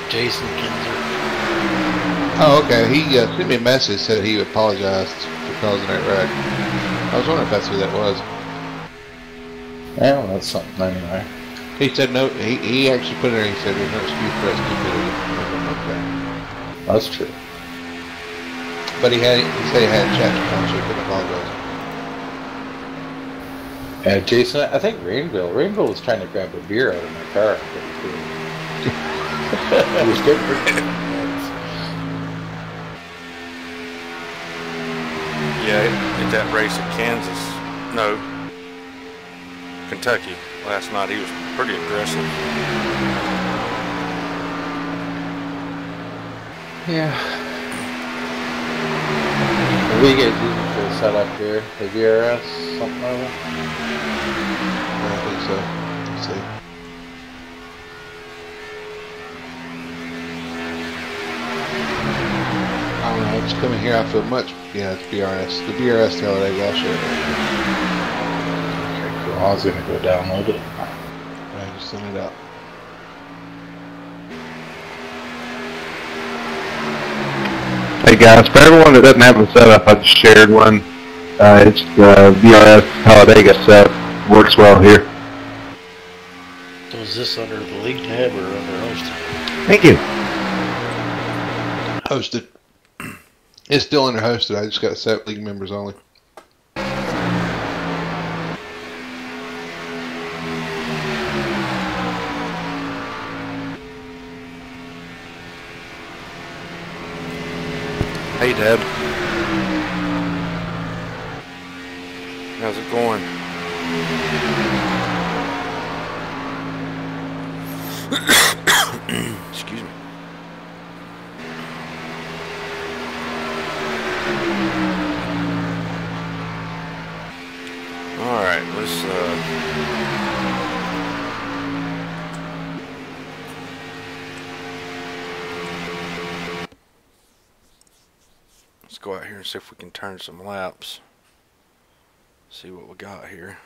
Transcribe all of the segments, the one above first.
Jason Kinzer. Oh, okay. He sent me a message, said he apologized for causing that wreck. I was wondering if that's who that was. Yeah, well, that's something anyway. He said no. He actually put it there. He said there's no excuse for that stupidity. Okay. That's true. But he said he had a chat to him, so he couldn't apologize. Yeah, Jason, I think Rainville was trying to grab a beer out of my car. He was getting pretty. Yeah, at that race at Kansas, no, Kentucky last night, he was pretty aggressive. Yeah. What do you guys using for the setup here? The VRS, something like that? I don't think so. Let's see. I don't know. It's coming here. I feel much. Yeah, it's BRS. The BRS Talladega. I'll show you. Okay, cool. I was gonna go download it. I just sent it out. Hey guys, for everyone that doesn't have a setup, I just shared one. It's the VRS Talladega set. Works well here. So is this under the league tab or under hosted? Thank you. Hosted. It's still under hosted. I just got set league members only. Hey, Deb. How's it going? Excuse me. All right, let's go out here and see if we can turn some laps. See what we got here.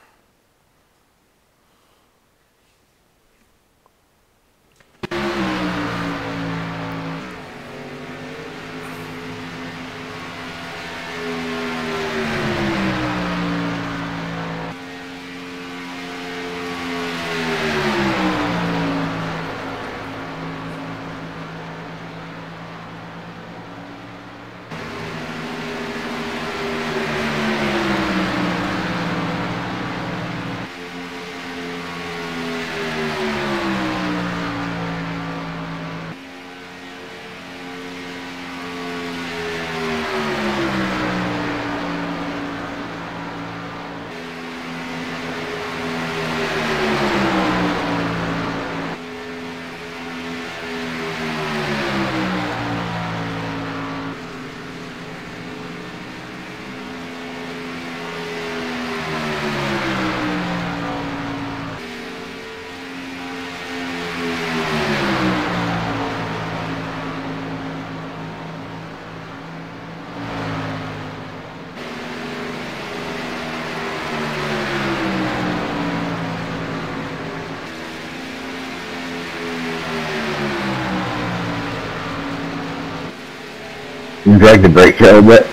You drag the brake a little bit.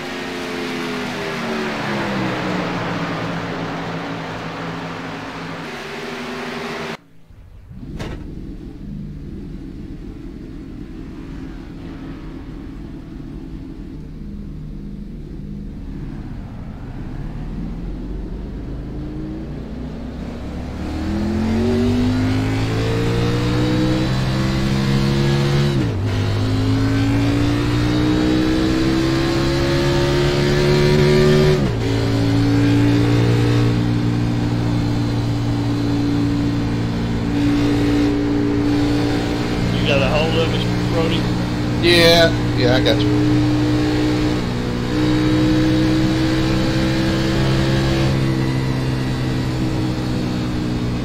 Yeah, I got you.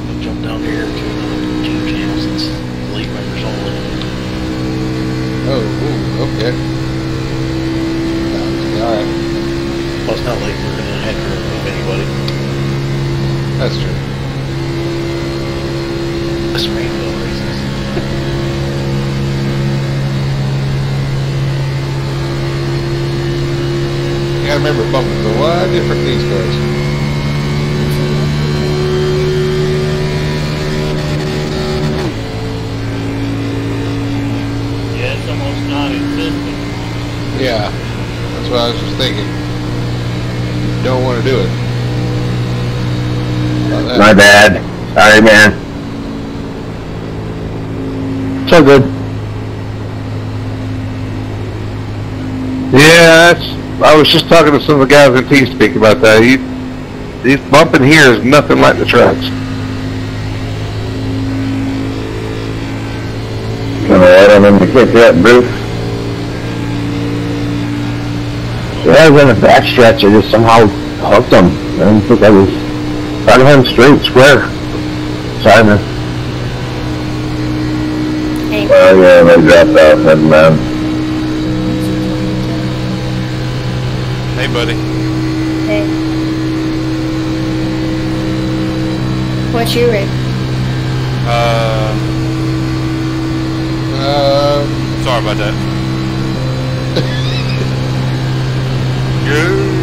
I'll jump down here to team channels. It's league members only. Oh, ooh, okay. Alright. Well, it's not like we're going to have to remove anybody. That's true. This rainbow races. remember bumping a lot different these cars. Yeah, it's almost non-existent. Yeah, that's what I was just thinking. Don't want to do it. My bad. Sorry, man. So good. Yeah, I was just talking to some of the guys in T-Speak about that. These bumping here is nothing like the trucks. Gonna let them to kick that, Bruce. Yeah, I was in the backstretch. I just somehow hooked them. I didn't think I was out of him straight, square. Sorry, man. Hey. Well, yeah, they dropped off, never mind. Hey, buddy. Hey. What's your rig? Sorry about that. Good.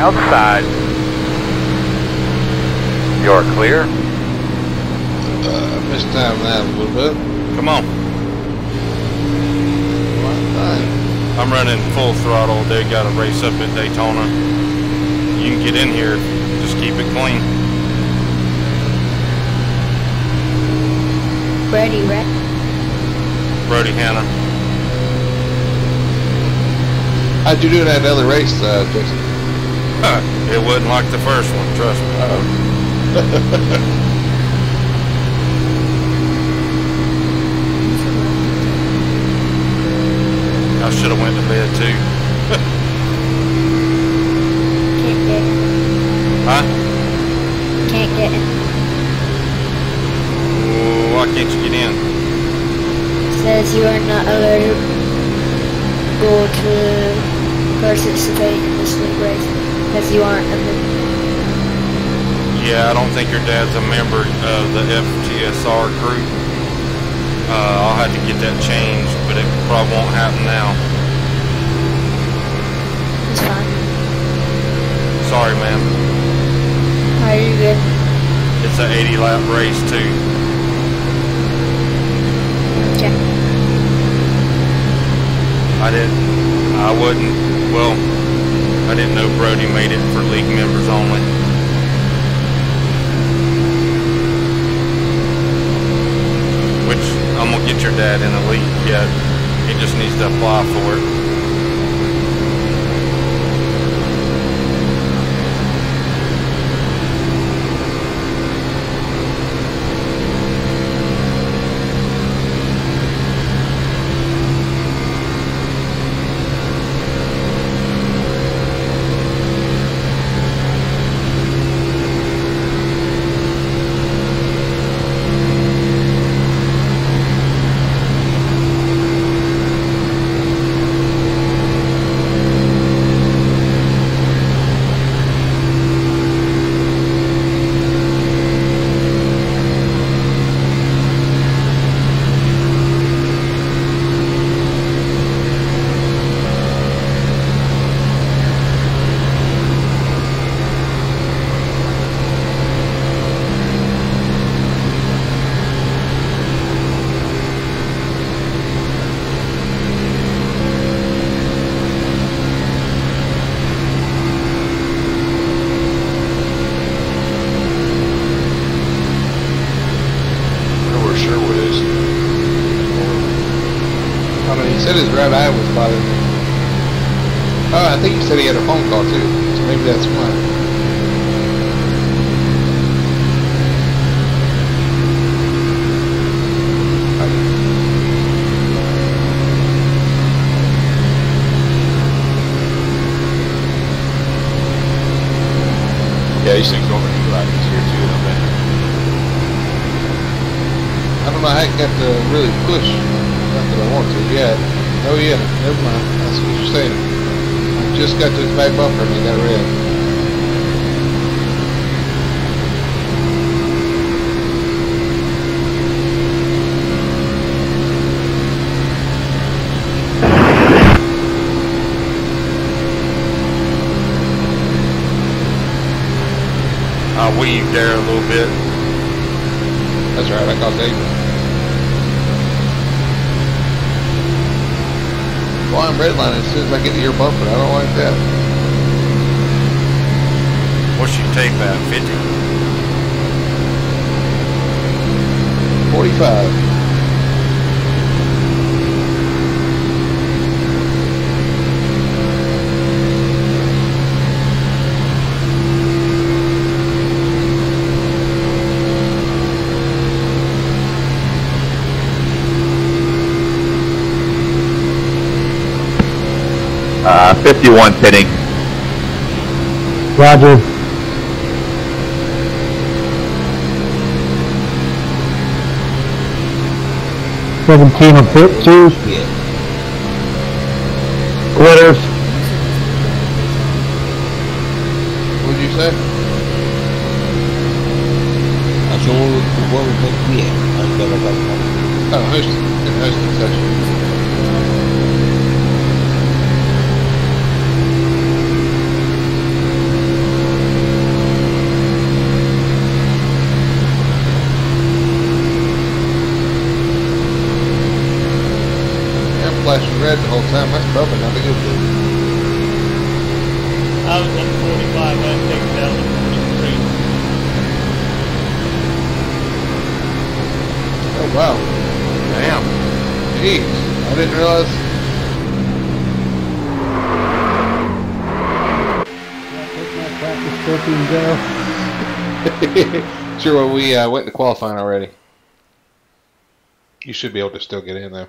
Outside. You're clear. Missed time that a little bit. Come on. I'm running full throttle. They got a race up at Daytona. You can get in here. Just keep it clean. Brody, right? Brody Hanna. How'd you do in that other race, Jason? It wasn't like the first one, trust me. I should have went to bed too. Can't get it. Huh? Can't get it. Oh, why can't you get in? Says you are not allowed to go to participate in this league race because you aren't a member. Yeah, I don't think your dad's a member of the FTSR group. I'll have to get that changed, but it probably won't happen now. It's fine. Sorry, man. Are you good? It's an 80-lap race, too. Okay. I didn't know Brody made it for league members only. Which, I'm gonna get your dad in the league yet. He just needs to apply for it. Right eye was bothering me. Oh, I think he said he had a phone call too, so maybe that's why. Yeah, these things over here like this here too, don't they? I don't know how I got to really push. Not that I want to yet. Oh yeah, never mind. That's what you're saying. I just got to his back bumper and he got red. I weaved there a little bit. That's right, I caught David. Well, I'm redlining as soon as I get to your bumper. I don't like that. What's your tape at? 50? 45. Uh, 51 pitting. Roger. Seventeen on pit 2. Quitters. What did you say? Oh, Houston section. Flashing red the whole time. That's probably not a good thing. I was at 45. I think down to 43. Oh wow! Damn. Jeez, I didn't realize. Sure, well, we went to qualifying already. You should be able to still get in though.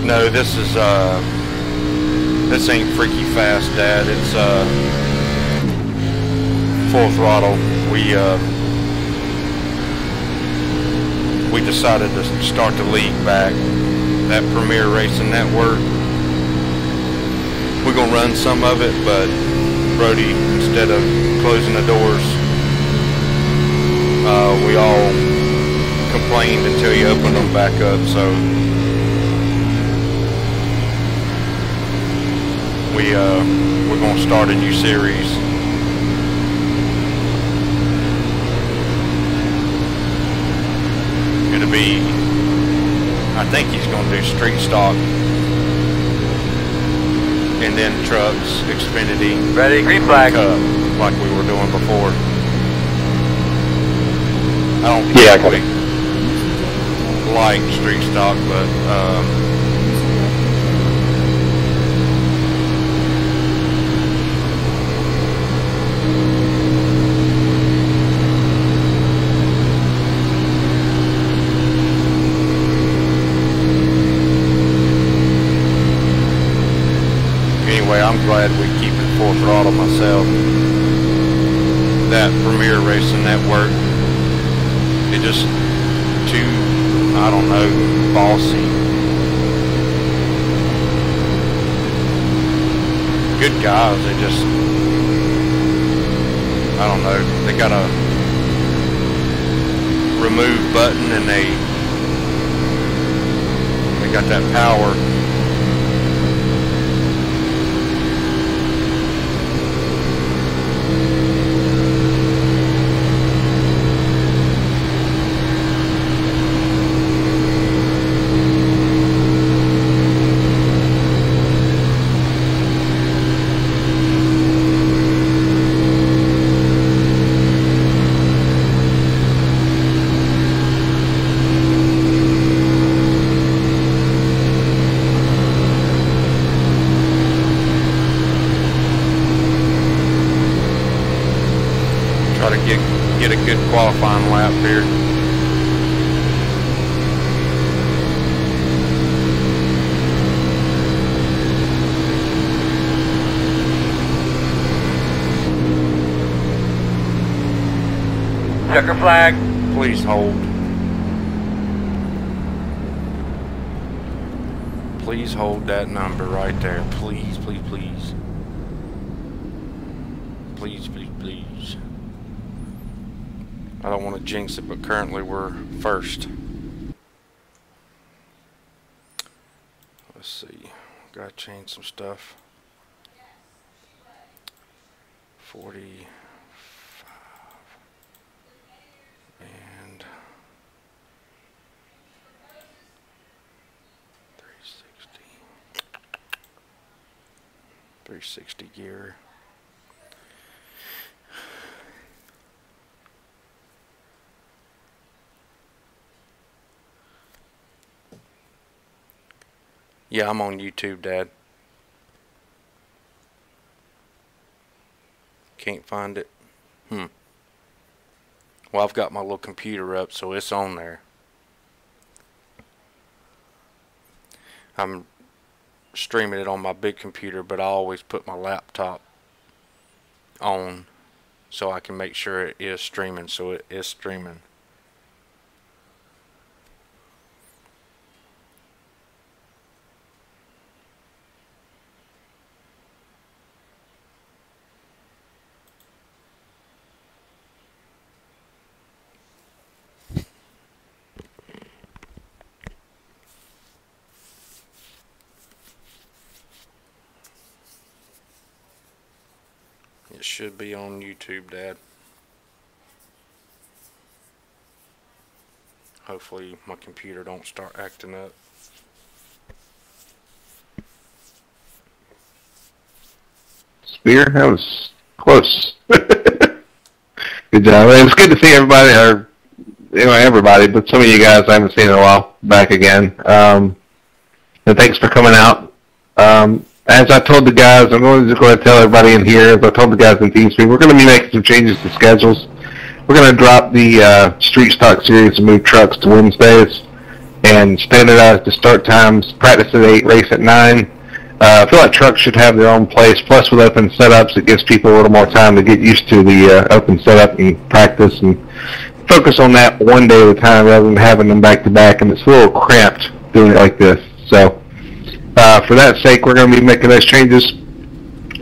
No, this ain't freaky fast, Dad. It's full throttle. We decided to start the league back. That Premier Racing Network. We're gonna run some of it, but Brody, instead of closing the doors, we all complained until you opened them back up. So we're going to start a new series. It'll be, I think he's going to do street stock and then trucks, Xfinity, Ready, green flag. Cup, like we were doing before. I don't Yeah, I particularly like street stock, but anyway, I'm glad we keep it full throttle myself. That Premier Racing Network, it just too, I don't know, bossy. Good guys, they just, I don't know, they got a remove button and they got that power. get a good qualifying lap here. Checker flag. Please hold. Please hold that number right there. Please, please, please. Please, please, please. I don't want to jinx it, but currently we're first. Let's see. Gotta change some stuff. 40. And 360 gear. Yeah, I'm on YouTube, Dad. Can't find it. Well, I've got my little computer up, so it's on there. I'm streaming it on my big computer, but I always put my laptop on so I can make sure it is streaming, so it is streaming. It should be on YouTube, Dad. Hopefully my computer don't start acting up. Spear, that was close. Good job. It was good to see everybody, or everybody, but some of you guys I haven't seen in a while back again. And thanks for coming out. As I told the guys, I'm going to just go ahead and tell everybody in here, as I told the guys in TeamSpeak, we're going to be making some changes to schedules. We're going to drop the Street Stock Series and move trucks to Wednesdays and standardize the start times, practice at 8, race at 9. I feel like trucks should have their own place, plus with open setups, it gives people a little more time to get used to the open setup and practice and focus on that one day at a time rather than having them back-to-back, and it's a little cramped doing it like this. So for that sake, we're going to be making those changes.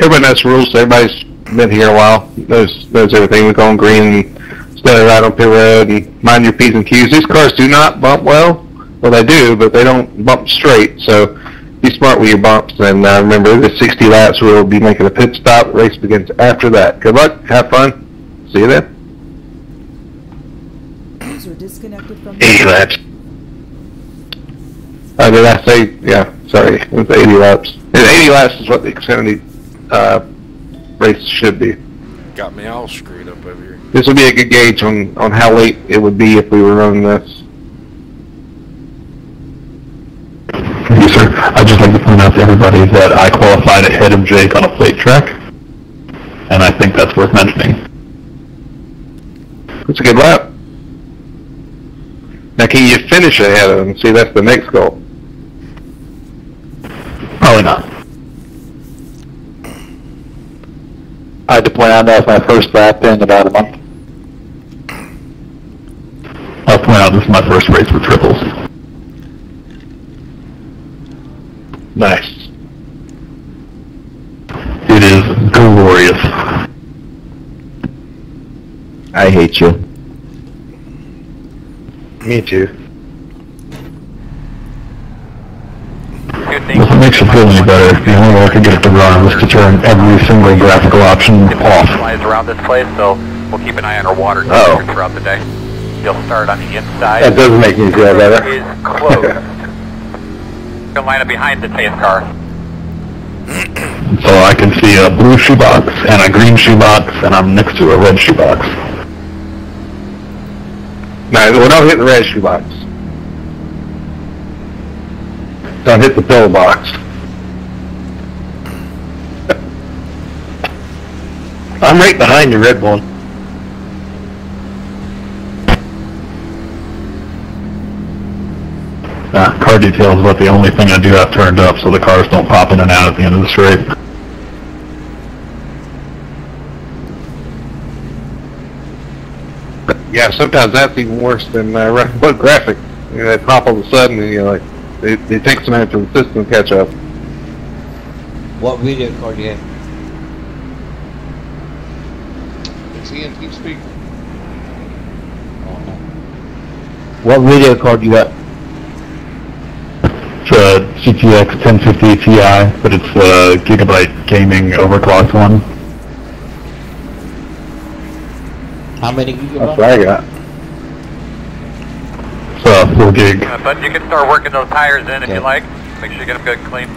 Everybody knows the rules, so everybody's been here a while, knows everything. We go on green and stay right on pit road and mind your P's and Q's. These cars do not bump well. Well, they do, but they don't bump straight, so be smart with your bumps. And remember, the 60 laps, we'll be making a pit stop. Race begins after that. Good luck. Have fun. See you then. User disconnected from 80 laps. Did I say? Yeah, sorry. It was 80 laps. And 80 laps is what the Xfinity race should be. Got me all screwed up over here. This will be a good gauge on how late it would be if we were running this. Thank you, sir. I'd just like to point out to everybody that I qualified ahead of Jake on a plate track, and I think that's worth mentioning. It's a good lap. Now, can you finish ahead of him? See, that's the next goal. Probably not. I had to point out that was my first lap in about a month. I'll point out this is my first race with triples. Nice. It is glorious. I hate you. Me too. If it makes you feel any better, the only way I could get it to run was to turn every single graphical option off. Around this place, so we'll keep an eye on our water temperature throughout the day. You'll start on the inside. That does make me feel better. It is closed. You'll line up behind the pace car. So I can see a blue shoebox and a green shoebox, and I'm next to a red shoebox. No, don't hit the red shoebox. Don't hit the pillbox. I'm right behind the red one. Car detail is about the only thing I do have turned up, so the cars don't pop in and out at the end of the straight. Yeah, sometimes that's even worse than running one graphic. You know, they pop all of a sudden, and you're like, it takes some time for the system to catch up. What video card do you have? It's Ian, TeamSpeak. What video card you got? It's a GTX 1050 Ti, but it's a Gigabyte gaming overclocked one. How many gigabytes? That's what I got. It's a full gig. But you can start working those tires in if you like. Make sure you get them good and clean.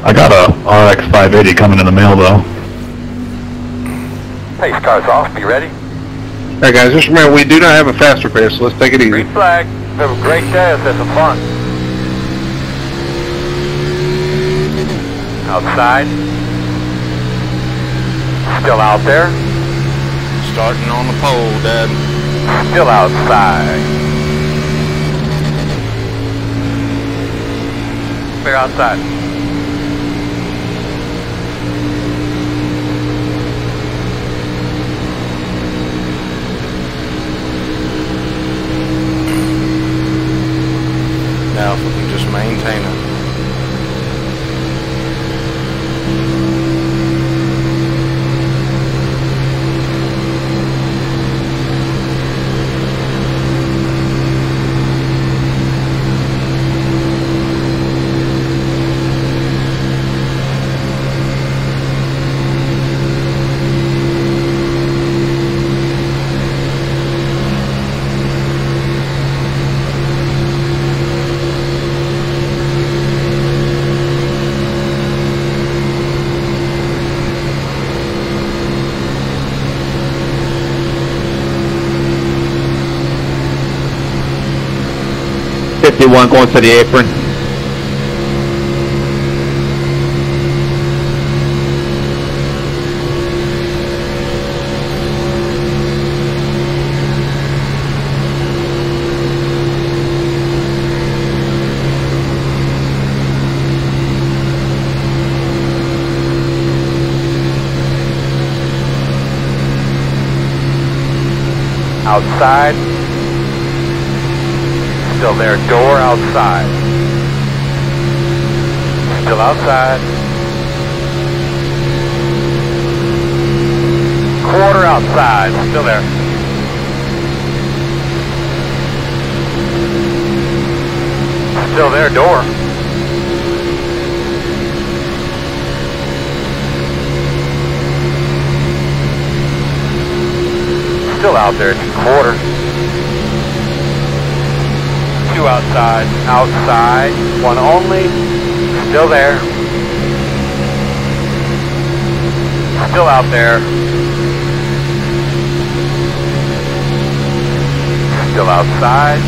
I got a RX 580 coming in the mail though. Pace car's off. Be ready. Alright guys, just remember we do not have a fast repair, so let's take it easy. Green flag. Have a great day. Let's have some fun. Outside. Still out there. Starting on the pole, Dad. Still outside. Clear outside. Now if we can just maintain it. One going to the apron. Outside. Still there, door outside. Still outside. Quarter outside, still there. Still there, door. Still out there, quarter. Two outside, outside, one only, still there, still out there, still outside,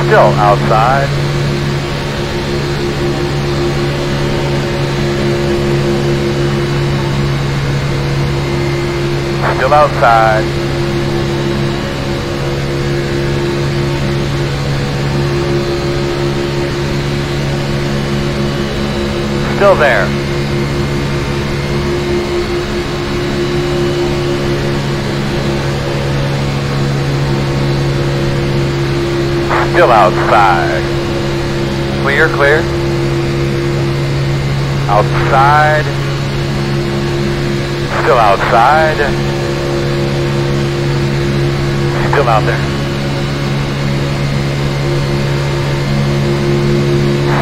still outside, still outside. Still there. Still outside. Clear, clear. Outside. Still outside. Still out there.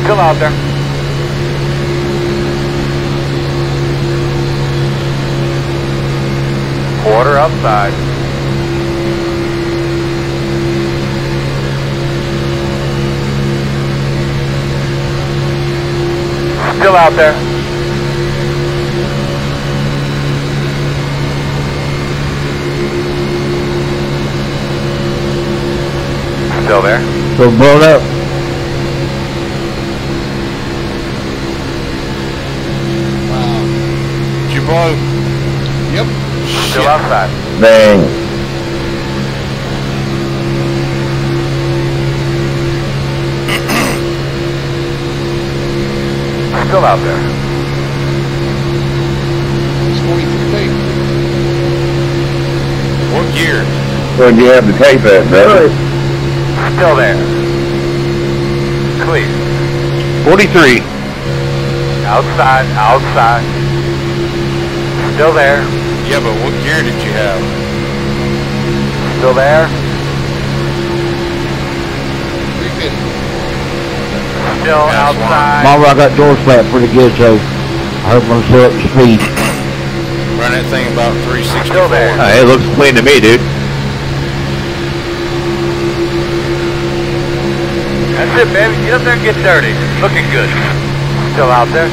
Still out there. Quarter outside. Still out there. Still there. So blown up. Did you blow? Yep. Still outside. Bang. Still out there. It's 43 feet. What gear? Where'd you have the tape at, brother? Still there. Clear. 43. Outside, outside. Still there. Yeah, but what gear did you have? Still there. 350. Still outside. Mama, I got doors flat pretty good, so I hope I'm still up to speed. Run that thing about 364. Still there. It looks clean to me, dude. That's it, baby. Get up there and get dirty. Looking good. Still out there.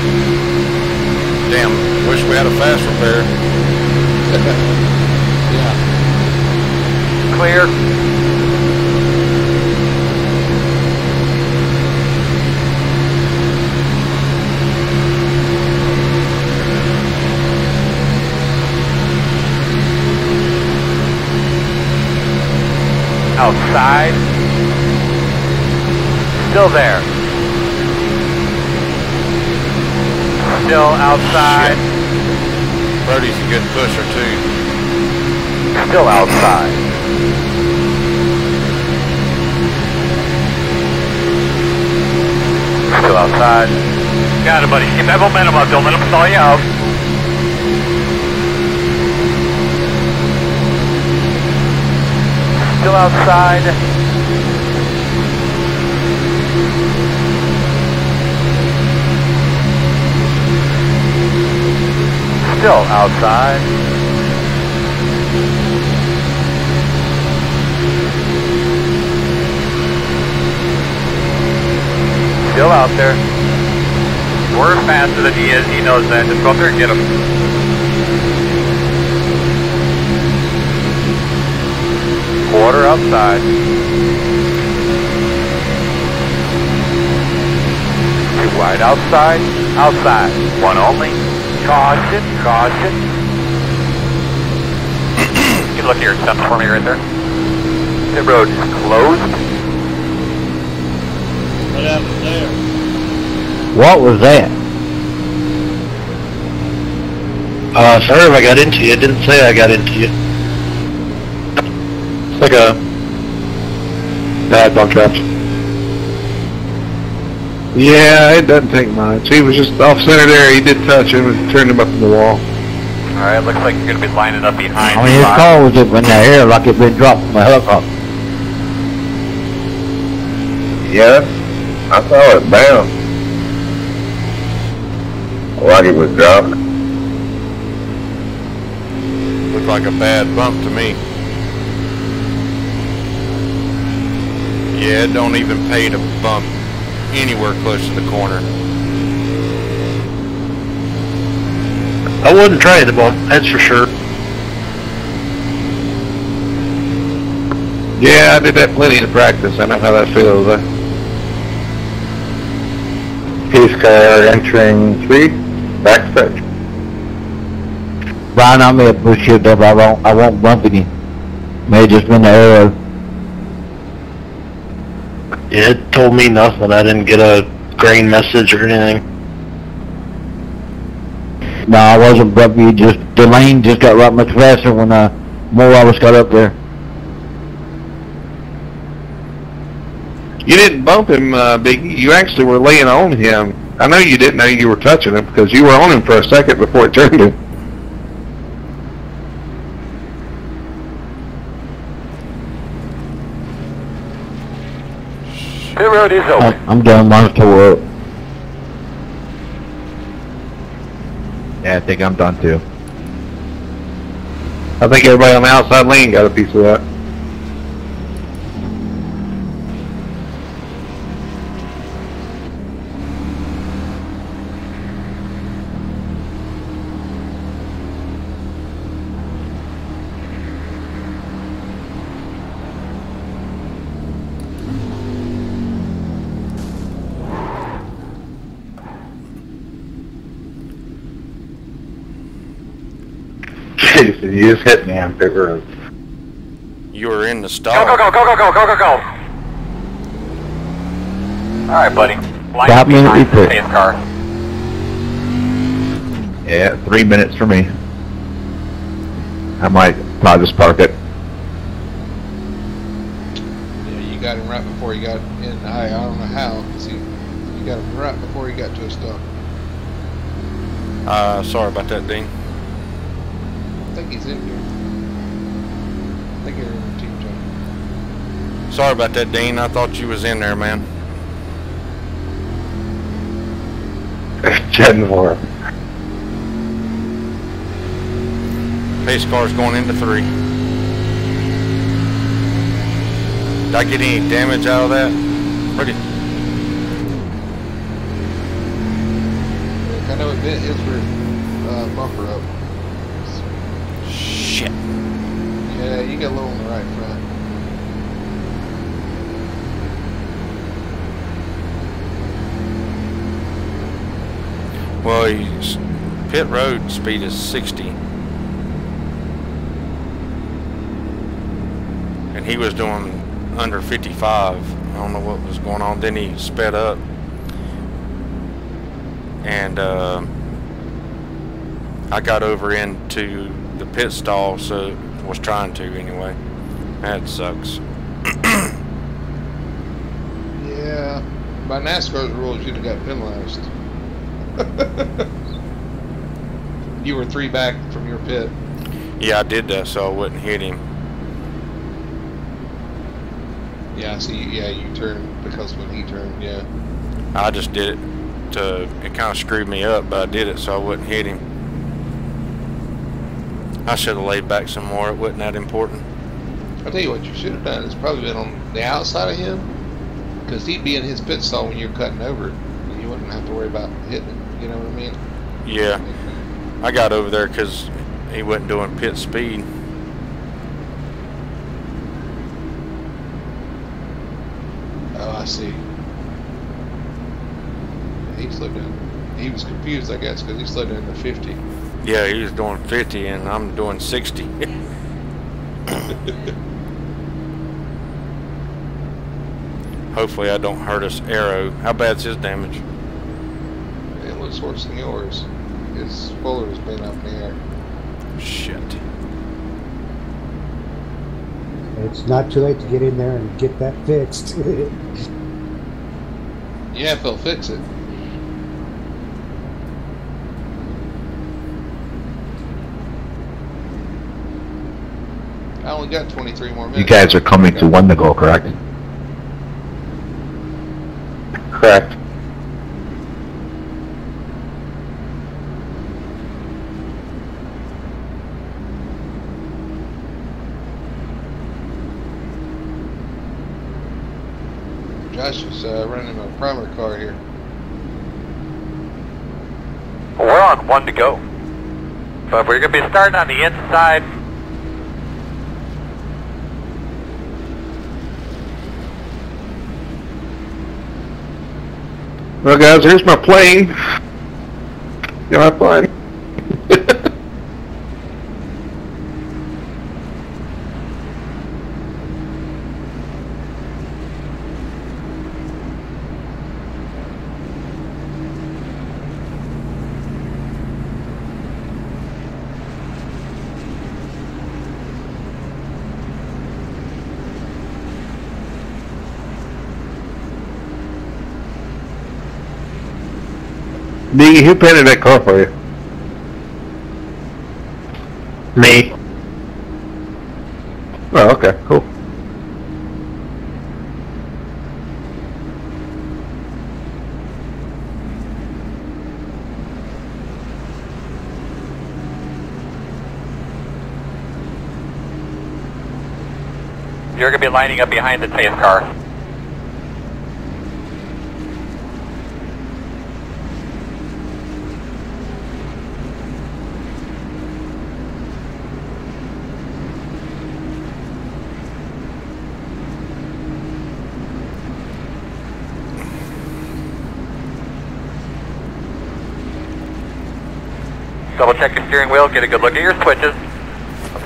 Damn, wish we had a fast repair. Yeah. Clear. Outside. Still there. Still outside. Brody's a good pusher too. Still outside. Still outside. Got it, buddy. Keep that momentum up. Don't let him stall you out. Still outside. Still outside. Still out there. We're faster than he is. He knows that. Just go up there and get him. Quarter outside. Too wide outside. Outside. One only. Caution. Caution. You can look at your steps for me right there. The road is closed. What happened there? What was that? Sorry if I got into you. It didn't say I got into you. It's like a bad bump traps. Yeah, it doesn't take much. He was just off center there. He did touch him and turned him up in the wall. Alright, looks like you're going to be lining up behind. I mean, his car was up in the air like it been dropped from a helicopter. Yeah, I saw it bounce. Like it was dropped. Looked like a bad bump to me. Yeah, it don't even pay to bump anywhere close to the corner. I wouldn't try the bump, that's for sure. Yeah, I did that plenty in practice. I know how that feels. Peace car entering 3, backstretch. Brian, I may have pushed you up. I won't bump again. May have just been the arrow. Yeah, it told me nothing. I didn't get a grain message or anything. No, I wasn't bumping you. Just the lane just got right much faster when more I was got up there. You didn't bump him, Biggie. You actually were laying on him. I know you didn't know you were touching him because you were on him for a second before it turned him. Pit road is open. I'm done. Mine's tore up. Yeah, I think I'm done too. I think everybody on the outside lane got a piece of that. You just hit me on pit road. You were in the stall. Go, go, go, go, go, go, go, go. Alright, buddy. Line Stop up me behind and the report. safe car. Yeah, 3 minutes for me. I might probably just park it. Yeah, you got him right before he got in. I don't know how, because you got him right before he got to a stop. Sorry about that, Dean. I think he's in here. I think you're in the team chat. Sorry about that, Dean. I thought you was in there, man. Chatting for him. Pace car's going into 3. Did I get any damage out of that? Pretty. I know it bit his rear bumper up. Shit. Yeah, you got a little on the right front. Well, he's, pit road speed is 60. And he was doing under 55. I don't know what was going on. Then he sped up. And I got over into the pit stall, so was trying to anyway. That sucks. Yeah, by NASCAR's rules, you'd have got penalized. You were 3 back from your pit. Yeah, I did that so I wouldn't hit him. Yeah, I see. Yeah, you turned because when he turned, yeah. I just did it to, it kind of screwed me up, but I did it so I wouldn't hit him. I should have laid back some more. It wasn't that important. I'll tell you what you should have done is probably been on the outside of him, because he'd be in his pit stall when you're cutting over it, and you wouldn't have to worry about hitting it. You know what I mean? Yeah, I got over there because he wasn't doing pit speed. Oh, I see. He slowed down. He was confused, I guess, because he slowed down to 50. Yeah, he was doing 50 and I'm doing 60. Hopefully I don't hurt his arrow. How bad's his damage? It looks worse than yours. His spoiler's been up in the air. Shit. It's not too late to get in there and get that fixed. Yeah, if they'll fix it. I only got 23 more minutes. You guys are coming to Wendigo, correct? Correct. Josh is running a primer car here. We're on 1 to go. So if we're going to be starting on the inside, Well, guys, here's my plane. Got my plane. Biggie, who painted that car for you? Me. Oh, okay, cool. you're going to be lining up behind the pace car. Double check your steering wheel, get a good look at your switches.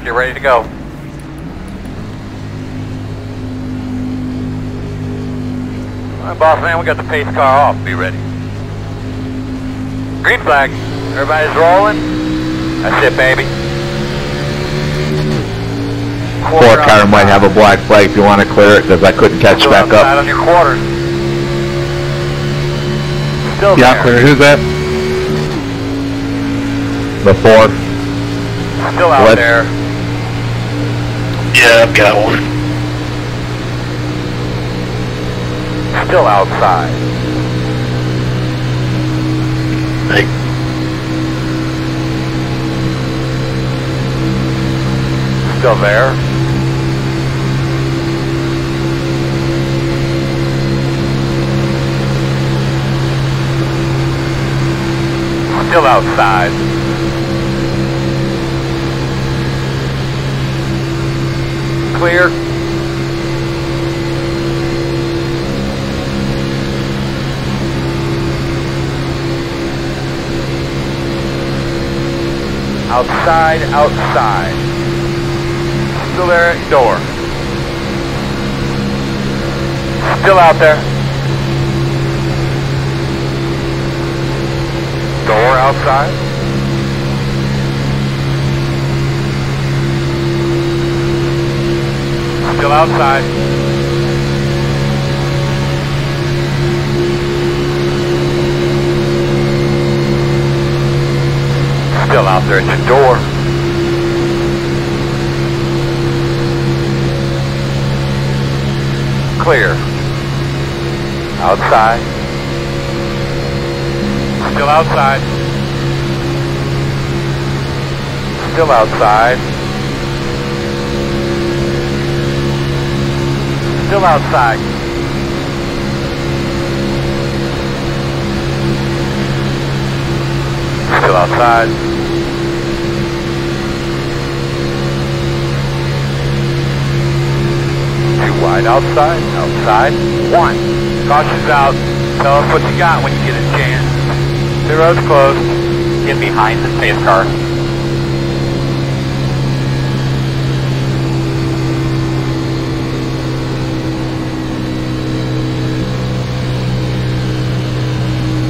You're ready to go. All right, boss man, we got the pace car off. Be ready. Green flag. Everybody's rolling. That's it, baby. Fourth car might have a black flag if you want to clear it, because I couldn't catch Still back outside up. on your quarter. Still Yeah, there. clear. Who's that? The fourth. Still out What? there. Yeah, I've got one. Still outside. Hey. Still there. Still outside. Clear. Outside, outside. Still there at door. Still out there. Door outside. Still outside. Still out there at your door. Clear. Outside. Still outside. Still outside. Still outside. Still outside. Too wide outside. Outside. One. Caution's out. Tell us what you got when you get a chance. The road's closed. Get behind the pace car.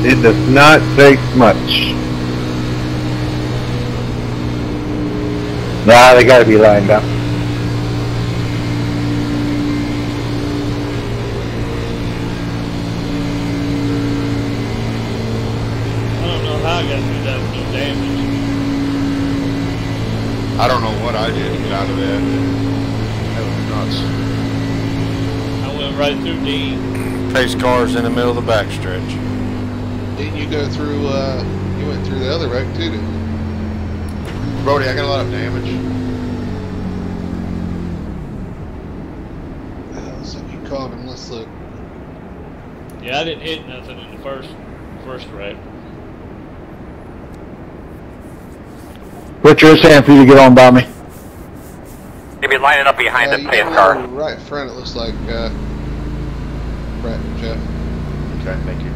It does not take much. Nah, they gotta be lined up. I don't know how I got through that with no damage. I don't know what I did to get out of that. That was nuts. I went right through Dean. Pace cars in the middle of the backstretch. Didn't you go through, you went through the other wreck too, didn't you? Brody, I got a lot of damage. So you caught him, let's look. Yeah, I didn't hit nothing in the first wreck. What you're saying for you to get on by me? You'll be lining up behind the You pace go car. right in front, it looks like, Brett and Jeff. Okay, thank you.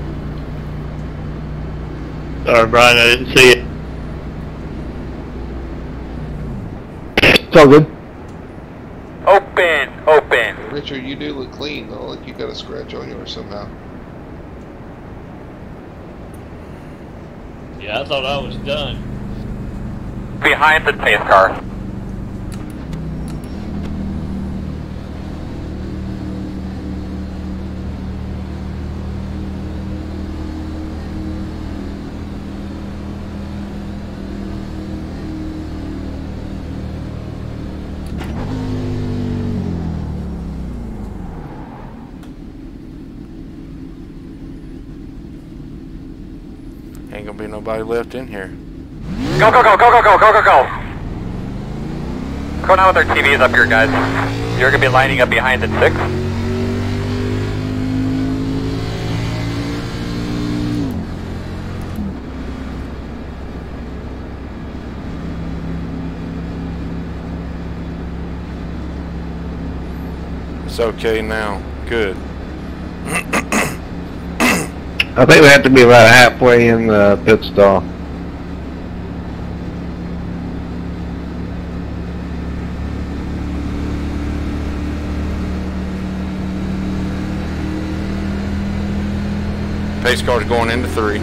Sorry, Brian, I didn't see it. It's all good. Open, open. Richard, you do look clean though, like you got a scratch on yours somehow. Yeah, I thought I was done. Behind the pace car. Ain't gonna be nobody left in here. Go, go, go, go, go, go, go, go, go. Go down with our TVs up here, guys. You're gonna be lining up behind at 6. It's okay now. Good. I think we have to be about halfway in the pit stall. Pace car's going into 3.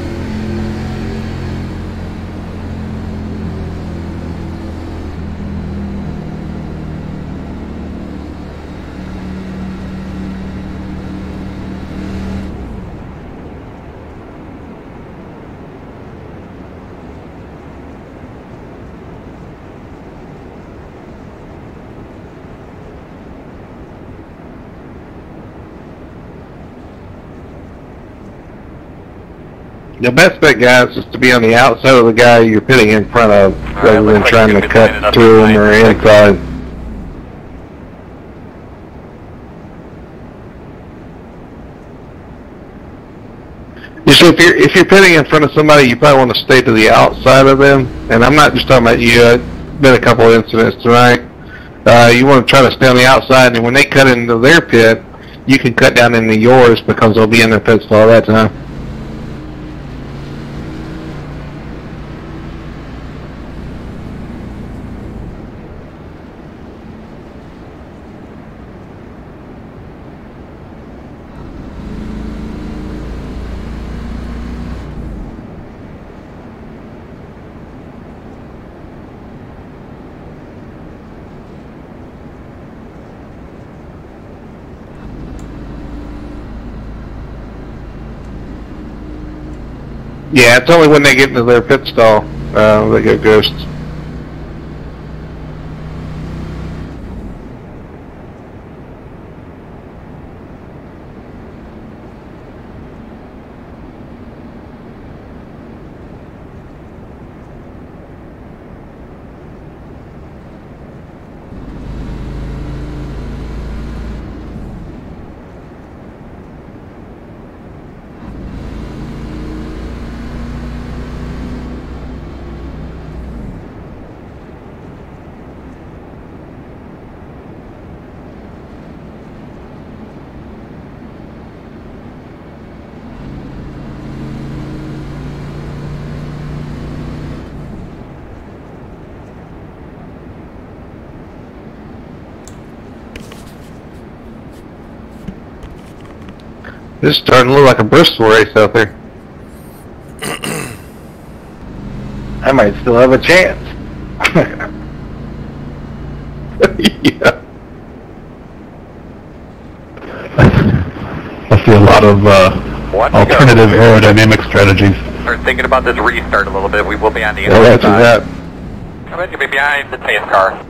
The best bet, guys, is to be on the outside of the guy you're pitting in front of, rather than trying to cut through him or inside. So if you're pitting in front of somebody, you probably want to stay to the outside of them. And I'm not just talking about you. I've been a couple of incidents tonight. You want to try to stay on the outside, and when they cut into their pit, you can cut down into yours because they'll be in their pit stall at that time. Yeah, it's only when they get into their pit stall they go ghosts. This is starting to look like a Bristol race out there. I might still have a chance. Yeah. I see a lot of alternative aerodynamic strategies. We're thinking about this restart a little bit. We will be on the Well, inside. that's that. Come in, you'll be behind the pace car.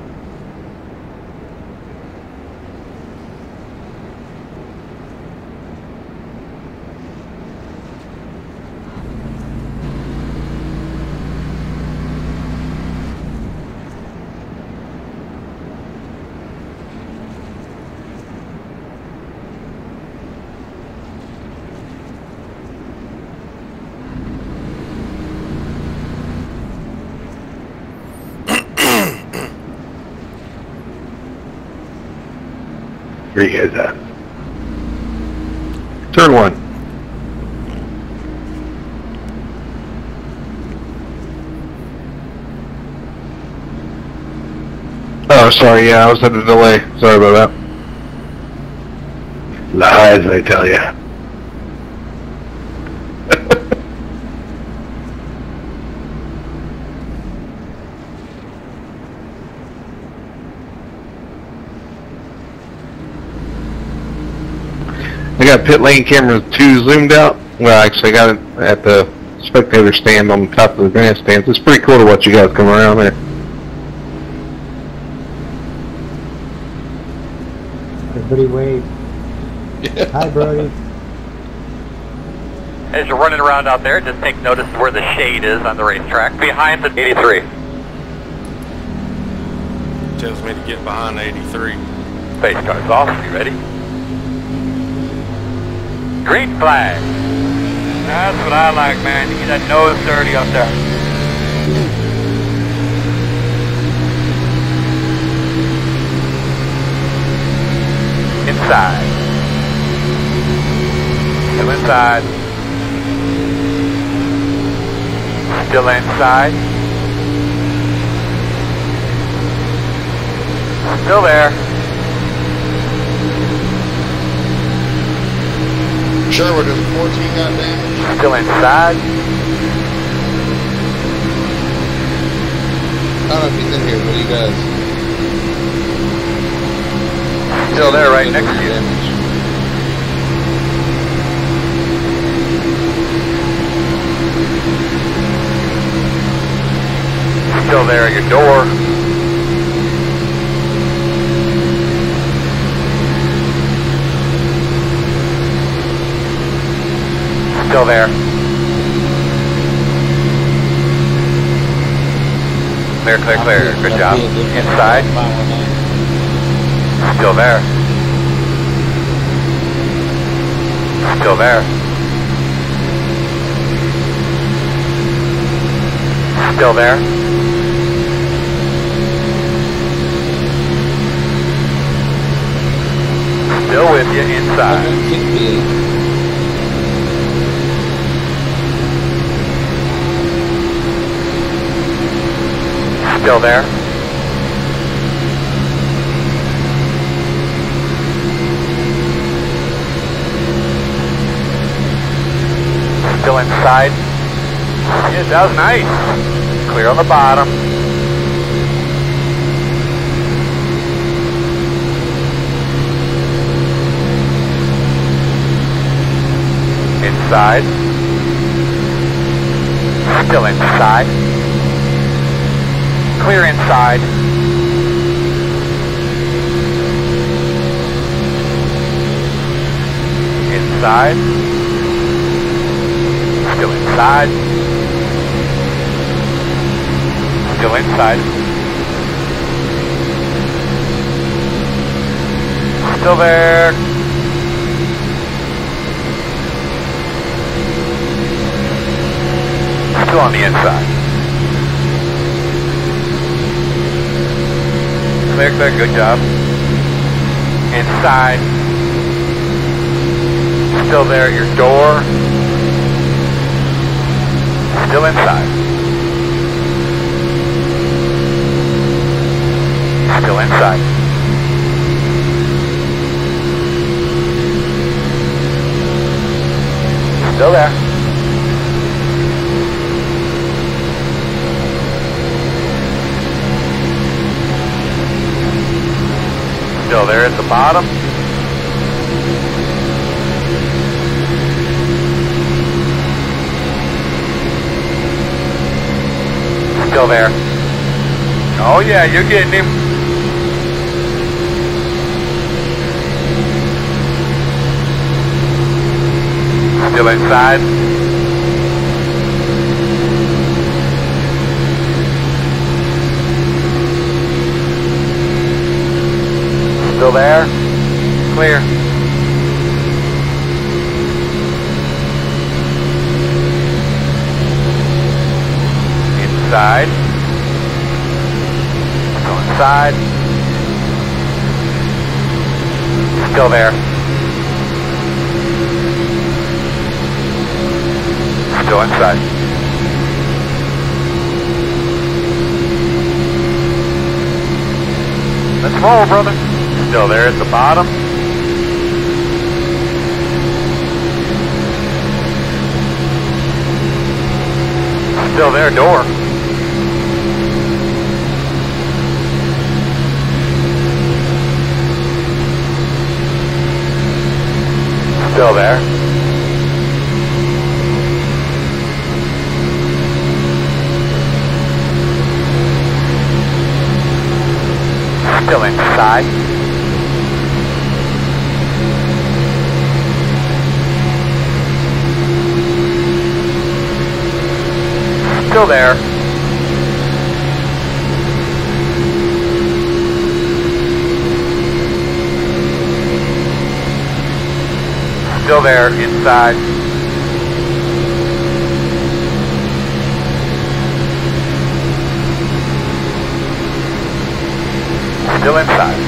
Where you guys at? Turn one. Oh, sorry, yeah, I was at a delay. Sorry about that. Lies, I tell ya. I got pit lane camera 2 zoomed out. Well, actually, I got it at the spectator stand on top of the grandstands. It's pretty cool to watch you guys come around there. Everybody wave. Hi, Brody. As you're running around out there, just take notice where the shade is on the racetrack. Behind the 83. Tells me to get behind 83. Pace car's off. You ready? Green flag. That's what I like, man. You get that nose dirty up there. Inside. Still inside. Still inside. Still there. Sherwood is 14 got damaged. Still inside. I don't know if he's in here, but he does. Still there right next to you. Still there at your door. Still there. Clear, clear, clear. Good job. Inside. Still there. Still there. Still there. Still with you inside. Still there. Still inside. Yeah, that was nice. Clear on the bottom. Inside. Still inside. Clear inside. Inside. Still inside. Still inside. Still there. Still on the inside. Clear, clear, good job. Inside. Still there at your door. Still inside. Still inside. Still there. Still there at the bottom. Still there. Oh yeah, you're getting him. Still inside. Still there. Clear. Inside. Still inside. Still there. Still inside. Let's roll, brother. Still there at the bottom. Still there, door. Still there. Still inside. Still there. Still there, inside. Still inside.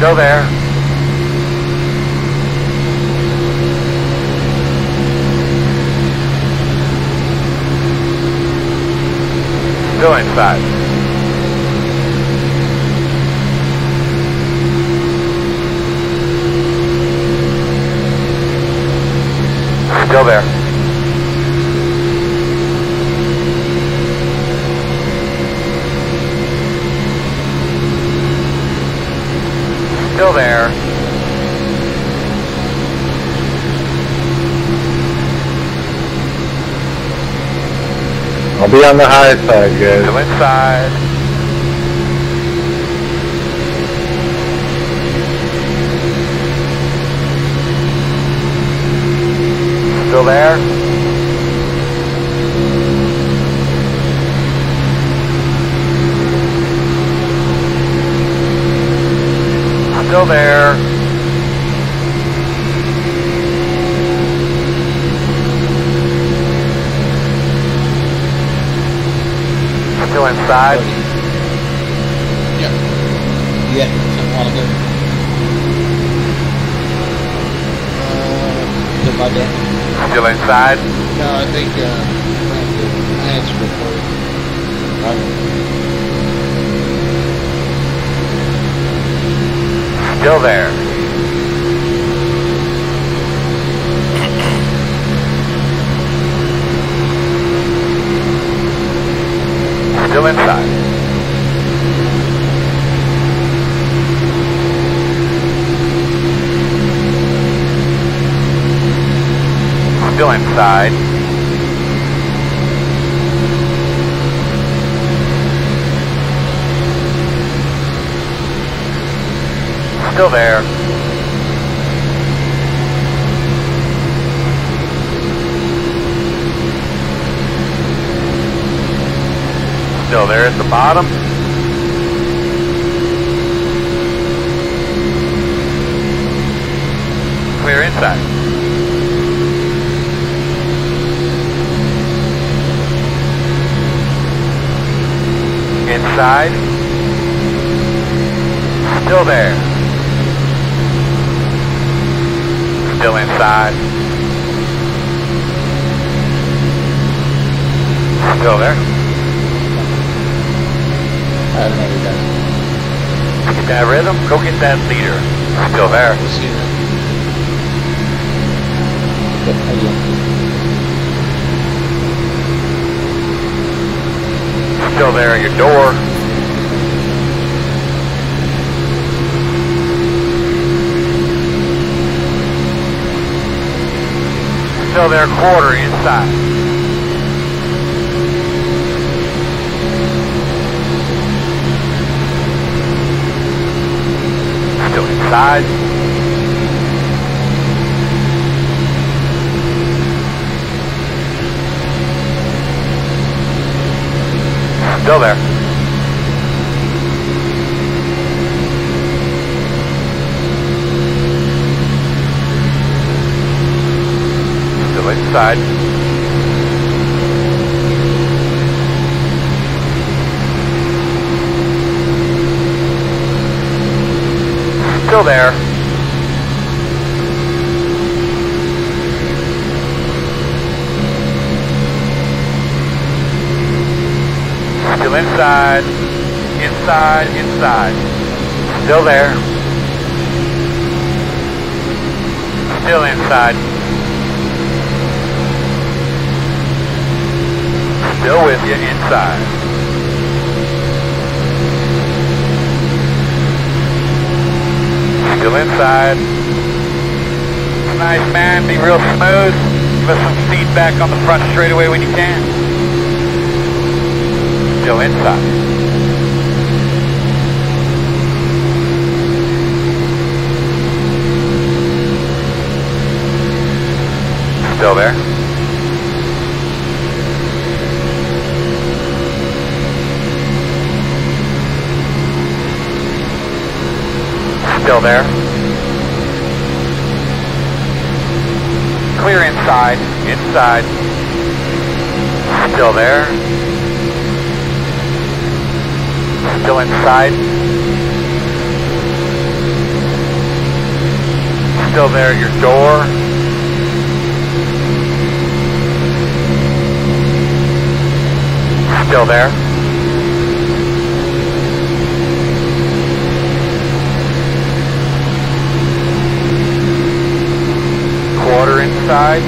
Still there. Still inside. Still there. Still there. I'll be on the high side, guys. Still inside. Still there? Still there. Still inside? Yeah. Yeah, something a while ago. Still inside? No, I think I answered it for you. Still there. Still inside. Still inside. Still there. Still there at the bottom. Clear inside. Inside. Still there. Still inside. Still there. I don't know what that. Get that rhythm, go get that leader. Still there. Still there at your door. Still there, quarter inside. Still inside. Still there. Still inside. Still there. Still inside. Inside, inside. Still there. Still inside. Still with you inside. Still inside. Nice, man. Be real smooth. Give us some feedback on the front straightaway when you can. Still inside. Still there. Still there. Clear inside. Inside. Still there. Still inside. Still there at your door. Still there. Quarter inside.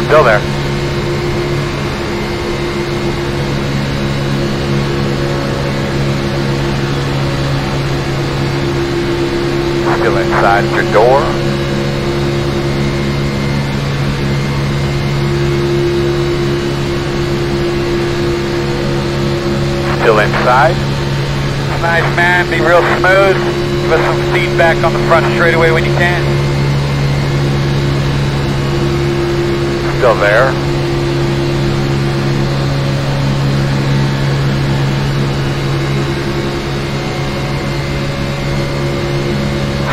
Still there. Still inside your door. Still inside. Nice, man. Be real smooth. Give us some feedback on the front straightaway when you can. Still there.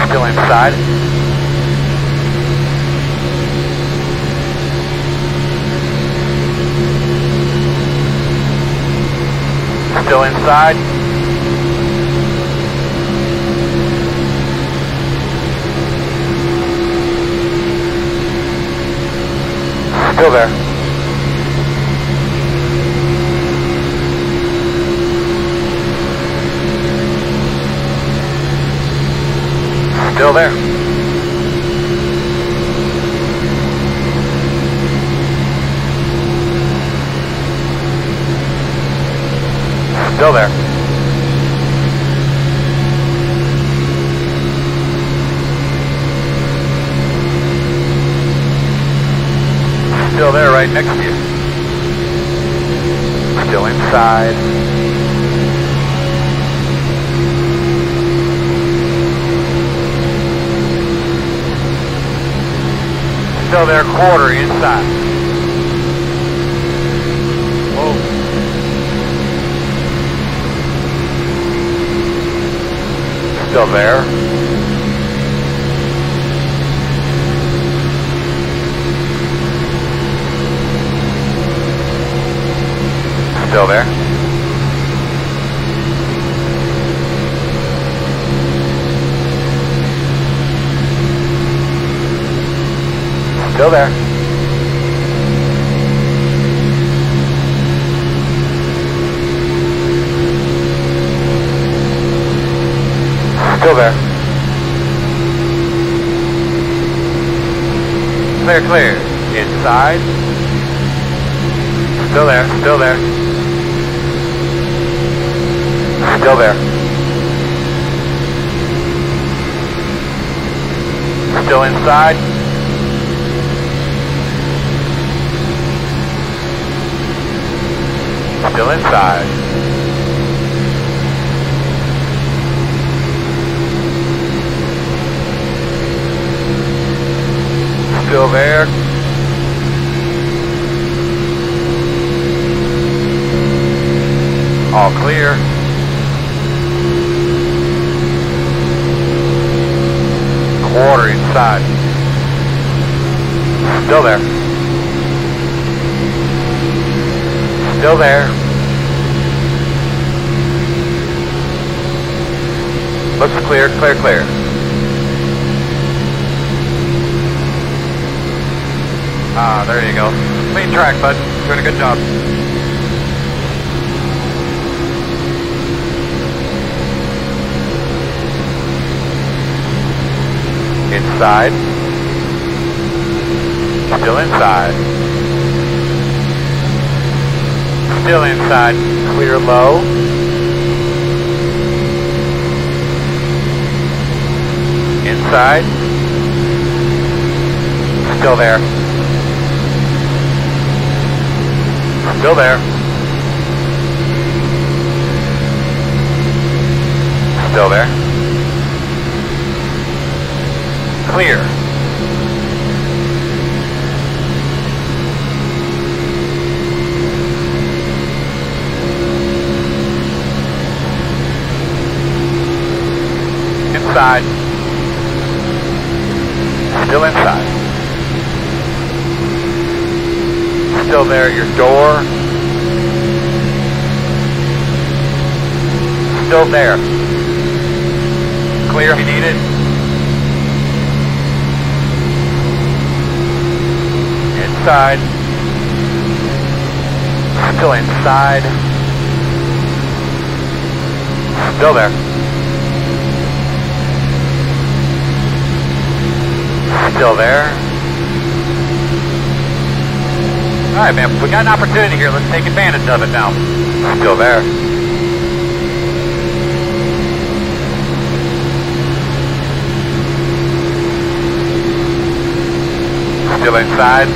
Still inside. Still inside. Still there. Still there. Still there. Still there, right next to you. Still inside. Still there, quarter inside. Whoa. Still there. Still there. Still there. Still there. Clear, clear. Inside. Still there, still there. Still there. Still inside. Still inside. Still there. All clear. Quarter inside. Still there. Still there. Looks clear, clear, clear. Ah, there you go. Clean track, bud. Doing a good job. Inside. Still inside. Still inside. Clear low. Inside. Still there. Still there. Still there. Clear. Inside. Still inside. Still there at your door. Still there. Clear if you need it. Inside. Still inside. Still there. Still there. Alright, man, we got an opportunity here. Let's take advantage of it now. Still there. Still inside.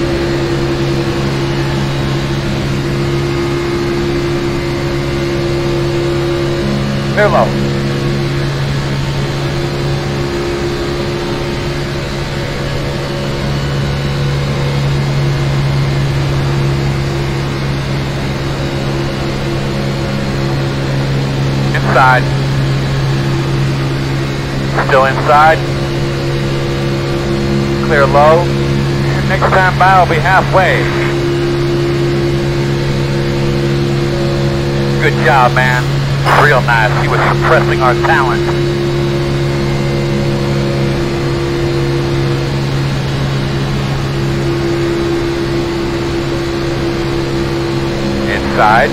Clear low. Inside. Still inside. Clear low. Next time by will be halfway. Good job, man. Real nice. He was suppressing our talent. Inside.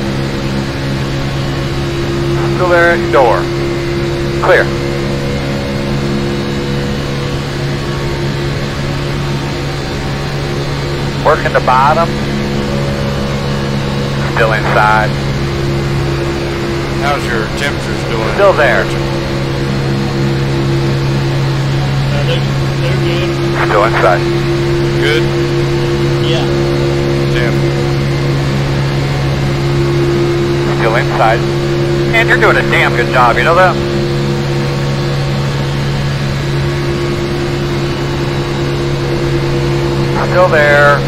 Still there at door. Clear. Working the bottom. Still inside. How's your temperatures doing? Still there. They're good. Still inside. Good? Yeah. Tim. Still inside. And you're doing a damn good job, you know that? Still there.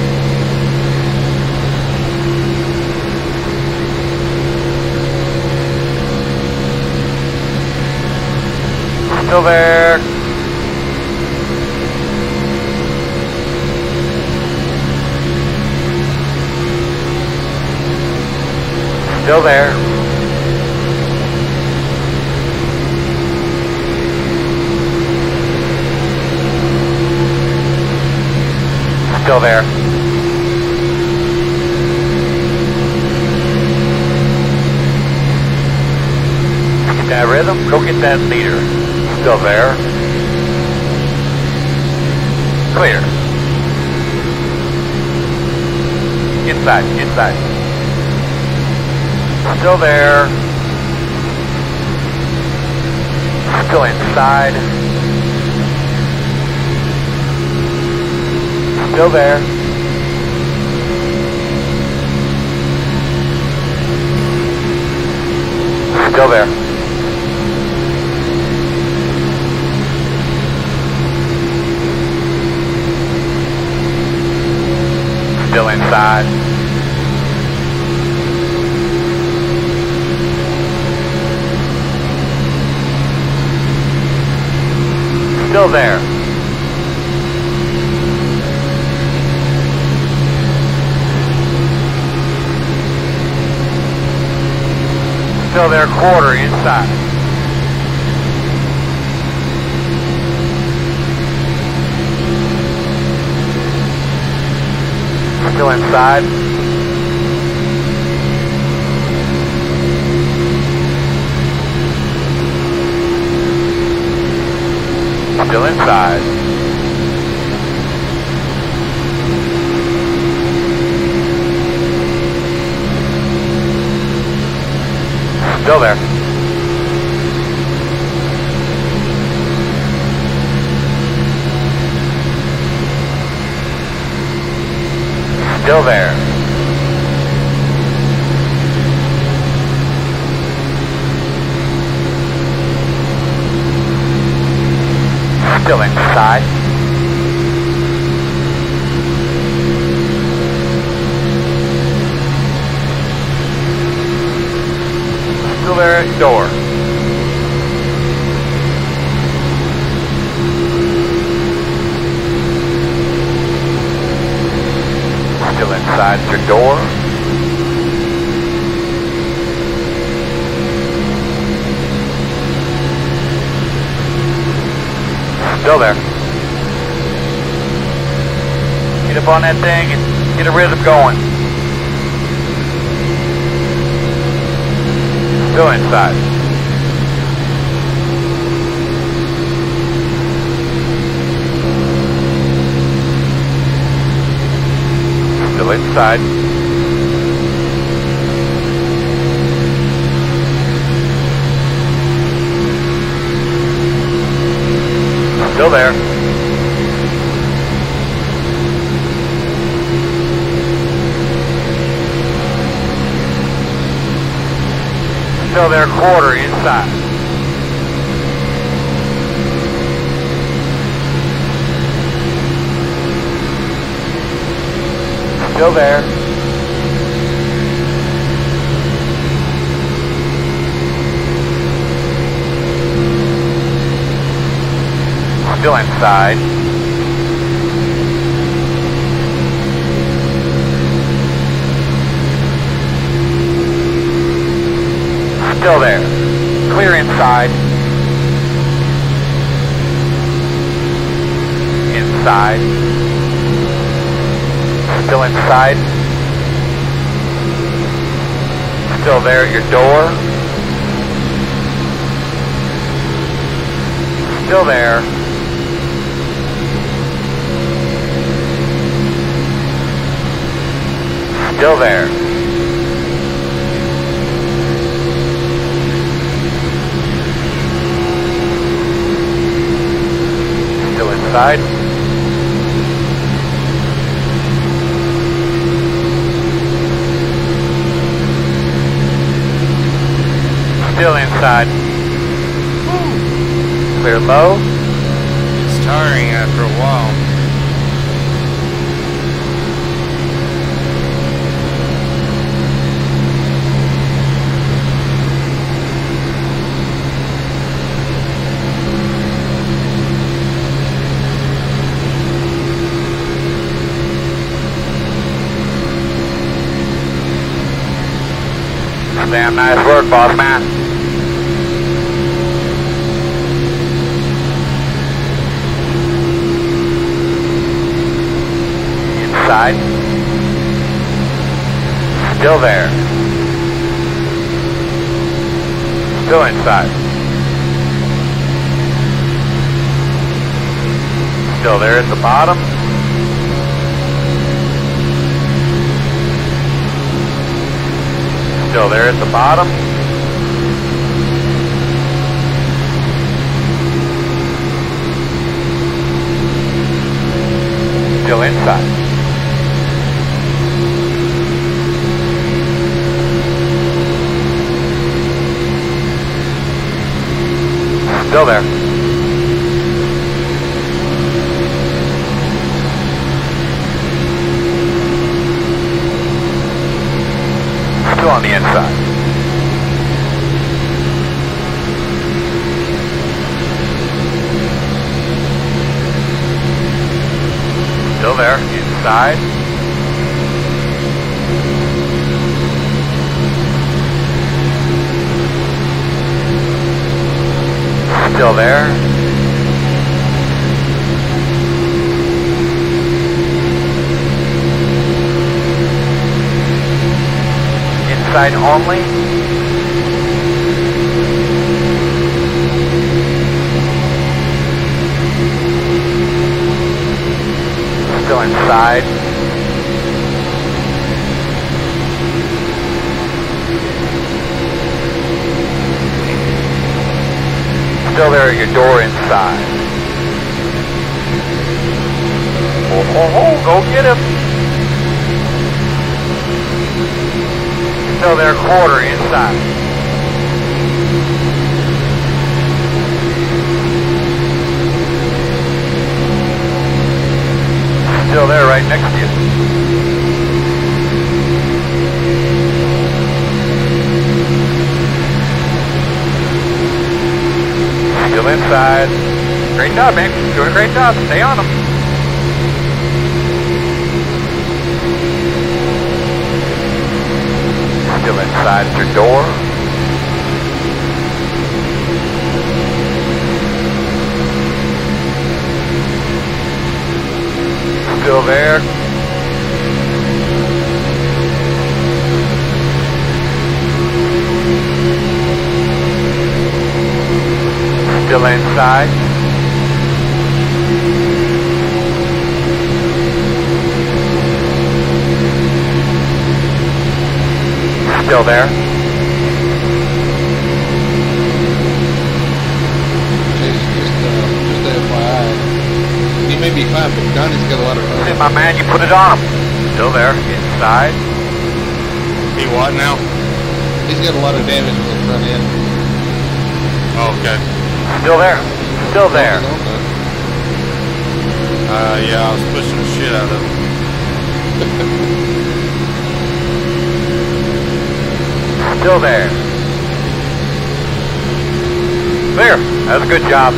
Still there. Still there. Still there. Get that rhythm, go get that leader. Still there. Clear. Inside, inside. Still there. Still inside. Still there. Still there. Still inside. Still there. Still there, quarter inside. Still inside. Still inside. Still there. Still there. Still inside. Still there at door. Still inside your door. Still there. Get up on that thing and get a rhythm going. Still inside. Still inside. Still there. Still there, quarter inside. Still there. Still inside. Still there. Clear inside. Inside. Still inside. Still there at your door. Still there. Still there. Still inside. Still inside. Clear low. It's tiring after a while. Damn nice work, boss man. Inside. Still there. Still inside. Still there at the bottom. Still there at the bottom. Still inside. Still there. Still on the inside. Still there, inside. Still there. Inside only. Still inside. Still there at your door inside. Oh, go get him. Still there, quarter inside. Still there, right next to you. Still inside. Great job, man. Doing a great job. Stay on them. Still inside at your door. Still there. Still inside. Still there. Just FYI. He may be fine, but Donnie's got a lot of... Hey, my man, you put it on him. Still there. Inside. He what now? He's got a lot of damage on the front end. Oh, okay. Still there. Still there. Yeah, I was pushing the shit out of him. Still there. Clear. That was a good job.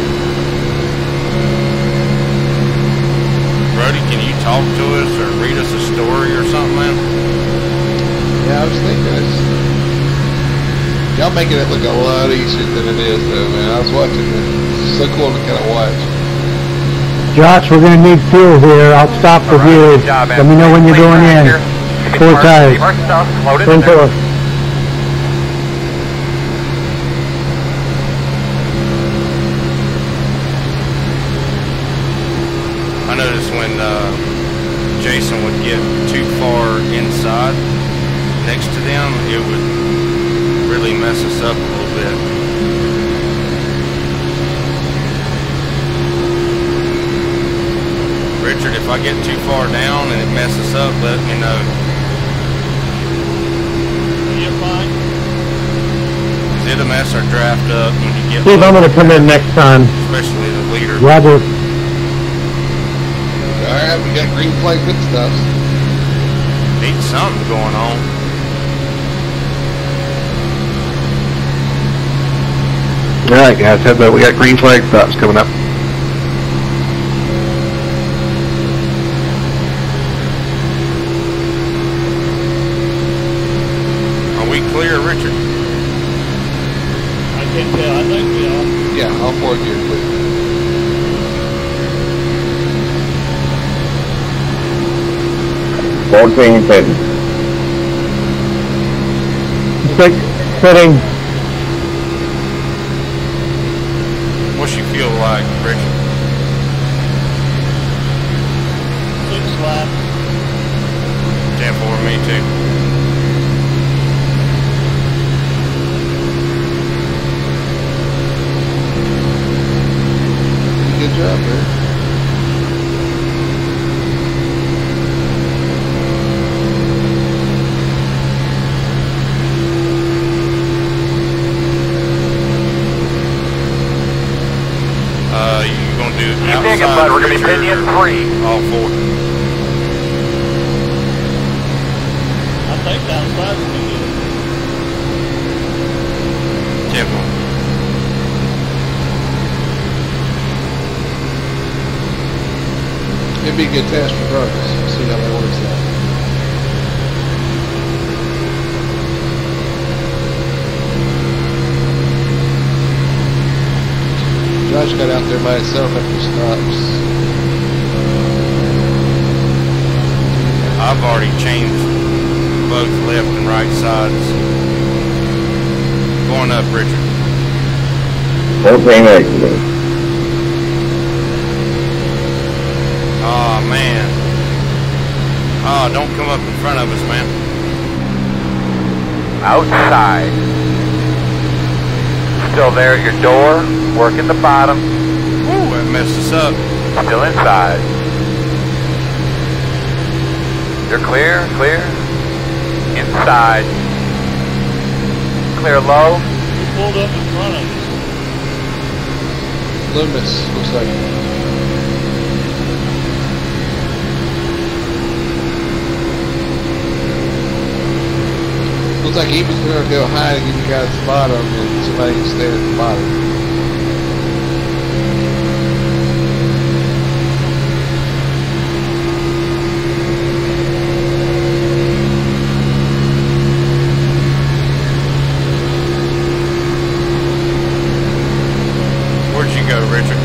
Brody, can you talk to us or read us a story or something, man? Yeah, I was thinking this. Y'all making it look a lot easier than it is, though, man. I was watching it. It's so cool to kind of watch. Josh, we're going to need fuel here. I'll stop with you. Let me know when you're going in. 4 tires. Twin four. I noticed when Jason would get too far inside next to them, it would really mess us up a little bit. Richard, if I get too far down and it messes up, let me know. You're fine. It'll mess our draft up when you get Steve, I'm going to come in next time. especially the leader. Roger. Alright, we got green flag pit stuff. Need something going on. Alright guys, heads up, we got green flag stops coming up. Are we clear, Richard? I can't tell. I think we are. Yeah, all 4 gear clear. Setting. What's you feel like, Richard? 6 lap. 10-4, me too. Good job, man. You gonna do Keep digging, bud. We're going to be pitting in 3. All 4. I think the outside's going to do it. 10-4. It'd be a good test for progress. See how that works out. Josh got out there by himself after stops. I've already changed both left and right sides. Going up, Richard. Oh man. Oh, don't come up in front of us, man. Outside. Still there at your door. Working the bottom. Ooh, that messed us up. Still inside. You're clear, clear. Inside. Clear low. You pulled up in front of us. Loomis, looks like. Looks like he was going to go high to give you guys the bottom, and somebody can stay at the bottom. Where'd you go, Richard?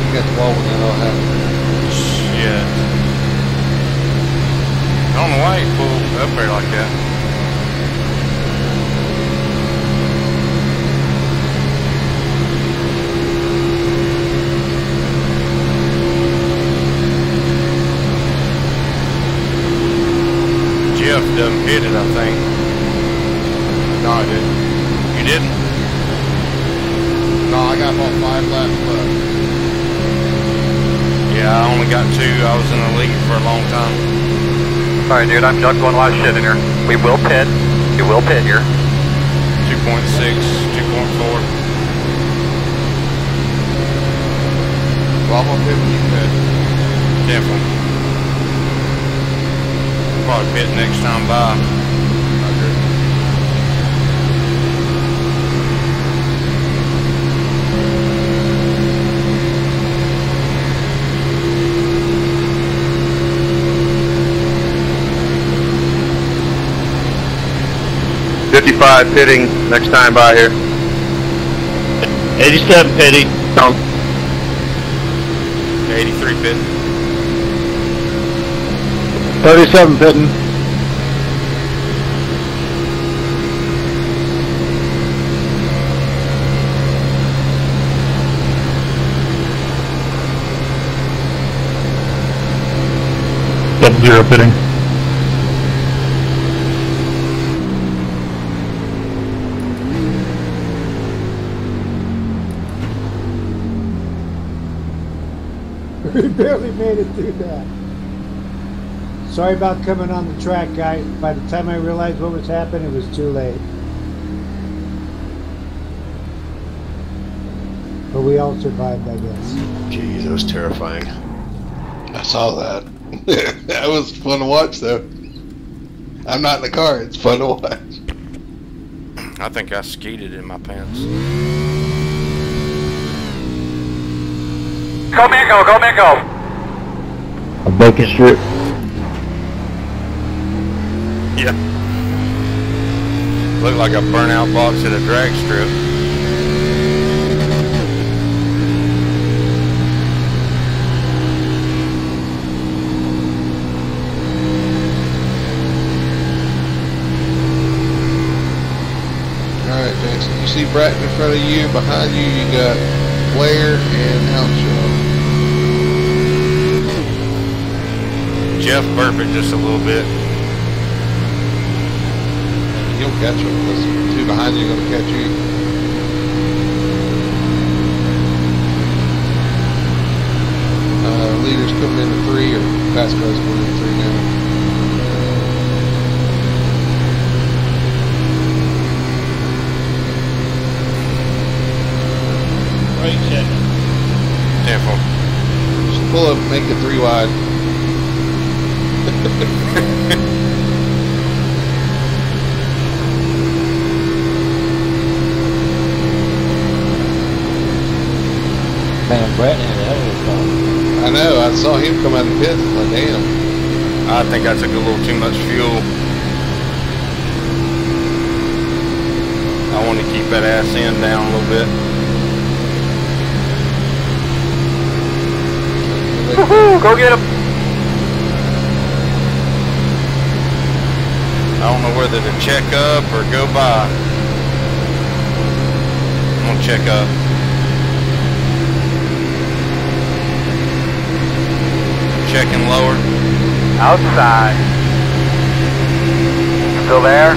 You got the wall when that all happened. Shit. I don't know why you pulled up there like that. Jeff done hit it, I think. No, I didn't. You didn't? No, I got about 5 laps left. Yeah, I only got 2. I was in the lead for a long time. Sorry, dude, I'm juggling a lot of shit in here. We will pit. You will pit here. 2.6, 2.4. Well, I'm on 50, man. Definitely. probably pit next time by. .55 pitting next time by here. 87 pitting. 83 pitting. 37 pitting. .0 pitting. We barely made it through that. Sorry about coming on the track, guys. By the time I realized what was happening, it was too late. But we all survived, I guess. Jeez, that was terrifying. I saw that. That was fun to watch, though. I'm not in the car. It's fun to watch. I think I skeeted in my pants. Go Mingo, go Mingo. A bacon strip. Yeah. Looked like a burnout box at a drag strip. Alright, Jackson. You see Bratton in front of you. Behind you, you got Blair and Outshaw. Jeff burped just a little bit. You'll catch them because two behind you are going to catch you. Leaders coming into 3 or fast cars coming into 3 now. Right check. 10-4. Just pull up and make it 3 wide. Man, Bratton had a hell of a car. I know, I saw him come out of the pits. Like, damn. I think I took a little too much fuel. I want to keep that ass end down a little bit. Woohoo! Go get him! I don't know whether to check up or go by. I'm gonna check up. Checking lower. Outside. Still there?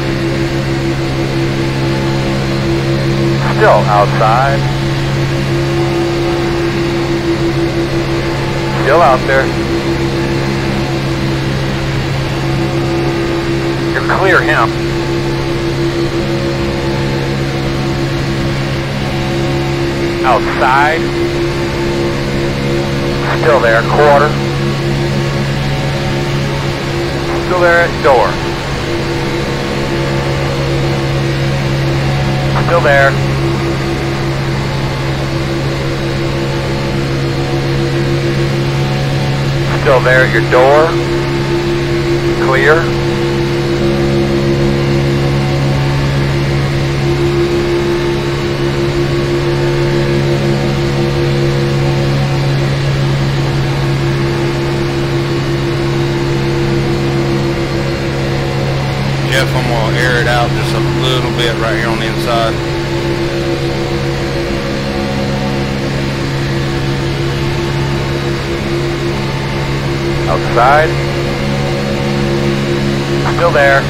Still outside. Still out there. You're clear him. Outside. Still there, quarter. Still there at door. Still there. Still there at your door. Clear. Jeff, I'm going to air it out just a little bit right here on the inside. Outside. Still there.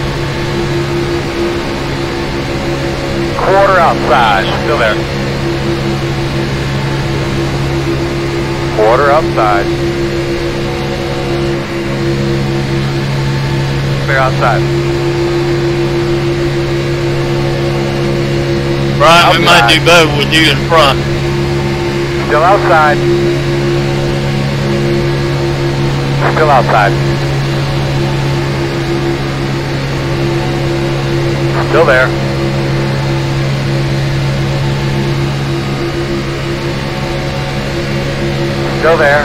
Quarter outside. Still there. Quarter outside. Clear outside. Brian, we might do better with you in front. Still outside. Still outside. Still there. Still there.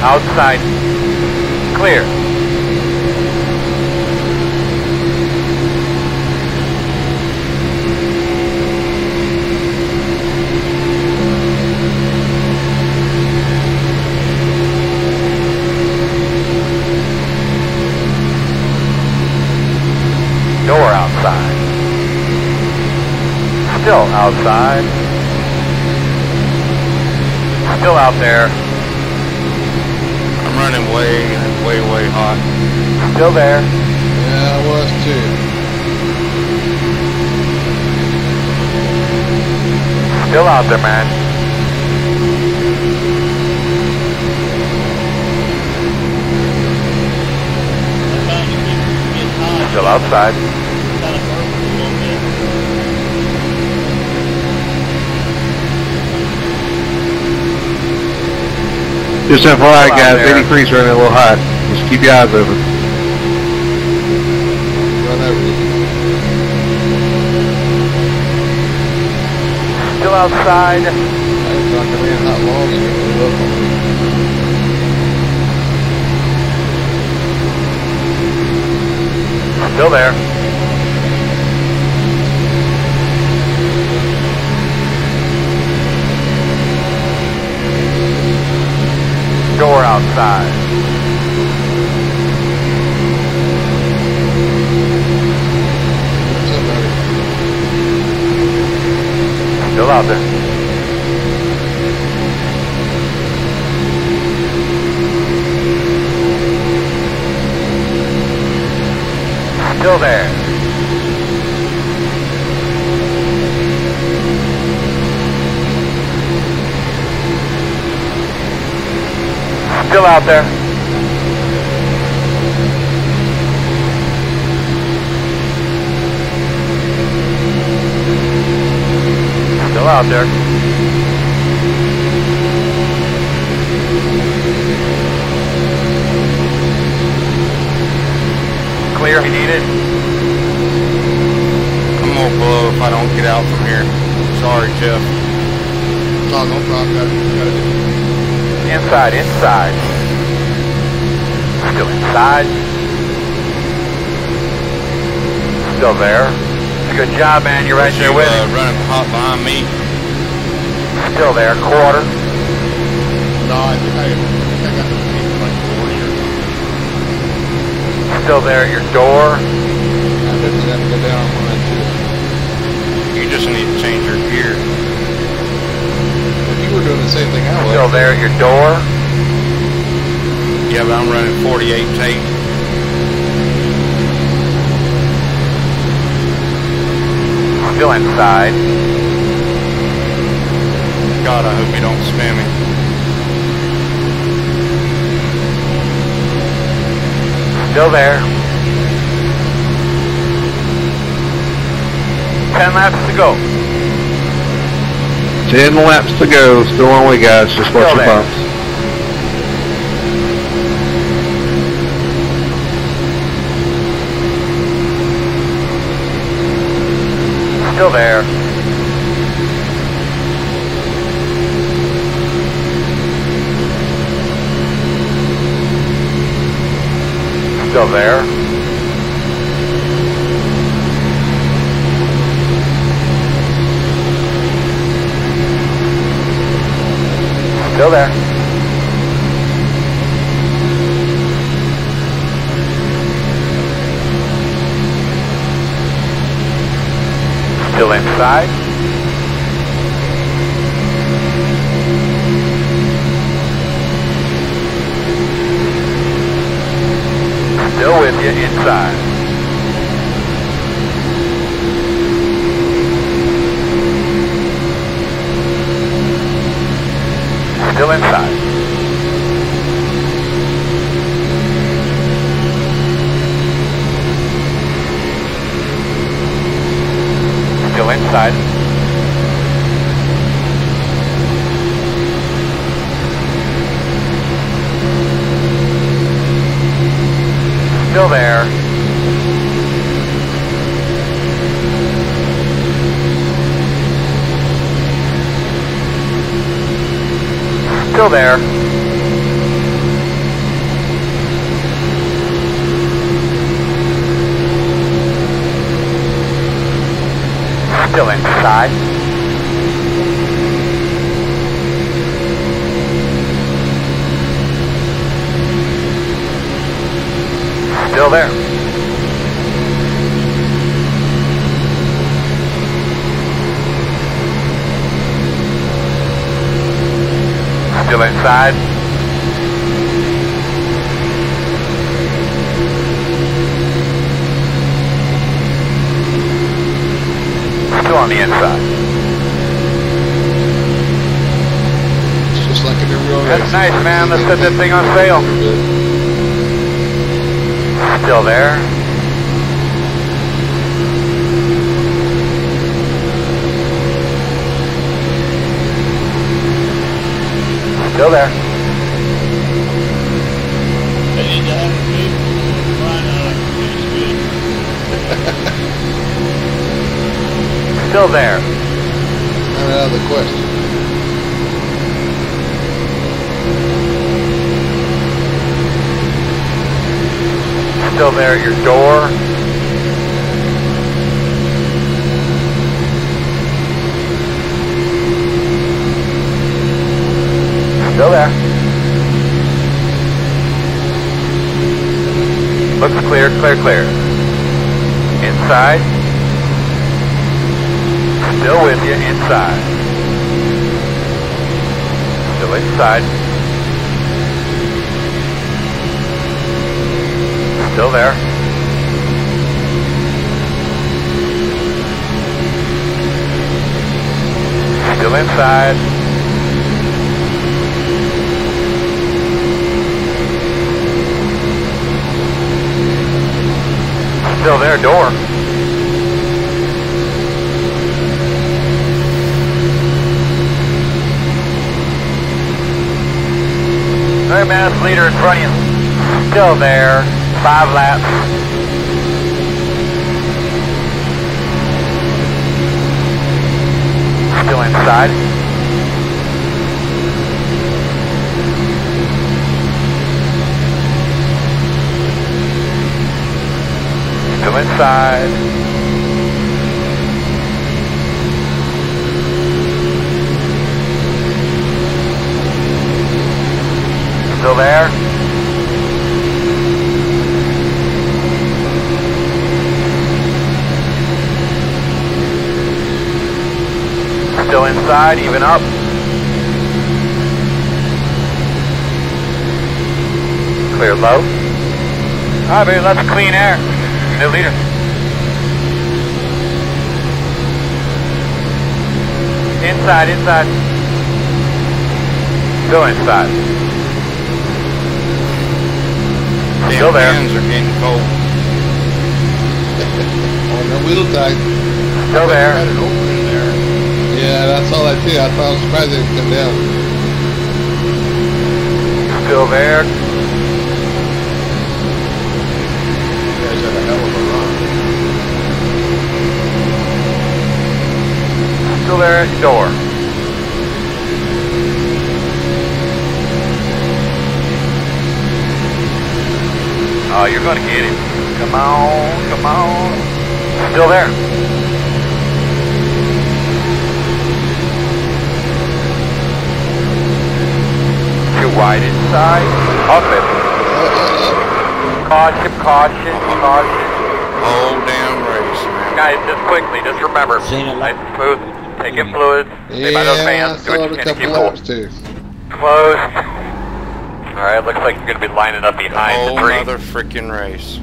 Outside. Clear. Door outside. Still outside. Still out there. I'm running way hot. Still there. Yeah, I was too. Still out there, man. Still outside. Just FYI, guys, 83's running a little hot. Just keep your eyes open. Run over you. Still outside. It's not going to be a hot long, so you're look on me. Still there. Door outside. Still out there. Still there. Still out there. Still out there. Clear if you need it. I'm gonna blow if I don't get out from here. Sorry, Jeff. No problem. Inside. Still inside. Still there. Good job, man. You're right there with it. Running hot behind me. Still there. Quarter. No, I think I got the paint like 40 or something. Still there at your door. I bet you have to go down on mine too. You just need to change your gear. If you were doing the same thing I was. Still there at your door. Yeah, but I'm running 48 tape. Still inside. God, I hope you don't spam me. Still there. 10 laps to go. 10 laps to go. Still on way, guys. Just watch your bumps. Still there. Still there. Still there. Still inside. Still with you inside. Still inside. Still inside. Still there. Still there. Still inside. Still there. Still inside. Still on the inside. It's just like in a real race. That's nice, man. Let's put that thing on sale. Still there. Still there. They need to have a big line Still there. Not out of the question. Still there at your door. Still there. Looks clear, clear, clear. Inside. Still with you, inside. Still inside. Still there. Still inside. Still there, door. Alright, man, it's leader in front of you. Still there. 5 laps. Still inside. Still inside. Still there. Still inside, even up. Clear low. Alright, baby, that's clean air. New leader. Inside, inside. Still inside. Still there. Hands are getting cold. On the wheel tight. Still there. Yeah, that's all I did. I thought I was surprised they didn't come down. Still there. You guys had a hell of a run. Still there at your door. Oh, you're gonna get it. Come on, come on. Still there. Too wide inside. Up it. Caution, caution, caution. Whole damn race, man. Guys, just quickly, just remember. Nice and smooth. Take in fluids. Stay by those fans. Do what you can to keep cool. Closed. Alright, looks like you're going to be lining up behind the tree. Whole other freaking race.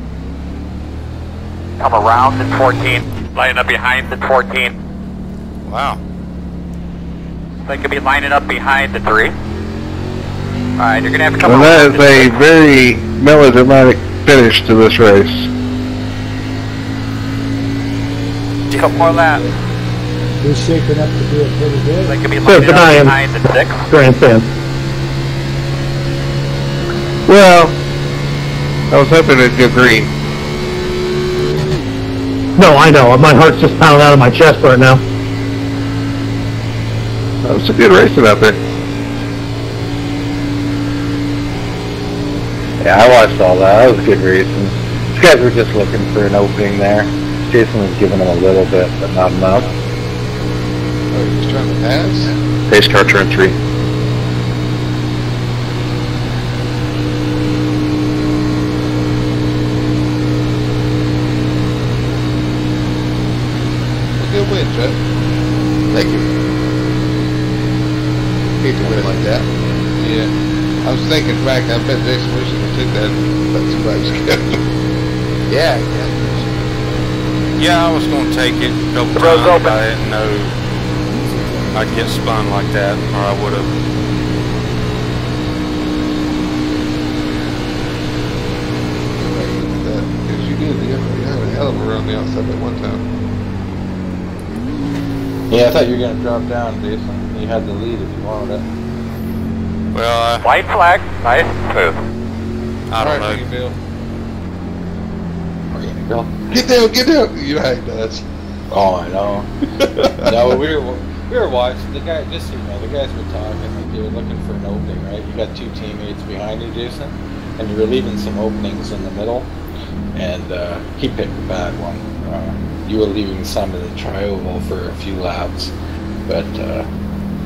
Come around at 14. Lining up behind the 14. Wow. Looks like you'll be lining up behind the tree. Alright, you're going to have to come around. Well, that is a very melodramatic finish to this race. A couple more laps. He's shaping up to be a pretty good. Like you'll be lining up behind the 6. Grandstand. Well, I was hoping it'd go green. No, I know. My heart's just pounding out of my chest right now. That was a good racing out there. Yeah, I watched all that. That was a good racing. These guys were just looking for an opening there. Jason was giving them a little bit, but not enough. Oh, he was trying to pass? Pace car turn 3. Good win, Jeff. Thank you. Hate to win like that. Yeah. I was thinking back, I bet Jason wishes I took that and let somebody go. Yeah. Yeah, I was going to take it a couple times, but I didn't know I'd get spun like that, or I would have. Because you did. You had a hell of a run the outside that one time. Yeah, I thought you were going to drop down, Jason. You had the lead if you wanted it. Well, white flag, nice, smooth. I don't know. Bill. Where are you going to Get go? down, get down! You know how he does. Oh, I know. No, we were watching. The guy, just so you know, the guys were talking. Like, they were looking for an opening, right? You got two teammates behind you, Jason, and you were leaving some openings in the middle, and he picked a bad one. You were leaving some in the tri-oval for a few laps, but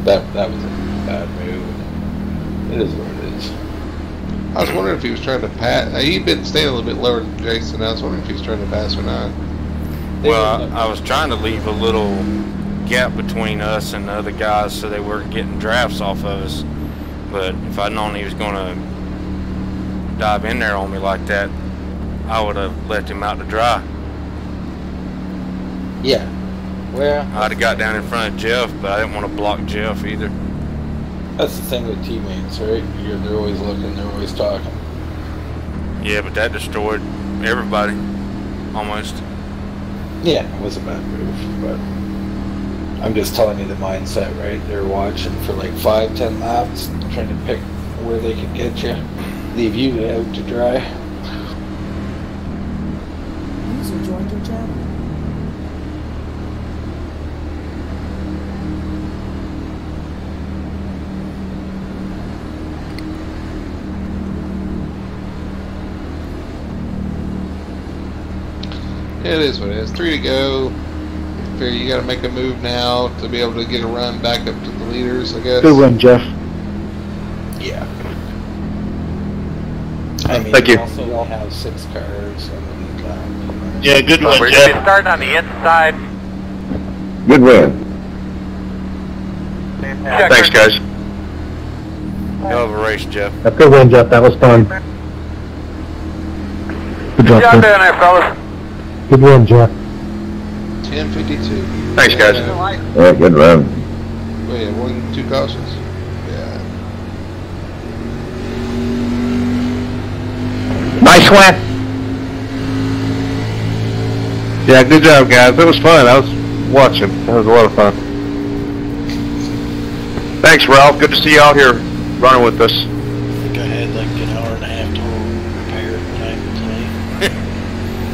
that was a bad move. It is what it is. I was wondering if he was trying to pass. He'd been staying a little bit lower than Jason. I was wondering if he was trying to pass or not. Well, I was trying to leave a little gap between us and the other guys so they weren't getting drafts off of us. But if I'd known he was going to dive in there on me like that, I would have left him out to dry. Yeah. Well, I'd have got down in front of Jeff, but I didn't want to block Jeff either. That's the thing with teammates, right? They're always looking, they're always talking. Yeah, but that destroyed everybody, almost. Yeah, it was a bad move, but I'm just telling you the mindset, right? They're watching for like 5-10 laps, trying to pick where they can get you, leave you out to dry. User joined your channel. It is what it is. 3 to go. Figure you got to make a move now to be able to get a run back up to the leaders, I guess. Good win, Jeff. Yeah. I mean, Thank you. Also have 6 cars. And, Yeah, good one, We're Jeff. going to be starting on the inside. Good win. Thanks, guys. Hell of a race, Jeff. Good win, Jeff. That was fun. Good job, Good job Jeff. down there, fellas. Good win, Jeff. 10:52. Thanks, guys. Yeah, good run. Wait, 1-2 cautions? Yeah. Nice win. Yeah, good job, guys. It was fun. I was watching. It was a lot of fun. Thanks, Ralph. Good to see you out here running with us. I think I had like an hour and a half total repaired today.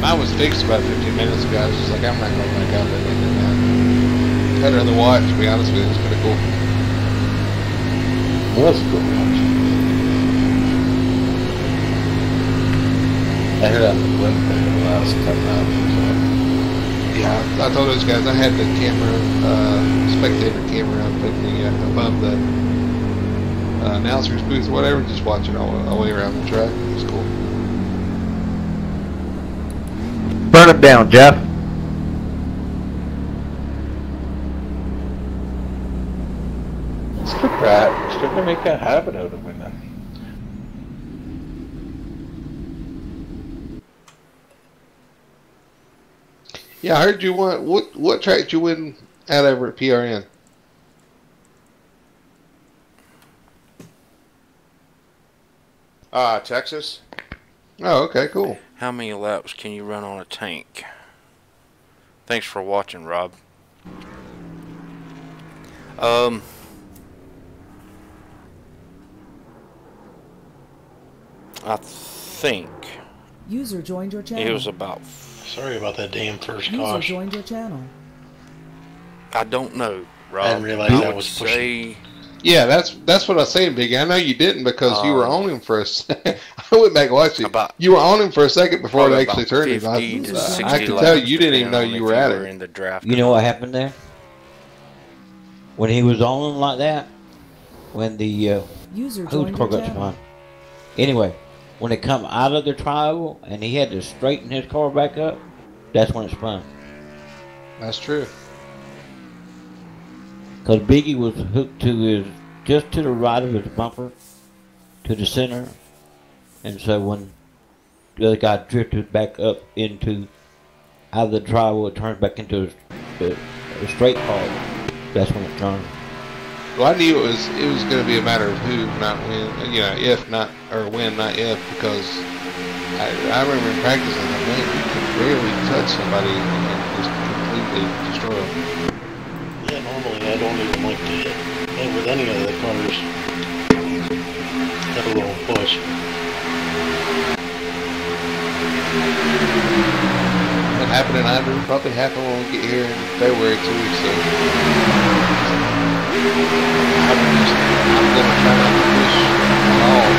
Mine was fixed about 15 minutes ago. I was just like, I'm not going back out there like that. I'd rather watch, to be honest with you. It's kind of cool. It was cool watching. I heard on the blimp there the last 10 laps. Yeah, I told those guys I had the camera, spectator camera up in the, above the announcer's booth or whatever, just watching all the way around the track. It was cool. Burn him down, Jeff. It's good, Brad. We're starting to make a habit out of winning. Yeah, I heard you won. What track did you win at over at PRN? Texas. Oh, okay, cool. How many laps can you run on a tank? Thanks for watching, Rob. I think User joined your channel. It was about. Sorry about that damn first User caution. joined your channel. I don't know, Rob. I didn't realize I was pushing. Yeah, that's what I was saying, Biggie. I know you didn't because you were on him for a second. I went back and watched it. You were on him for a second before it actually turned him. I could tell you didn't even know you were at it. In the draft. You know what happened there? When he was on him like that, when the User whose car got spun. Anyway, when it come out of the triangle and he had to straighten his car back up, that's when it spun. That's true. Because Biggie was hooked to his, just to the right of his bumper, to the center. And so when the other guy drifted back up into, out of the triangle, it turns back into a straight car. That's when it turned. Well, I knew it was going to be a matter of who, not when. You know, if not, or when, not if, because I remember in practice, I thought, man, you can barely touch somebody and just completely destroy them. Yeah, normally I don't even like to hit with any of the cars. Have a little push. What happened in Ivory probably happened when we get here in February too, so I'm going to try not to push at all.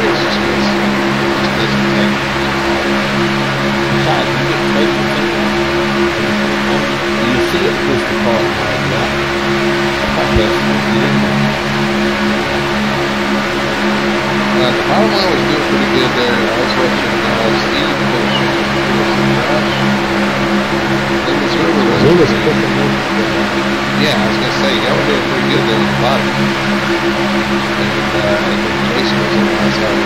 It's just doesn't take. You see it push the car like that. The bottom line was doing pretty good there. I was watching Steve push. Yeah, I was going to say, y'all were doing pretty good there at the bottom. And Jason was on the outside.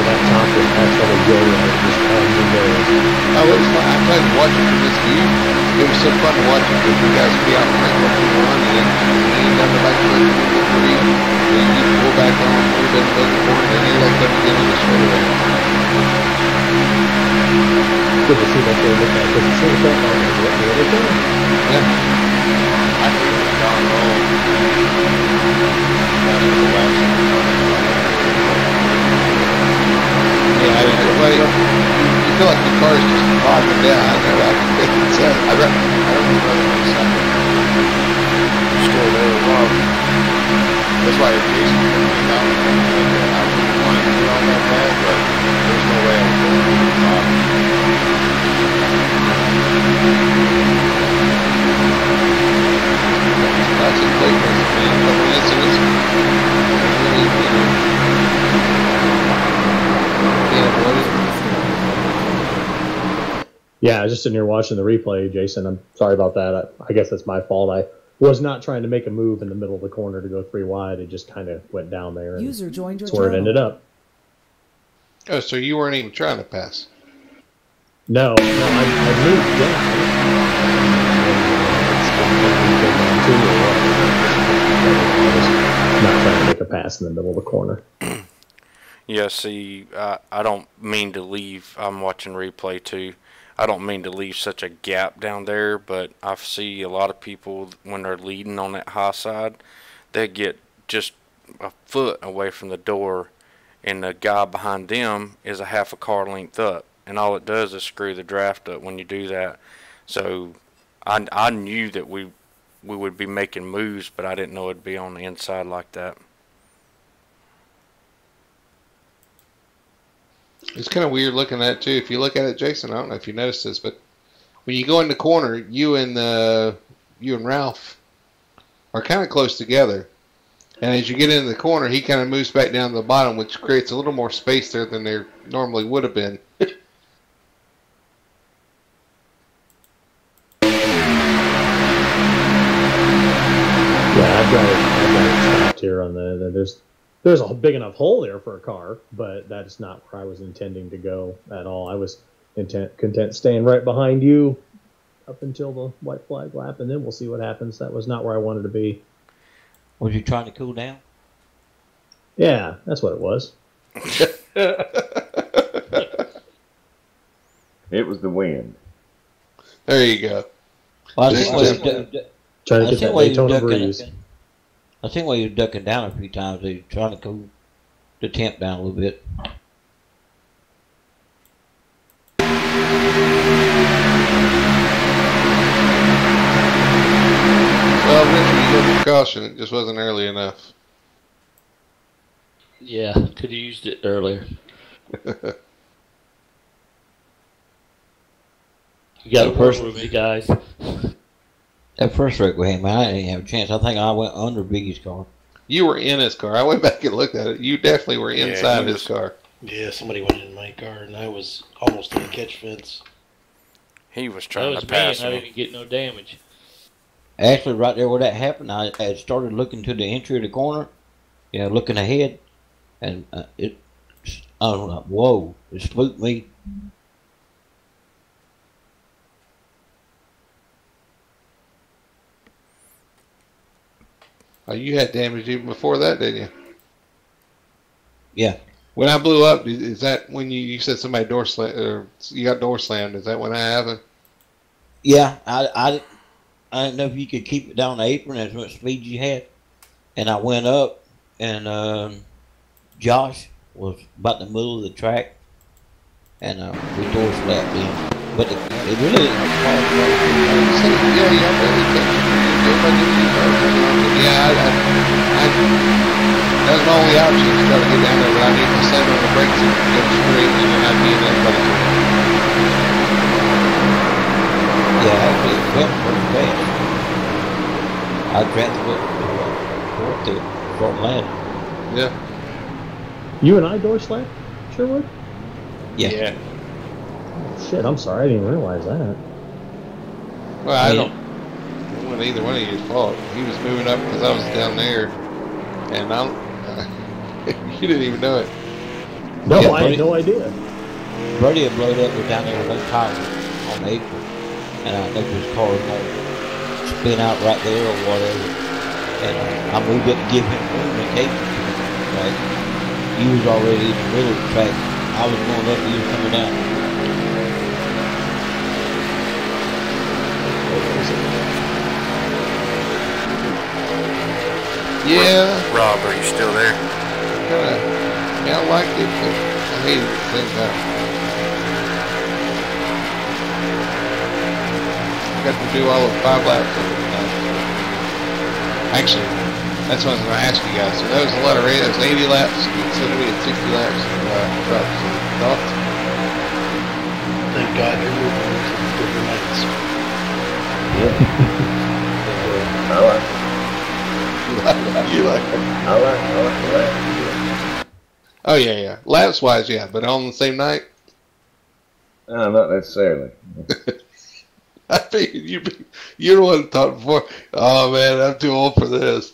That top was actually going just on the way. Oh, it was fun. I'm glad to watch it from this view. It was so fun to watch it because you guys would be out behind what you want and then you down the back line to the three. And you pull back on a little bit of the corner and you let them get on the straightaway. Good to see that they look at because it seems that like what the other thing. Yeah. I think it's gone wrong. Yeah, I mean, you feel like the car is just bogging down. I know I can think it's I don't know still there, Rob. That's why if Jason came out, I wouldn't want to get on that bad, but there's no way I was going to the top. Lots of players, man. A couple incidents. Yeah, I was just sitting here watching the replay, Jason. I'm sorry about that. I guess that's my fault. I was not trying to make a move in the middle of the corner to go 3 wide. It just kind of went down there. User joined your that's where it ended up. Oh, so you weren't even trying to pass? No, I moved down. Not trying to make a pass in the middle of the corner. Yeah, see, I don't mean to leave. I'm watching replay too. I don't mean to leave such a gap down there, but I see a lot of people when they're leading on that high side, they get just a foot away from the door, and the guy behind them is a half a car length up, and all it does is screw the draft up when you do that. So I knew that we would be making moves, but I didn't know it'd be on the inside like that. It's kind of weird looking at it too. If you look at it, Jason, I don't know if you noticed this, but when you go in the corner, you and Ralph are kind of close together. And as you get into the corner, he kind of moves back down to the bottom, which creates a little more space there than there normally would have been. Yeah, I've got it stopped here on there's a big enough hole there for a car, but that's not where I was intending to go at all. I was content staying right behind you up until the white flag lap, and then we'll see what happens. That was not where I wanted to be. Was you trying to cool down? Yeah, that's what it was. It was the wind. There you go. Well, I think trying to get that Daytona breeze. I think while you're ducking down a few times, you're trying to cool the temp down a little bit. Well, eventually you get the caution. It just wasn't early enough. Yeah, could have used it earlier. You got to work with me, guys. That first wreck with him, I didn't have a chance. I think I went under Biggie's car. You were in his car. I went back and looked at it. You definitely were inside his car. Yeah, somebody went in my car, and I was almost in the catch fence. He was trying to pass me. That was me, and I didn't get no damage. Actually, right there where that happened, I had started looking to the entry of the corner, looking ahead, and I was like, whoa, it spooked me. Oh, you had damage even before that, didn't you? Yeah. When I blew up, is that when you said somebody door slammed, or you got door slammed? Is that when that happened? Yeah, I didn't know if you could keep it down the apron as much speed you had. And I went up, and Josh was about in the middle of the track, and we door slapped him. But it really didn't hard. That was my only option to try to get down there, but I needed to slam on the brakes and go straight, and then I'd be in everybody. Yeah, actually, it went pretty fast. I transferred to Fort Atlanta. Yeah. You and I door slam, Sherwood? Yeah. Shit, I'm sorry, I didn't realize that. Well, it wasn't either one of you's fault. He was moving up because I was down there, and you didn't even know it. No, I had no idea. Brody had blown up, was down there with no tires on the apron, and I know his car was going to spin out right there or whatever, and I moved up to give him room in case he was already in the middle of the track. I was going up, he was coming down. Yeah. Rob, are you still there? I liked it, but I hated it at the same time. I got to do all of 5 laps of it. Actually, that's what I was going to ask you guys. So that was a lot of race. That was 80 laps. So we had 60 laps of trucks. Thoughts? Thank God you're moving into different nights. I like it. You like it? I like it. Oh, yeah. Laps wise, yeah. But on the same night? No, not necessarily. I figured you're the one that talked before. Oh, man, I'm too old for this.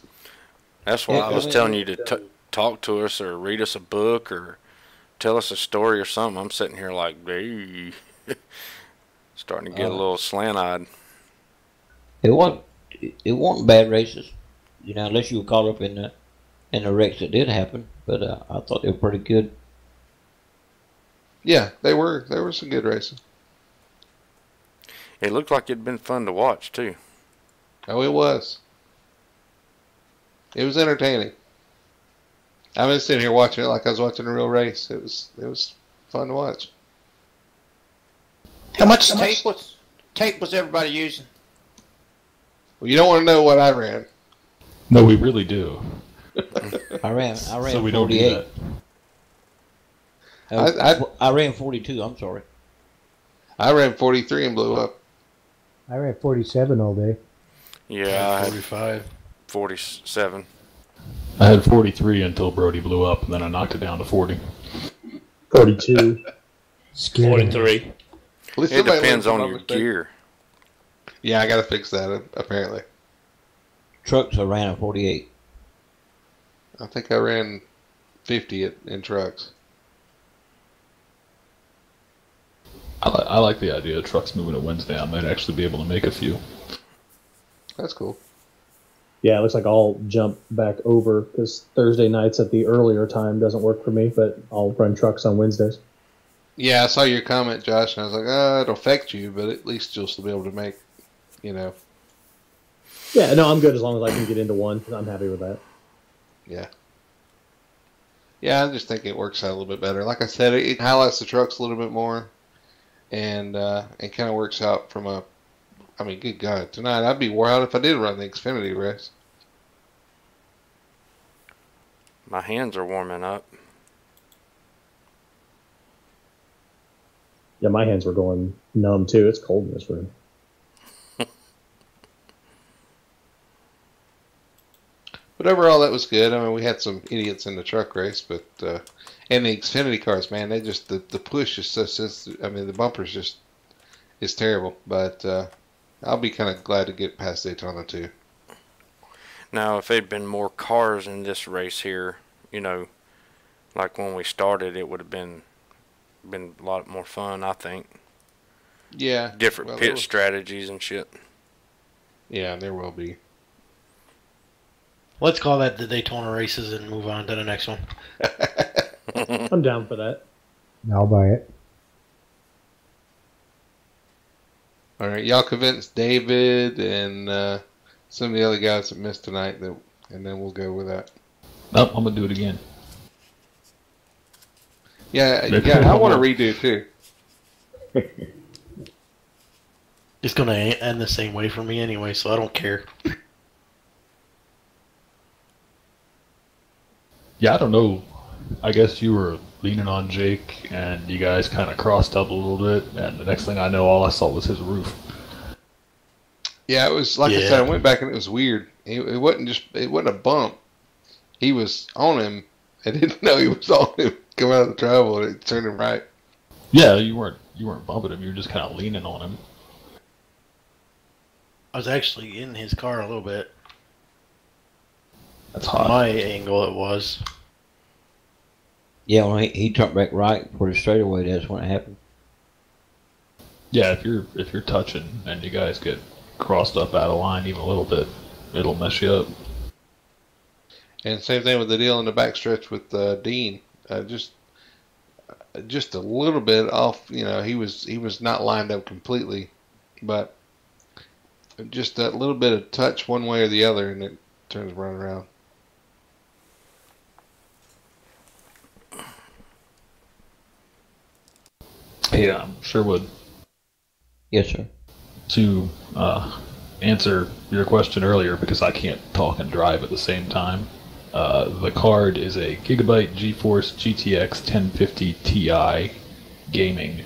That's why I was telling you to talk to us or read us a book or tell us a story or something. I'm sitting here like, hey, starting to get a little slant-eyed. It wasn't bad races, unless you were caught up in the wrecks that did happen. But I thought they were pretty good. Yeah, they were. There were some good races. It looked like it'd been fun to watch too. Oh, it was. It was entertaining. I was sitting here watching it like I was watching a real race. It was fun to watch. How much tape was everybody using? Well, you don't want to know what I ran. No, we really do. I ran so we don't do 48. that. I ran 42. I'm sorry. I ran 43 and blew up. I ran 47 all day. Yeah, I had 45. 47. I had 43 until Brody blew up, and then I knocked it down to 40. 42. 43. It depends on your gear. Yeah, I got to fix that, apparently. Trucks, I ran a 48. I think I ran 50 in trucks. I like the idea of trucks moving to Wednesday. I might actually be able to make a few. That's cool. Yeah, it looks like I'll jump back over because Thursday nights at the earlier time doesn't work for me, but I'll run trucks on Wednesdays. Yeah, I saw your comment, Josh, and I was like, it'll affect you, but at least you'll still be able to make, Yeah, no, I'm good as long as I can get into one. I'm happy with that. Yeah. Yeah, I just think it works out a little bit better. Like I said, it highlights the trucks a little bit more, and it kind of works out from a. I mean, good God, tonight I'd be wore out if I did run the Xfinity race. My hands are warming up. Yeah, my hands were going numb too. It's cold in this room. But overall, that was good. I mean, we had some idiots in the truck race, but and the Xfinity cars, man, they just the push is so sensitive. I mean, the bumpers just is terrible. But I'll be kind of glad to get past Daytona too. Now, if there'd been more cars in this race here, you know, like when we started, it would have been a lot more fun, I think. Yeah. Different pit strategies and shit. Yeah, there will be. Let's call that the Daytona races and move on to the next one. I'm down for that. I'll buy it. All right, y'all convince David and some of the other guys that missed tonight, and then we'll go with that. Nope, I'm gonna do it again. Yeah, I want to redo too. It's gonna end the same way for me anyway, so I don't care. Yeah, I don't know. I guess you were leaning on Jake, and you guys kind of crossed up a little bit, and the next thing I know, all I saw was his roof. Yeah, it was like I said. I went back and it was weird. It wasn't a bump. He was on him. I didn't know he was on him. Come out of the travel and it turned him right. Yeah, you weren't bumping him. You were just kind of leaning on him. I was actually in his car a little bit. That's hot. My angle it was. Yeah, when he turned back right for the straightaway, that's when it happened. Yeah, if you're touching and you guys get crossed up out of line even a little bit, it'll mess you up. And same thing with the deal in the backstretch with Dean. Just a little bit off. You know, he was not lined up completely, but just that little bit of touch one way or the other, and it turns right around. Yeah, Sherwood. Yes, sir. To answer your question earlier, because I can't talk and drive at the same time, the card is a Gigabyte GeForce GTX 1050 Ti gaming,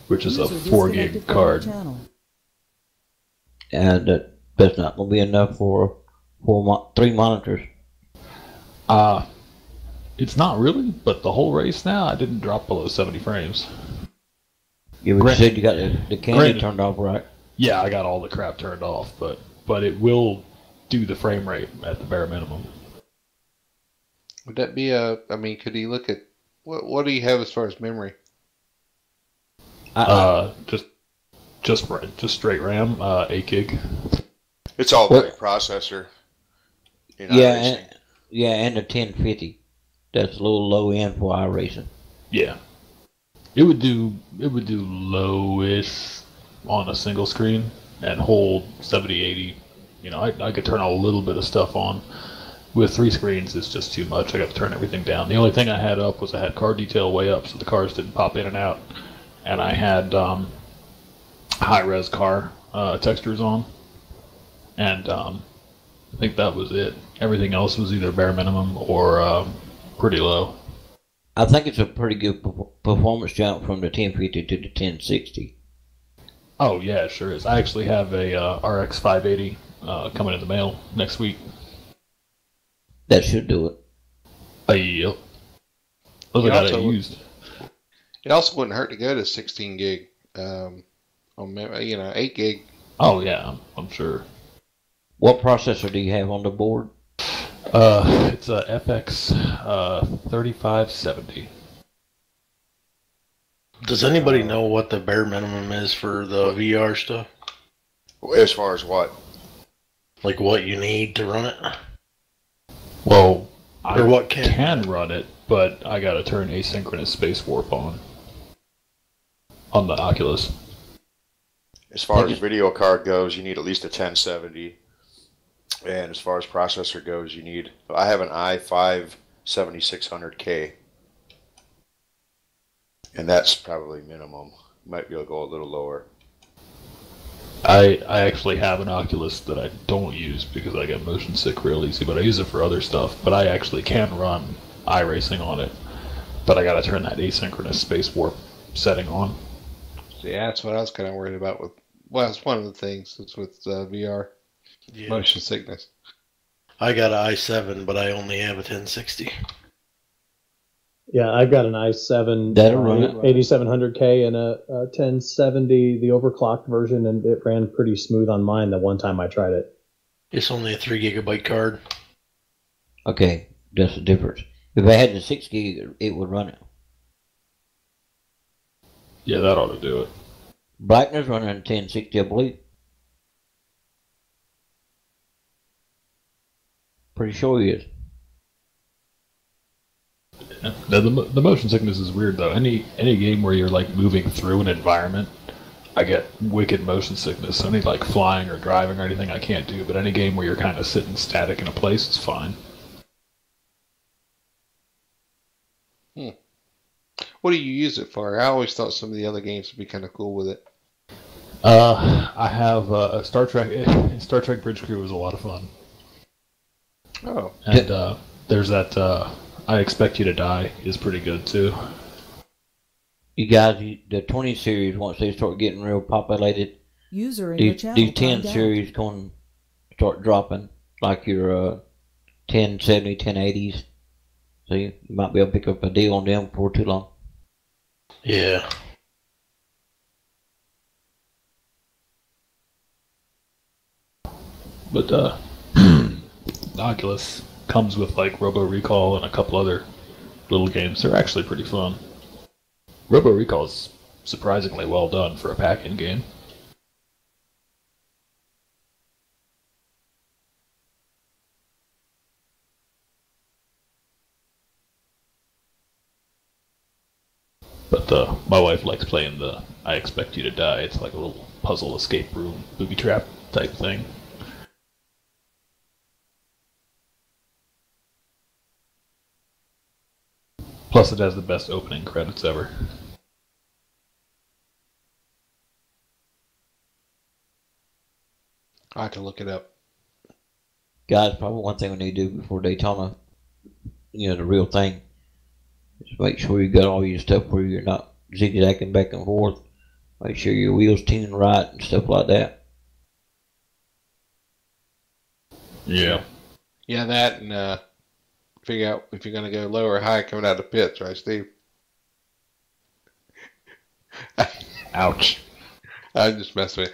which is a 4 gig card. And that's not going to be enough for 3 monitors. It's not really, but the whole race now, I didn't drop below 70 frames. You said you got the candy turned off, right? Yeah, I got all the crap turned off, but it will do the frame rate at the bare minimum. Would that be I mean, could he look at what do you have as far as memory? Just straight RAM, 8 gig. It's all about processor. Yeah, and the 1050. That's a little low end for iRacing. Yeah, it would do lowish on a single screen and hold 70, 80. You know, I could turn a little bit of stuff on. With 3 screens, it's just too much. I got to turn everything down. The only thing I had up was I had car detail way up, so the cars didn't pop in and out, and I had high res car textures on, and I think that was it. Everything else was either bare minimum or pretty low. I think it's a pretty good performance jump from the 1050 to the 1060. Oh yeah, it sure is. I actually have a RX 580 coming in the mail next week. That should do it. Yep. Those I got it used. It also wouldn't hurt to go to 16 gig, on 8 gig. Oh yeah, I'm sure. What processor do you have on the board? It's a FX 3570. Does anybody know what the bare minimum is for the VR stuff? As far as what? Like what you need to run it? Well, or what can run it, but I gotta turn asynchronous space warp on the Oculus. As far as video card goes, you need at least a 1070. And as far as processor goes, I have an i5 7,600K. And that's probably minimum. Might be able to go a little lower. I actually have an Oculus that I don't use because I get motion sick real easy, but I use it for other stuff. But I actually can run iRacing on it, but I gotta turn that asynchronous space warp setting on. Yeah, that's what I was kind of worried about with. Well, it's one of the things. It's with VR, motion sickness. I got an i7, but I only have a 1060. Yeah, I've got an i7 That'll run it. 8700K and a 1070, the overclocked version, and it ran pretty smooth on mine the one time I tried it. It's only a 3 gigabyte card. Okay, that's the difference. If I had the 6 gig, it would run it. Yeah, that ought to do it. Blackner's running 1060, I believe. Pretty sure he is. Yeah. Now, the motion sickness is weird though. Any game where you're like moving through an environment, I get wicked motion sickness. Any like flying or driving or anything I can't do. But any game where you're kind of sitting static in a place is fine. What do you use it for? I always thought some of the other games would be kind of cool with it. I have Star Trek. Star Trek Bridge Crew was a lot of fun. Oh. And there's that I Expect You to Die is pretty good too. You guys, the 20 series, once they start getting real populated, User in your channel these 10 timed out. series going to start dropping, like your 1070, 1080s. So you might be able to pick up a deal on them before too long. Yeah. But the Oculus comes with like Robo Recall and a couple other little games. They're actually pretty fun. Robo Recall is surprisingly well done for a pack-in game. But my wife likes playing the I Expect You to Die. It's like a little puzzle escape room, booby trap type thing. Plus, it has the best opening credits ever. I have to look it up. Guys, probably one thing we need to do before Daytona, the real thing, is make sure you got all your stuff where you're not zigzagging back and forth. Make sure your wheels tuned right and stuff like that. Yeah. Yeah, that and figure out if you're going to go low or high coming out of the pits, right, Steve? Ouch. I'm just messing with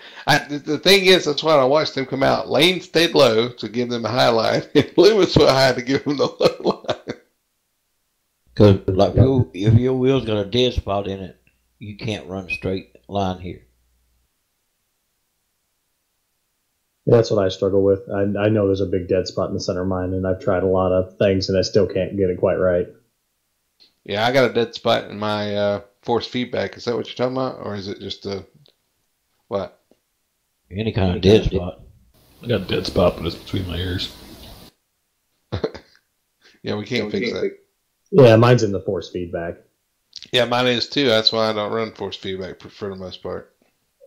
you. The thing is, that's why I watched them come out. Lane stayed low to give them a high line, and Lewis went high to give them the low line. Because like if your wheel's got a dead spot in it, you can't run a straight line here. That's what I struggle with. I know there's a big dead spot in the center of mine, and I've tried a lot of things, and I still can't get it quite right. Yeah, I got a dead spot in my force feedback. Is that what you're talking about? Or is it just a... What? Any kind of dead spot. I got a dead spot, but it's between my ears. Yeah, we can't fix that. Yeah, mine's in the force feedback. Yeah, mine is too. That's why I don't run force feedback for the most part.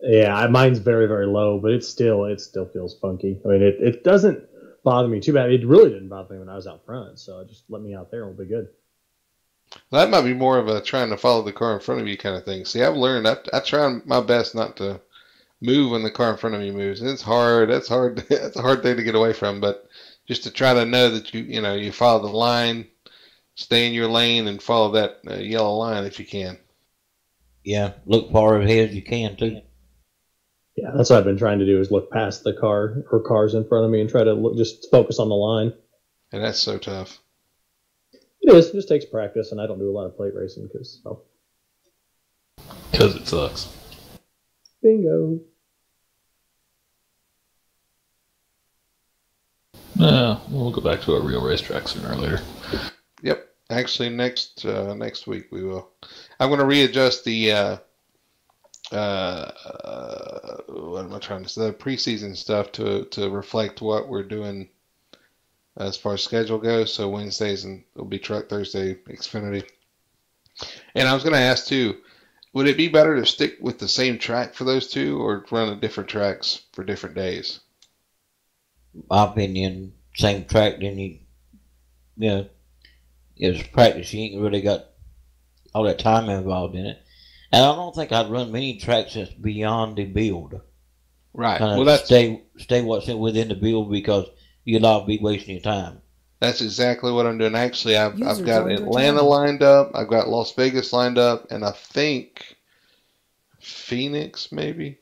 Yeah, mine's very, very low, but it still feels funky. I mean, it doesn't bother me too bad. It really didn't bother me when I was out front, so just let me out there and we'll be good. That might be more of a trying to follow the car in front of you kind of thing. See, I've learned I try my best not to move when the car in front of me moves. It's hard. That's hard. That's a hard thing to get away from. But just to try to know that you follow the line, stay in your lane, and follow that yellow line if you can. Yeah, look far ahead as you can too. Yeah, that's what I've been trying to do is look past the car or cars in front of me and try to just focus on the line. And that's so tough. It is. It just takes practice, and I don't do a lot of plate racing because it sucks. Bingo. We'll go back to a real racetrack sooner or later. Yep. Actually, next week we will. I'm going to readjust the what am I trying to say? The preseason stuff to reflect what we're doing as far as schedule goes. So Wednesdays and it'll be truck, Thursday Xfinity. And I was going to ask too, would it be better to stick with the same track for those two, or run the different tracks for different days? My opinion, same track. Then it's practice. You ain't really got all that time involved in it. And I don't think I'd run many tracks that's beyond the build. Right. Well, that's stay what's within the build, because you'll all be wasting your time. That's exactly what I'm doing. Actually, I've got Atlanta lined up. I've got Las Vegas lined up, and I think Phoenix maybe,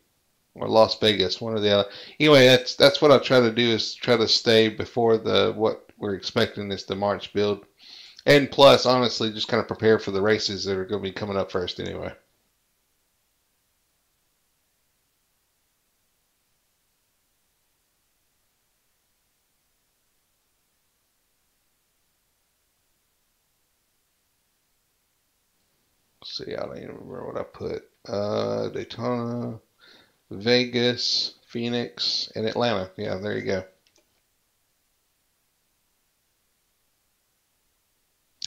or Las Vegas, one or the other. Anyway, that's what I try to do, is try to stay before what we're expecting is the March build, and plus, honestly, just kind of prepare for the races that are going to be coming up first anyway. See, I don't even remember what I put. Daytona, Vegas, Phoenix, and Atlanta. Yeah, there you go.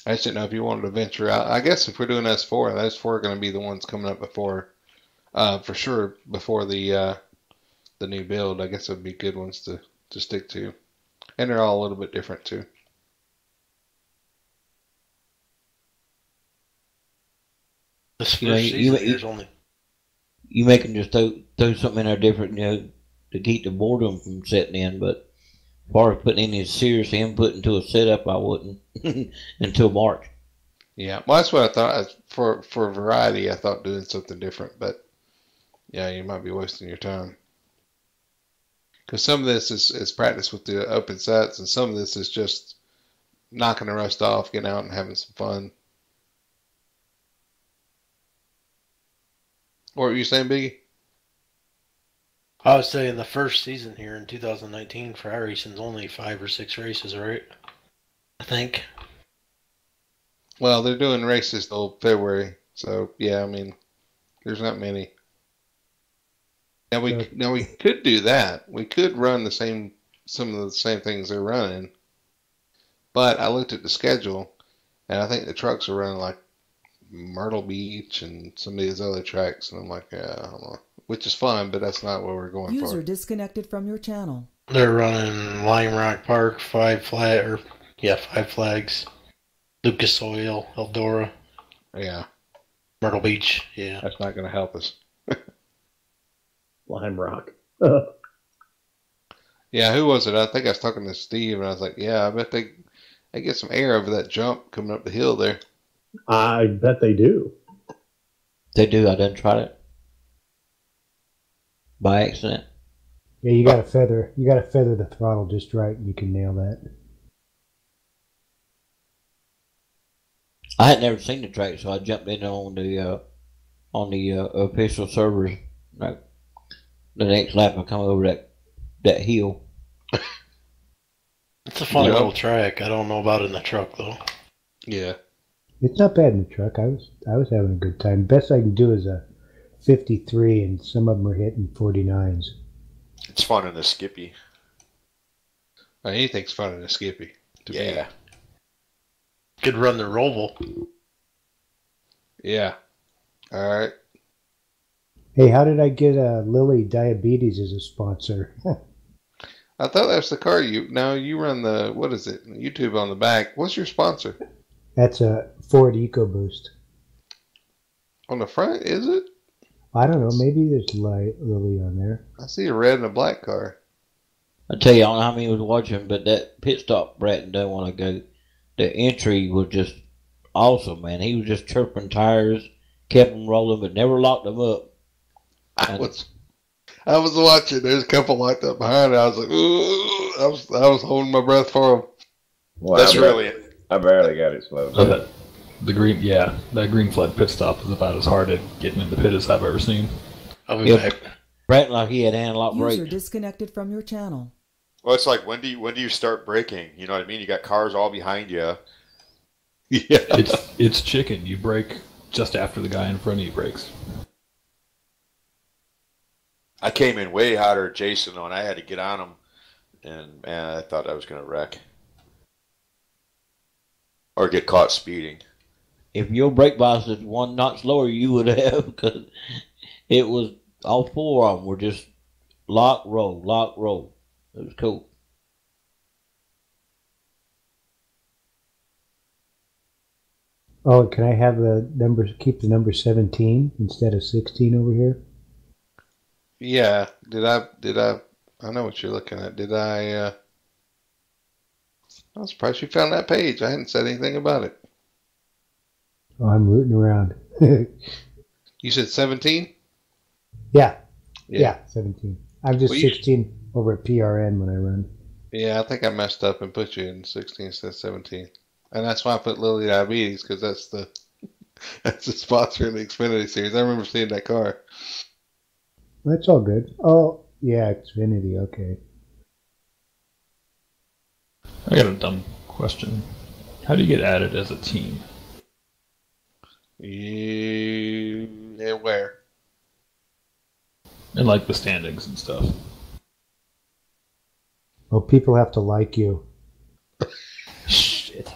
I just didn't know if you wanted to venture out. I guess if we're doing S4, those four are going to be the ones coming up before, for sure, before the new build. I guess it would be good ones to stick to. And they're all a little bit different too. You make them just throw something in there different, to keep the boredom from setting in. But as far as putting any serious input into a setup, I wouldn't until March. Yeah, well, that's what I thought. For variety, I thought doing something different. But yeah, you might be wasting your time. Because some of this is practice with the open sets, and some of this is just knocking the rust off, getting out and having some fun. What were you saying, Biggie? I was saying the first season here in 2019 for iRacing's only 5 or 6 races, right? I think. Well, they're doing races till February, so yeah, I mean, there's not many. Now we could do that. We could run some of the same things they're running, but I looked at the schedule, and I think the trucks are running like Myrtle Beach and some of these other tracks, and I'm like, yeah, I don't know. Which is fun, but that's not what we're going for. User disconnected from your channel. They're running Lime Rock Park, 5 flags. Lucas Oil, Eldora. Yeah. Myrtle Beach, yeah. That's not going to help us. Lime Rock. Yeah, who was it? I think I was talking to Steve, and I was like, yeah, I bet they get some air over that jump coming up the hill there. I bet they do. They do. I done tried it by accident. Yeah, you got to feather the throttle just right, and you can nail that. I had never seen the track, so I jumped in on the official servers. Like, the next lap, I come over that hill. It's a fun little track. I don't know about it in the truck though. Yeah. It's not bad in the truck. I was having a good time. Best I can do is a 53, and some of them are hitting 49s. It's fun in the Skippy. Anything's fun in a Skippy. Yeah. Could run the Roval. Yeah. All right. Hey, how did I get Lilly Diabetes as a sponsor? I thought that was the car you run the, what is it, YouTube on the back. What's your sponsor? That's a Ford EcoBoost. On the front, is it? I don't know. Maybe there's Lilly on there. I see a red and a black car. I tell you, I don't know how many was watching, but that pit stop Bratton don't want to go. The entry was just awesome, man. He was just chirping tires, kept them rolling, but never locked them up. I was watching. There's a couple locked up behind it. I was like, ooh, I was holding my breath for them. Well, That's really it. I barely got it slowed. So that green flag pit stop is about as hard at getting in the pit as I've ever seen. I'll be back. Bratton, like he had analog brakes. User disconnected from your channel. Well, it's like when do you start braking? You know what I mean? You got cars all behind you. Yeah, it's chicken. You brake just after the guy in front of you brakes. I came in way hotter, Jason, and I had to get on him, and man, I thought I was going to wreck. Or get caught speeding. If your brake bias is 1 notch lower, you would have, because it was, all 4 of them were just lock, roll, lock, roll. It was cool. Oh, can I have the number? Keep the number 17 instead of 16 over here. Yeah. Did I? I know what you're looking at. Did I? I'm surprised you found that page. I hadn't said anything about it. Oh, I'm rooting around. You said 17? Yeah, 17. I'm just Well, 16 over at PRN when I run. Yeah, I think I messed up and put you in 16 instead of 17. And that's why I put Lily Diabetes, because that's the sponsor in the Xfinity Series. I remember seeing that car. That's all good. Oh, yeah, Xfinity, okay. I got a dumb question. How do you get added as a team? Yeah, where? In like the standings and stuff. Well, people have to like you. Shit.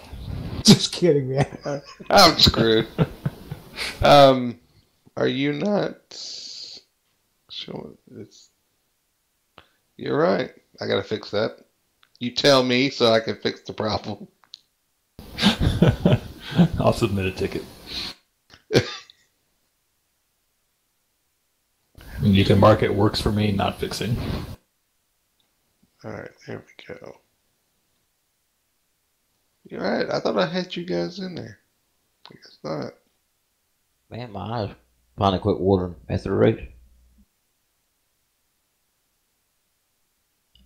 Just kidding, man. I'm screwed. Are you not showing it's? You're right. I gotta fix that. You tell me so I can fix the problem. I'll submit a ticket. And you can mark it works for me, not fixing. Alright, there we go. You're right. I thought I had you guys in there. I guess not. Man, my eyes finally quit watering after the race.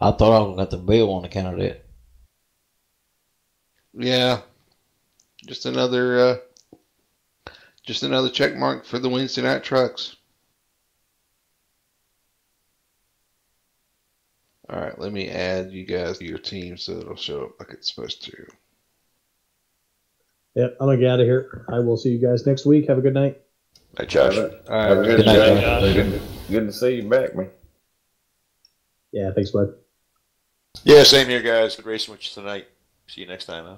I thought I was going to get the bill on account of that. Yeah. Just another check mark for the Wednesday night trucks. Alright, let me add you guys to your team so it'll show up like it's supposed to. Yep, I'm going to get out of here. I will see you guys next week. Have a good night. Hey, Josh. All right. Have a good night, night. Good to see you back, man. Yeah, thanks, bud. Yeah, same here, guys. Good racing with you tonight. See you next time, huh?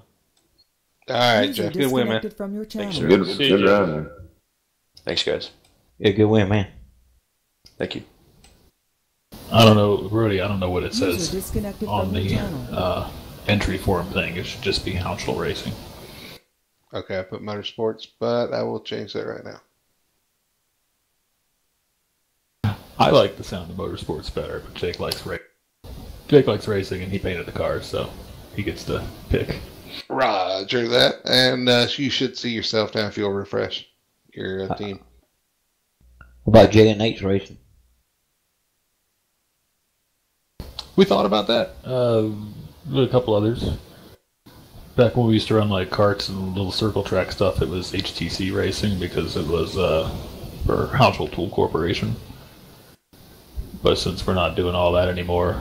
Alright, User Jeff. Good win, man. disconnected from your channel. Thanks, sir. Good run, man. Thanks, guys. Yeah, good win, man. Thank you. I don't know, Brody, I don't know what it User says disconnected on from your the channel. entry form thing. It should just be Hounshell Racing. Okay, I put Motorsports, but I will change that right now. I like the sound of Motorsports better, but Jake likes racing, and he painted the cars, so he gets to pick. Roger that. And you should see yourself now if you'll refresh your team. What about J and H Racing? We thought about that. With a couple others. Back when we used to run like karts and little circle track stuff, it was HTC Racing because it was for Hounshell Tool Corporation. But since we're not doing all that anymore,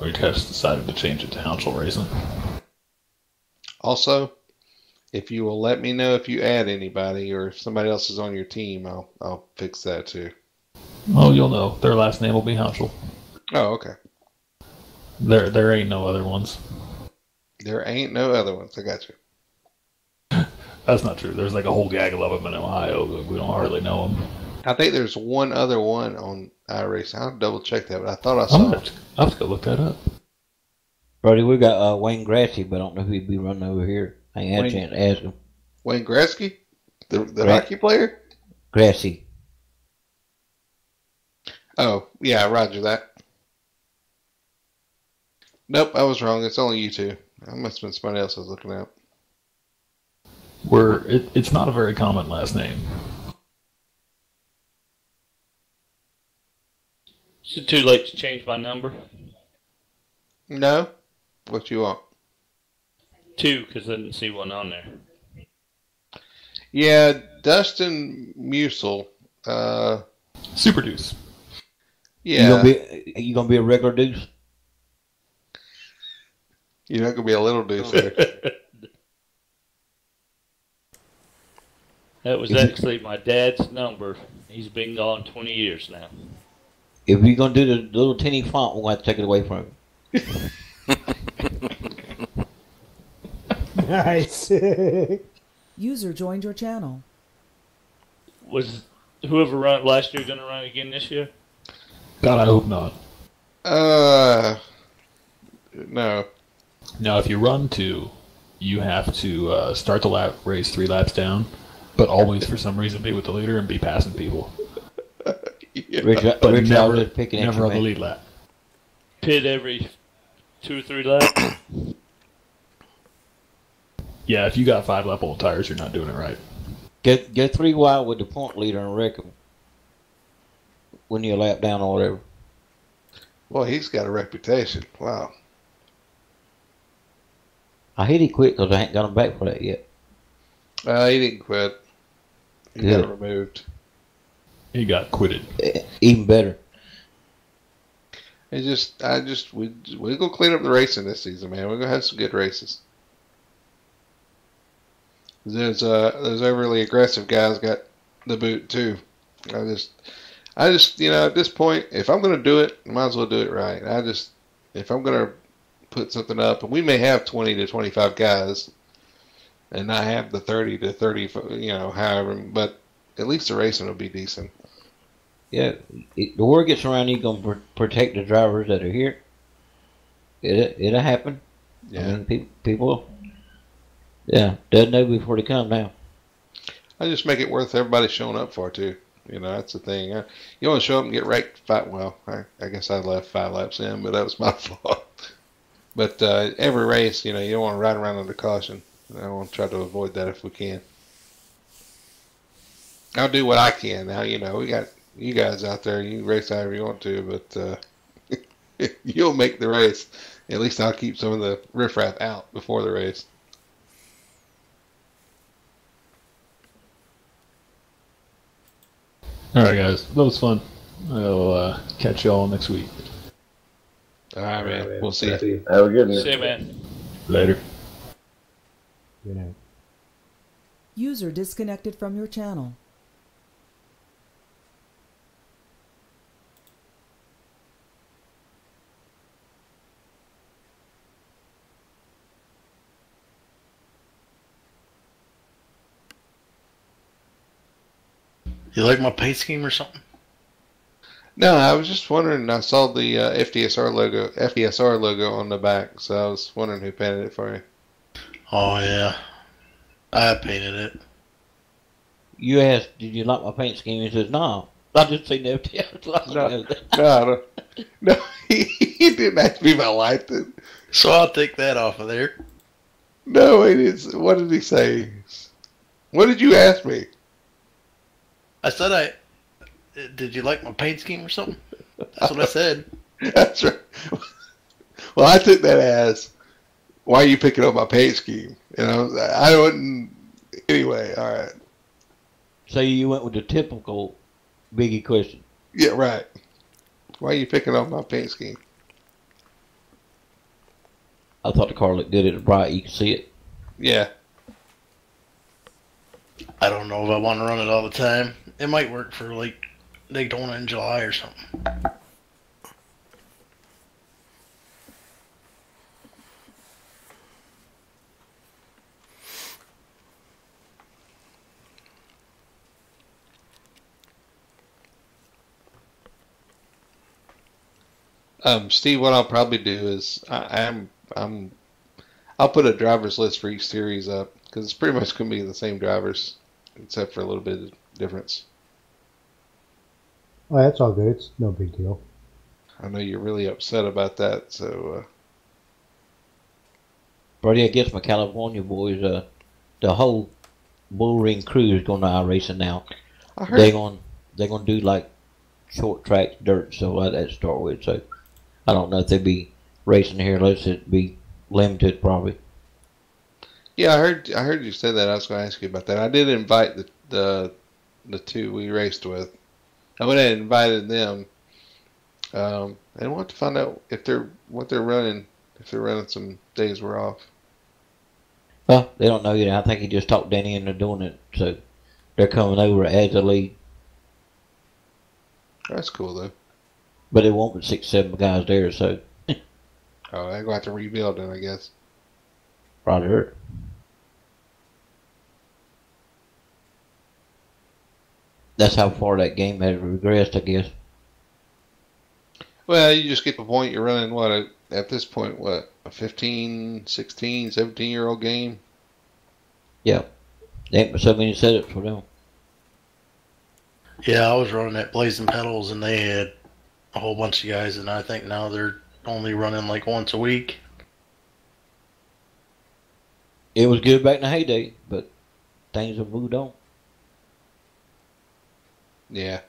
we just decided to change it to Hounshell Racing. Also, if you will let me know if you add anybody or if somebody else is on your team, I'll fix that too. Oh, you'll know. Their last name will be Hounshell. Oh, okay. There ain't no other ones. There ain't no other ones. I got you. That's not true. There's like a whole gaggle of them in Ohio, but we don't hardly know them. I think there's one other one on iRacing. I'll double check that, but I thought I saw it. I'll have to go look that up. Brody, we got Wayne Grassy, but I don't know if he'd be running over here. I ain't had a chance to ask him. Wayne Gretzky? The hockey player? Grassy. Oh, yeah, roger that. Nope, I was wrong. It's only you two. I must have been somebody else I was looking at. It's not a very common last name. Is it too late to change my number? No? What you want? 2, because I didn't see one on there. Yeah, Dustin Musel. Super Deuce. Yeah. You gonna be a regular Deuce? You're not gonna be a little Deuce there. That was actually my dad's number. He's been gone 20 years now. If you're gonna do the little teeny font, we'll have to take it away from him. Nice. User joined your channel. Was whoever run it last year going to run it again this year? God, I hope not. No. Now, if you run 2, you have to start the race 3 laps down, but always for some reason be with the leader and be passing people. Yeah. But never on the lead lap. Pit every 2 or 3 laps. Yeah, if you got 5 lap old tires, you're not doing it right. Go 3 wide with the point leader and wreck him when you're a lap down or whatever. Well, he's got a reputation. Wow. I hate he quit because I ain't got him back for that yet. He didn't quit. He got removed. He got quitted. Even better. We're gonna clean up the racing this season, man. We're gonna have some good races. Those overly aggressive guys got the boot too. I just at this point, if I'm gonna do it, I might as well do it right. If I'm gonna put something up, and we may have 20 to 25 guys, and not have the 30 to 30, however, but at least the racing will be decent. Yeah, the word gets around, you're going to protect the drivers that are here. It'll happen. Yeah. I mean, people, doesn't know before they come now. I just make it worth everybody showing up for, too. That's the thing. You want to show up and get wrecked? Well, I guess I left 5 laps in, but that was my fault. But every race, you don't want to ride around under caution. I want to try to avoid that if we can. I'll do what I can. Now, we got you guys out there. You can race however you want to, but you'll make the race. At least I'll keep some of the riffraff out before the race. All right, guys. That was fun. I'll catch y'all next week. All right, man. We'll see you. Have a good one. See you, man. Later. Good night. User disconnected from your channel. You like my paint scheme or something? No, I was just wondering. I saw the FDSR logo on the back, so I was wondering who painted it for you. Oh yeah, I painted it. You asked, did you like my paint scheme? He says, no. I just seen the No, he didn't ask me if I liked it. So I'll take that off of there. No, he didn't. What did he say? What did you ask me? I said did you like my paint scheme or something? That's what I said. That's right. Well, I took that as, why are you picking up my paint scheme? I wouldn't. Anyway, all right. So you went with the typical Biggie question. Yeah, right. Why are you picking up my paint scheme? I thought the car looked good at the bright. You could see it. Yeah. I don't know if I want to run it all the time. It might work for like Daytona in July or something. Steve, what I'll probably do is I'll put a driver's list for each series up, because it's pretty much going to be the same drivers, except for a little bit of difference. Oh, that's all good. It's no big deal. I know you're really upset about that, so. Brody, I guess my California boys, the whole bull ring crew is going to iRacing now. I heard they're gonna do like short tracks, dirt, so like that to start with. So I don't know if they'll be racing here unless it be limited, probably. Yeah, I heard you say that. I was going to ask you about that. I did invite the two we raced with. I went ahead and invited them, and I want to find out what they're running. If they're running some days we're off. Well, they don't know yet. I think he just talked Danny into doing it, so they're coming over as a lead. That's cool though. But it won't be 6-7 guys there, so. Oh, they're going to have to rebuild then, I guess. Probably hurt. That's how far that game has regressed, I guess. Well, you just get the point. You're running what at this point? What, a 15, 16, 17-year-old game? Yeah. There ain't so many setups for them. Yeah, I was running at Blazing Pedals, and they had a whole bunch of guys, and I think now they're only running like once a week. It was good back in the heyday, but things have moved on. Yeah.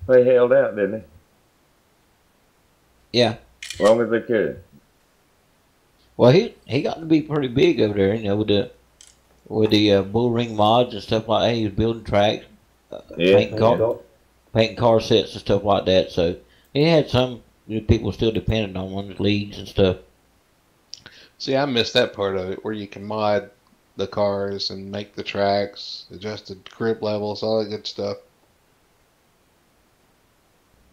They held out, didn't they? Yeah. As long as they could. Well, he got to be pretty big over there, with the bull ring mods and stuff like that. He was building tracks, painting car sets and stuff like that. So he had some people still depending on his leads and stuff. See, I missed that part of it where you can mod the cars and make the tracks, adjust the grip levels, all that good stuff.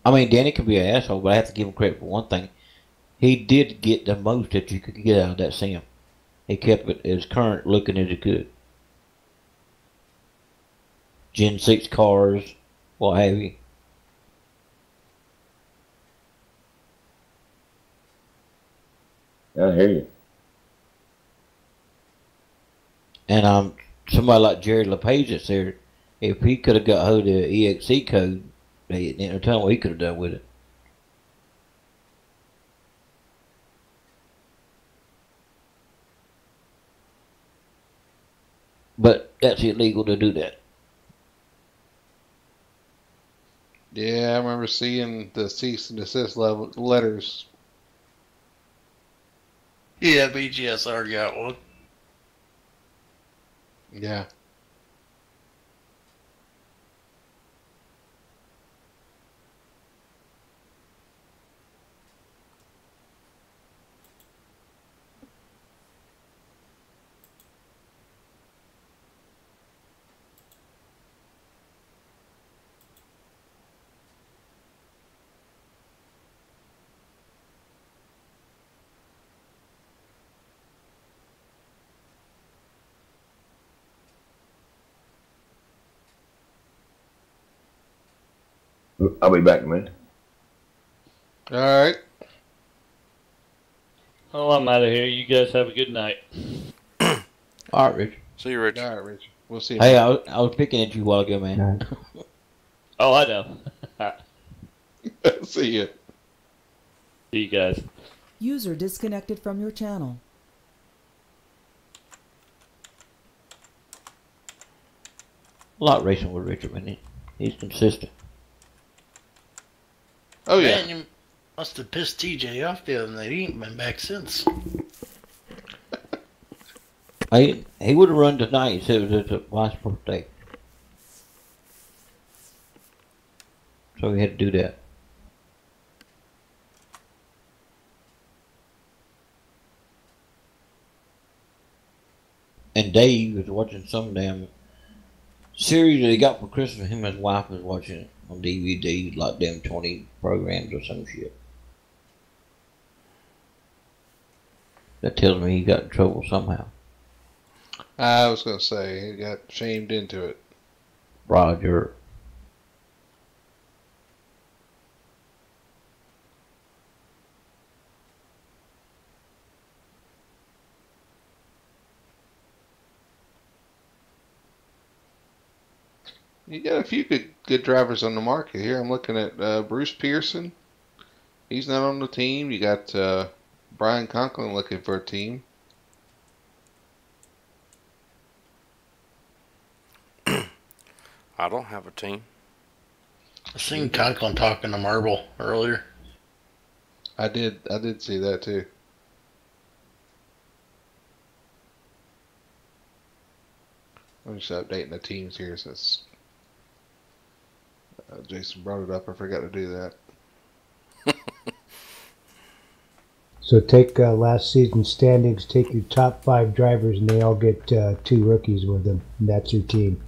I mean, Danny can be an asshole, but I have to give him credit for one thing. He did get the most that you could get out of that sim. He kept it as current looking as it could. Gen 6 cars, what have you. I hear you. And somebody like Jerry LePage that's there, if he could have got hold of the EXE code, tell him what he could have done with it. But that's illegal to do that. Yeah, I remember seeing the cease and desist letters. Yeah, BGSR got one. Yeah. I'll be back, man. All right. Oh, I'm out of here. You guys have a good night. All right, Rich. See you, Rich. All right, Rich. We'll see you. Hey, I was picking at you a while ago, man. Oh, I know. See you. See you guys. User disconnected from your channel. A lot racing with Richard, man. He's consistent. Oh, yeah. Man, you must have pissed TJ off the other night. He ain't been back since. He would have run tonight. He said it was his wife's birthday. So he had to do that. And Dave was watching some damn series that he got for Christmas. Him and his wife was watching it on DVD, like them 20 programs or some shit. That tells me he got in trouble somehow. I was going to say, he got shamed into it. Roger. You got a few good drivers on the market here. I'm looking at Bruce Pearson. He's not on the team. You got Brian Conklin looking for a team. I don't have a team. I seen Conklin talking to Marble earlier. I did see that too. I'm just updating the teams here since Jason brought it up. I forgot to do that. So take last season's standings, take your top 5 drivers, and they all get 2 rookies with them. And that's your team.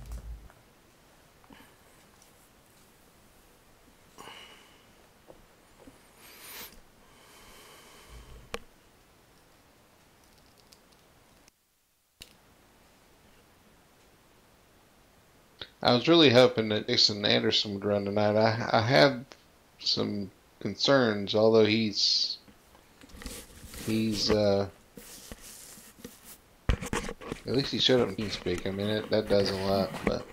I was really hoping that Jason Anderson would run tonight. I have some concerns, although he's at least he showed up in TeamSpeak. I mean, that does a lot. But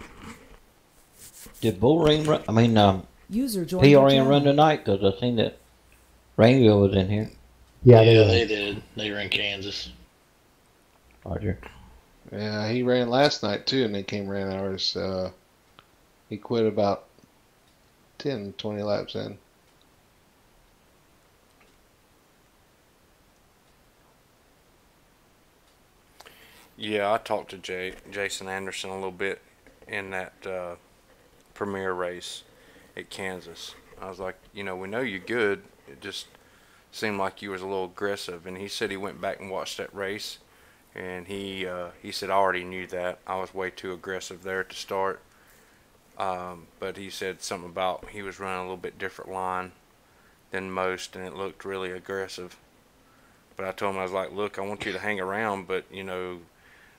did Bullring run? I mean, User joined your PRN channel. run tonight? Because I seen that Rainville was in here. Yeah, they did. They were in Kansas. Roger. yeah, he ran last night too, and then ran ours. He quit about 10, 20 laps in. Yeah, I talked to Jason Anderson a little bit in that premier race at Kansas. I was like, we know you're good. It just seemed like you was a little aggressive. And he said he went back and watched that race, and he said I already knew that I was way too aggressive there to start. But he said something about he was running a little bit different line than most, and it looked really aggressive. But I told him, I was like, look, I want you to hang around, but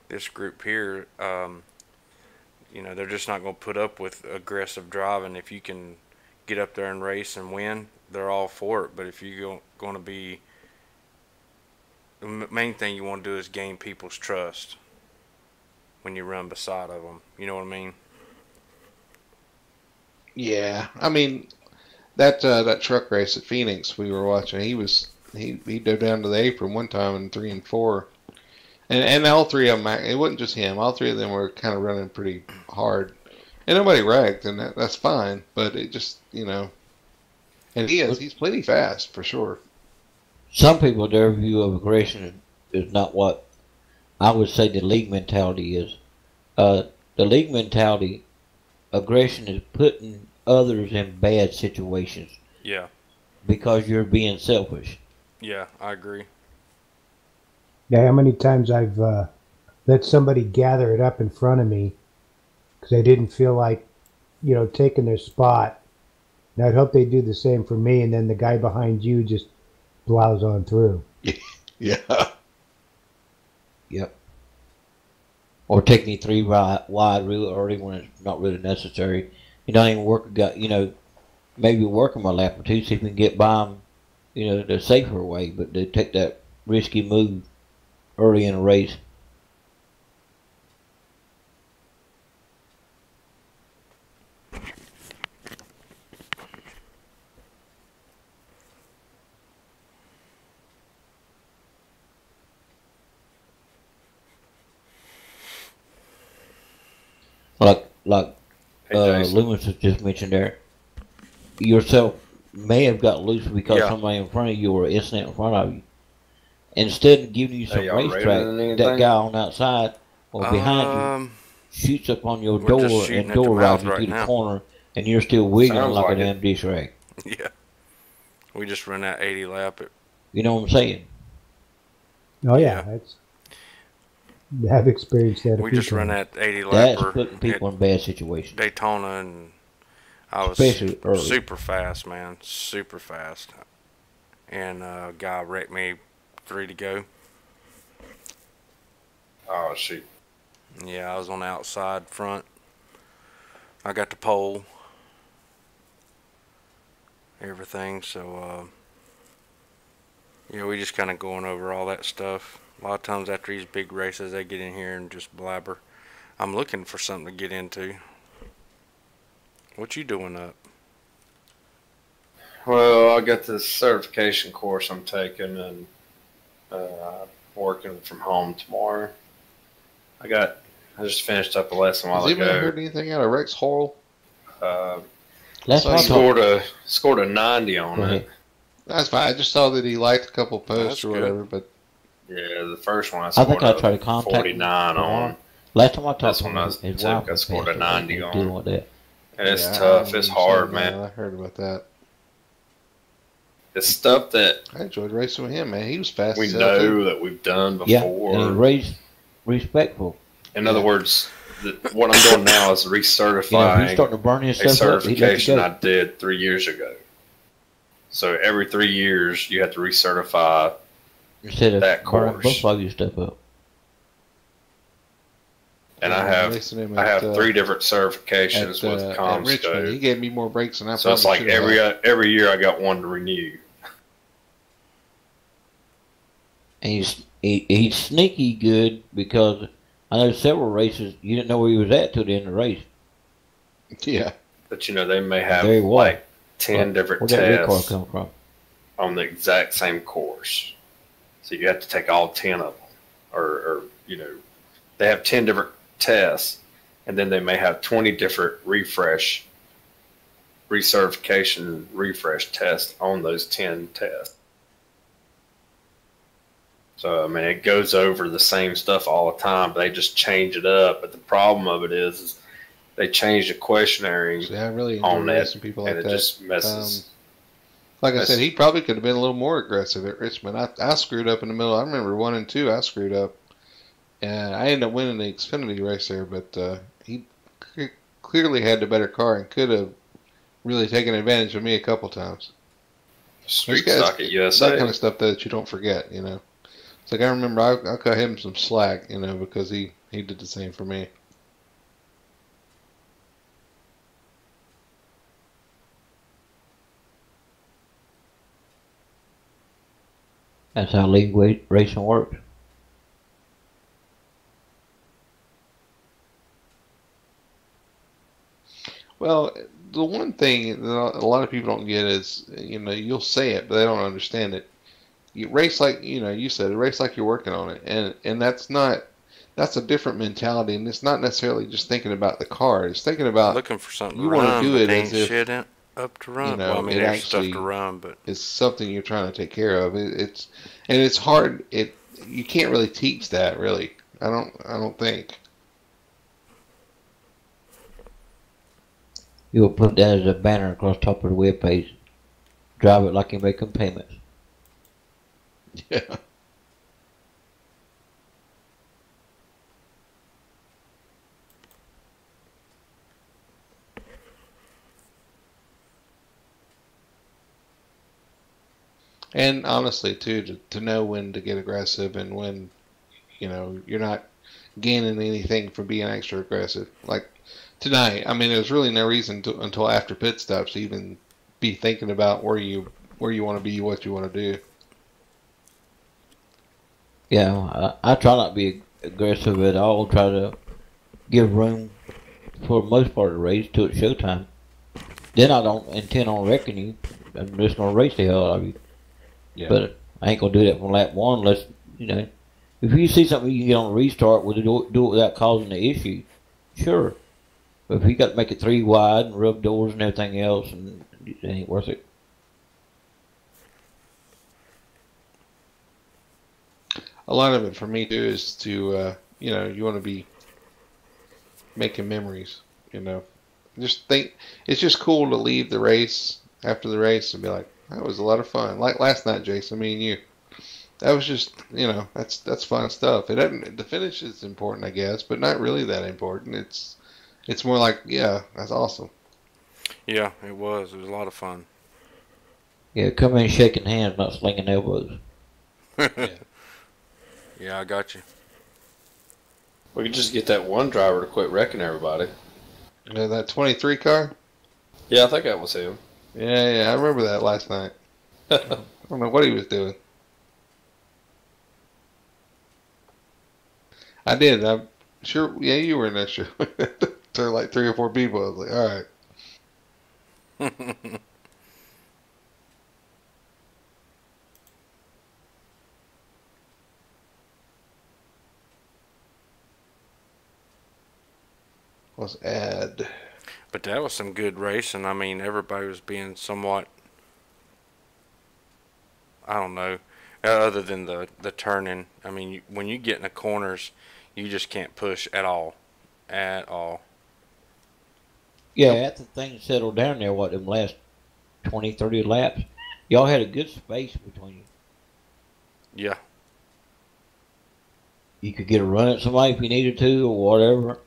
this group here, they're just not going to put up with aggressive driving. If you can get up there and race and win, they're all for it. But if you're going to be, the main thing you want to do is gain people's trust when you run beside of them. You know what I mean? Yeah, I mean that truck race at Phoenix we were watching. He dove down to the apron one time in 3 and 4. And all three of them, it wasn't just him. All three of them were kind of running pretty hard. And nobody wrecked, and that's fine. But it just, and he's pretty fast, for sure. Some people, their view of aggression is not what I would say the league mentality is. The league mentality, aggression is putting others in bad situations. Yeah. Because you're being selfish. Yeah, I agree. Yeah, how many times I've let somebody gather it up in front of me because they didn't feel like, taking their spot. And I'd hope they do the same for me, and then the guy behind you just plows on through. Yeah. Yep. Or take me 3 wide really early when it's not really necessary. You don't even work, maybe work them a lap or two, see if you can get by them, the safer way, but they take that risky move early in a race. Like Loomis has just mentioned there, yourself may have got loose because somebody in front of you or incident in front of you. Instead of giving you some racetrack, that guy on the outside or behind you shoots up on your door and door rides you through the corner, and you're still wiggling like a damn dish rag. Yeah. We just run that 80 lap. You know what I'm saying? Oh, yeah. I've experienced that. We just run that 80 lap. That's putting people in bad situations. Daytona, and I was super fast, man. Super fast. And a guy wrecked me 3 to go. Oh, shoot. Yeah, I was on the outside front. I got the pole. Everything, so, we just kind of going over all that stuff. A lot of times after these big races, they get in here and just blabber. I'm looking for something to get into. What you doing up? Well, I got this certification course I'm taking, and working from home tomorrow. I just finished up a lesson a while ago. Has anybody heard anything out of Rex Horrell? Scored a 90 on it. That's fine. I just saw that he liked a couple posts or whatever, but yeah, the first one I think I tried to contact 49 on. Last time I talked to him, I scored a 90 on. With that. And it's tough. It's hard, man. I heard about that. It's stuff that I enjoyed racing with him, man. He was fast. We know that we've done before. Yeah, and he's respectful. In other words, what I'm doing now is recertifying he's starting to burn his a stuff certification I did 3 years ago. So every 3 years, you have to recertify instead of that course. Both of your stuff up. And racing him I have at, 3 different certifications with at ComScope. Richmond. He gave me more breaks than I So it's like every year I got one to renew. And he's sneaky good because I know several races you didn't know where he was at till the end of the race. Yeah. But you know, they may have There he was. like 10 different Where'd that red car tests come from? on the exact same course. So you have to take all 10 of them. Or you know, they have 10 different tests, and then they may have 20 different recertification refresh tests on those 10 tests. So, I mean, it goes over the same stuff all the time, but they just change it up. But the problem of it is they change the questionnaire I really enjoy on that, racing people like and it that. just messes. Like I said, he probably could have been a little more aggressive at Richmond. I screwed up in the middle. I remember 1 and 2. I screwed up, and I ended up winning the Xfinity race there. But he clearly had the better car and could have really taken advantage of me a couple times. Street stock at USA. That kind of stuff that you don't forget, you know. It's like I remember I cut him some slack, you know, because he did the same for me. That's how league racing works. Well, the one thing that a lot of people don't get is, you know, you'll say it, but they don't understand it. You race like, you know, you said, race like you're working on it, and that's a different mentality, and it's not necessarily just thinking about the car. It's thinking about looking for something you to want run, to do it but as if shit up to run. you know, Well, I mean, it there's actually stuff to run, but it's something you're trying to take care of. It's hard. You can't really teach that, really. I don't think. You'll put that as a banner across the top of the webpage. Drive it like you're making payments. Yeah. And honestly, too, to know when to get aggressive and when, you know, you're not gaining anything from being extra aggressive. Like tonight, I mean, there's really no reason until after pit stops to even be thinking about where you want to be, what you want to do. Yeah, I try not to be aggressive at all. Try to give room for the most part of the race till it's showtime. Then I don't intend on wrecking you. I'm just going to race the hell out of you. Yeah. But I ain't going to do that from lap 1 unless, you know, if you see something you can get on the restart, do it without causing the issue. Sure. But if you got to make it 3 wide and rub doors and everything else, and it ain't worth it. A lot of it for me too is to, you know, you want to be making memories, you know. Just think, it's just cool to leave the race after the race and be like, that was a lot of fun. Like last night, Jason, me and you. That was just, you know, that's fun stuff. It doesn't, the finish is important, I guess, but not really that important. It's more like, yeah, that's awesome. yeah, it was a lot of fun. Yeah, come in shaking hands, not slinging elbows. Yeah, I got you. We could just get that one driver to quit wrecking everybody. Yeah, that 23 car? Yeah, I think that was him. Yeah, I remember that last night. I don't know what he was doing. I did. I'm sure. Yeah, you were in that show. There were like 3 or 4 people. I was like, all right. Let's add. But that was some good racing. I mean, everybody was being somewhat, I don't know, other than the turning. I mean, when you get in the corners, you just can't push at all. At all. Yeah, after things settled down there, them last 20, 30 laps, y'all had a good space between you. Yeah. You could get a run at somebody if you needed to or whatever.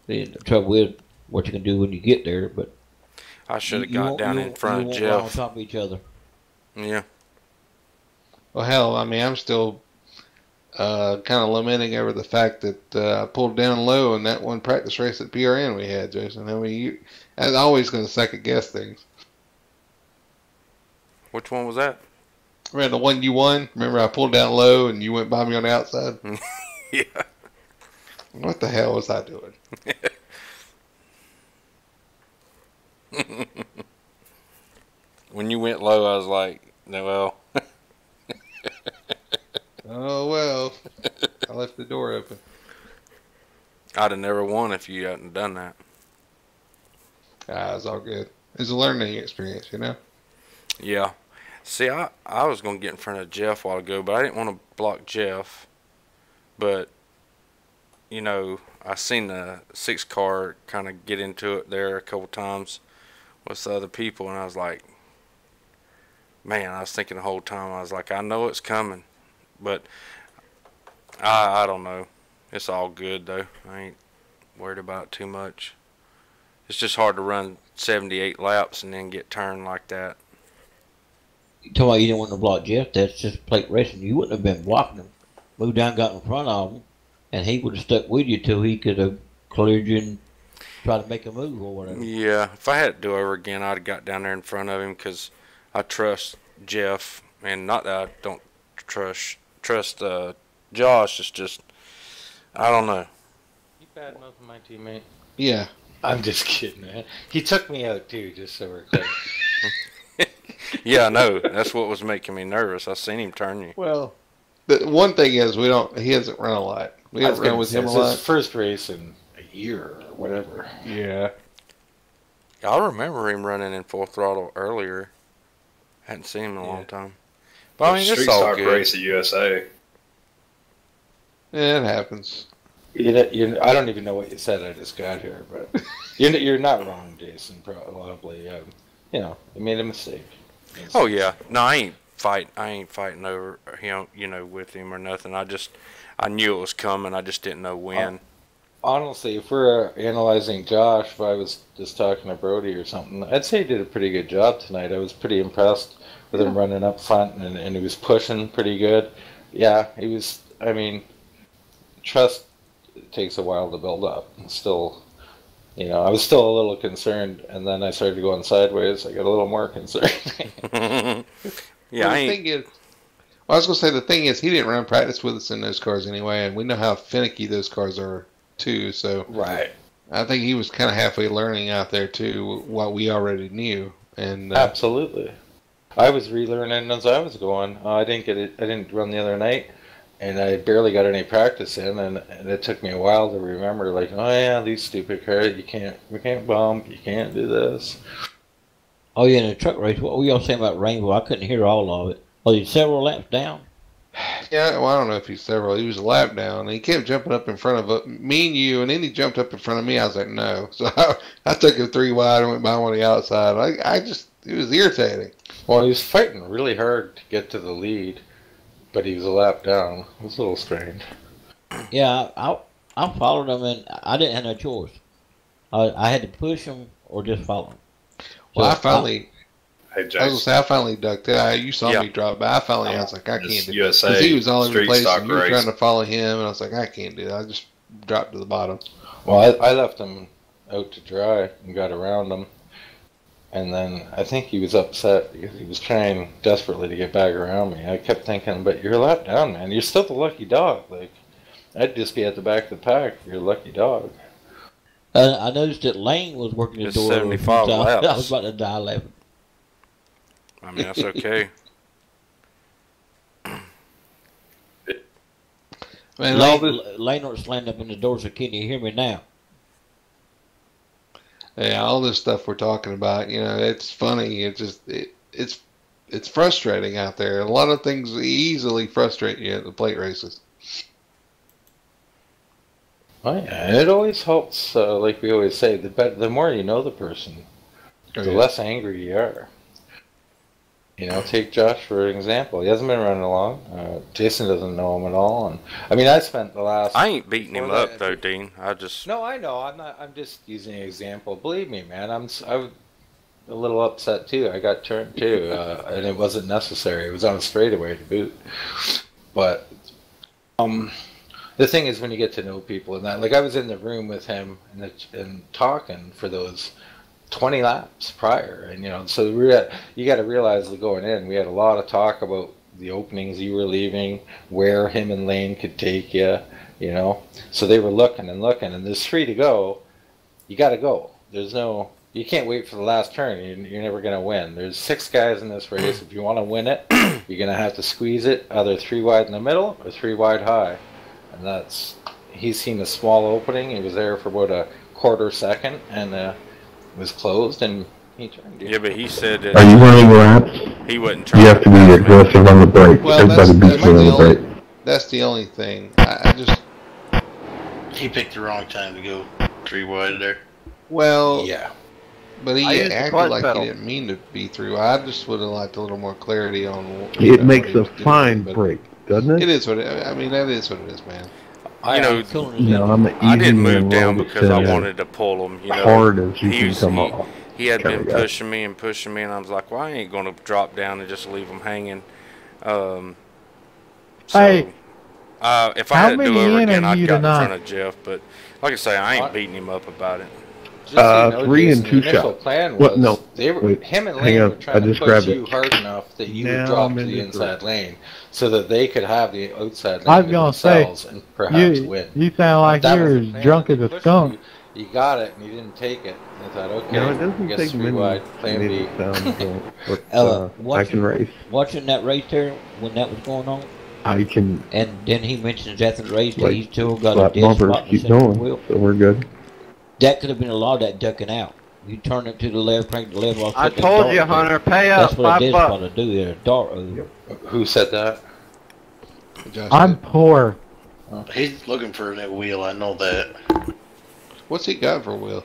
The trouble is what you can do when you get there, but I should have got down in front of Jeff. On top of each other. Yeah. Well, hell, I mean, I'm still kind of lamenting over the fact that I pulled down low in that one practice race at PRN we had, Jason. I mean, I was always going to second guess things. Which one was that? Remember the one you won? Remember I pulled down low and you went by me on the outside? Yeah. What the hell was I doing? When you went low, I was like, no, well. Oh, well. I left the door open. I'd have never won if you hadn't done that. Ah, it's all good. It's a learning experience, you know? Yeah. See, I was going to get in front of Jeff a while ago, but I didn't want to block Jeff. But, you know, I seen the 6 car kind of get into it there a couple times with the other people, and I was like, man, I was thinking the whole time, I was like, I know it's coming. But I don't know. It's all good, though. I ain't worried about it too much. It's just hard to run 78 laps and then get turned like that. You talking about you didn't want to block Jeff? That's just plate racing. You wouldn't have been blocking him. Moved down, got in front of him, and he would have stuck with you till he could have cleared you and tried to make a move or whatever. Yeah, if I had to do it over again, I'd have got down there in front of him because I trust Jeff, and not that I don't trust Josh. It's just, I don't know. You badmouthing my teammate? Yeah. I'm just kidding, man. He took me out too, just so we're clear. Yeah, I know. That's what was making me nervous. I seen him turn you. Well, the one thing is he hasn't run a lot. We haven't run with him a lot. It's his first race in a year or whatever. Yeah. I remember him running in full throttle earlier. Hadn't seen him in a long time. But I mean, it's all good. Race at USA. Yeah, it happens. I don't even know what you said. I just got here, but you're not wrong, Jason. Probably, you know, you made a mistake. Oh yeah, no, I ain't fighting over him, you know, with him or nothing. I knew it was coming. I just didn't know when. Honestly, if we're analyzing Josh, if I was just talking to Brody or something, I'd say he did a pretty good job tonight. I was pretty impressed with him running up front, and he was pushing pretty good. Yeah, he was. I mean, trust takes a while to build up. Still, you know, I was still a little concerned, and then I started going sideways. I got a little more concerned. Yeah, well, I was gonna say the thing is he didn't run practice with us in those cars anyway, and we know how finicky those cars are too. So right, I think he was kind of halfway learning out there too what we already knew. And absolutely, I was relearning as I was going. I didn't get it. I didn't run the other night. And I barely got any practice in, and it took me a while to remember, like, oh yeah, these stupid cars, we can't bump, you can't do this. Oh yeah, in the truck race, what were y'all saying about Rainbow? I couldn't hear all of it. Was he several laps down? Yeah, well, I don't know if he's several. He was a lap down, and he kept jumping up in front of me and you, and then he jumped up in front of me. I was like, no. So I took him 3 wide and went by on the outside. It was irritating. Well, he was fighting really hard to get to the lead. But he was a lap down. It was a little strange. Yeah, I followed him, and I didn't have no choice. I had to push him or just follow him. Well, I finally... Hey, Jason. I was going to say, I finally ducked out. You saw me drop, but I finally, I was like, I can't do it. USA because he was all over the place, and you were race. trying to follow him, and I was like, I can't do that. I just dropped to the bottom. Well, I left him out to dry and got around him. And then I think he was upset because he was trying desperately to get back around me. I kept thinking, but you're a lap down, man. You're still the lucky dog. Like, I'd just be at the back of the pack if you're a lucky dog. I noticed that Lane was working the door. 75 laps. I was about to die laughing. I mean, that's okay. Man, Lane slammed up in the door, so can you hear me now? Yeah, all this stuff we're talking about, you know, it's funny. It's frustrating out there. A lot of things easily frustrate you at the plate races. Oh yeah, it always helps. Like we always say, the more you know the person, the less angry you are. You know, take Josh for an example. He hasn't been running along. Jason doesn't know him at all. And I mean, I spent the last... I ain't beating him up, though, Dean. No, I know. I'm just using an example. Believe me, man. I'm a little upset, too. I got turned, too. And it wasn't necessary. It was on a straightaway to boot. But The thing is, when you get to know people and that, like I was in the room with him and talking for those 20 laps prior, and so you got to realize that going in, we had a lot of talk about the openings you were leaving, where him and Lane could take you, So they were looking, and there's 3 to go. You got to go. You can't wait for the last turn. You're never going to win. There's 6 guys in this race. If you want to win it, you're going to have to squeeze it either 3 wide in the middle or 3 wide high. And he's seen a small opening. He was there for about a quarter second, and it was closed, and he turned. Yeah, but he said that. Are you running laps? He wasn't trying. You have to be aggressive on the brake. Well, Everybody beats you on the brake. That's the only thing. I just. He picked the wrong time to go 3 wide there. Well. Yeah. But he acted like he didn't mean to be 3 wide. I just would have liked a little more clarity on. It makes a fine brake, doesn't it? It is what I mean. That is what it is, man. I didn't move down because I wanted to pull him. Hard as you can come off. He had been pushing me, and I was like, well, I ain't going to drop down and just leave him hanging. Hey, if I had to do it over again, I'd got in front of Jeff. But like I say, I ain't beating him up about it. 3 and 2 shots. Plan was him and Lane were trying to push you it. hard enough that you would drop to the inside lane, so that they could have the outside lane I was gonna say, and perhaps win. You sound like you're as drunk as a skunk. You got it, and you didn't take it. And I thought, okay, No, it doesn't I guess take 3 many wide, plan B. I can race. Watching that race there when that was going on. I can. And then he mentions after the race that Like, he's still got flat a dead bumpers spot in the keep center going, wheel. so we're good. That could have been a lot of that ducking out. You turn it to the left, crank the left. While I told you, Hunter, pay up. That's what a dead $5. spot to do in a dart road. Who said that? I'm poor. He's looking for a new wheel. I know that. What's he got for a wheel?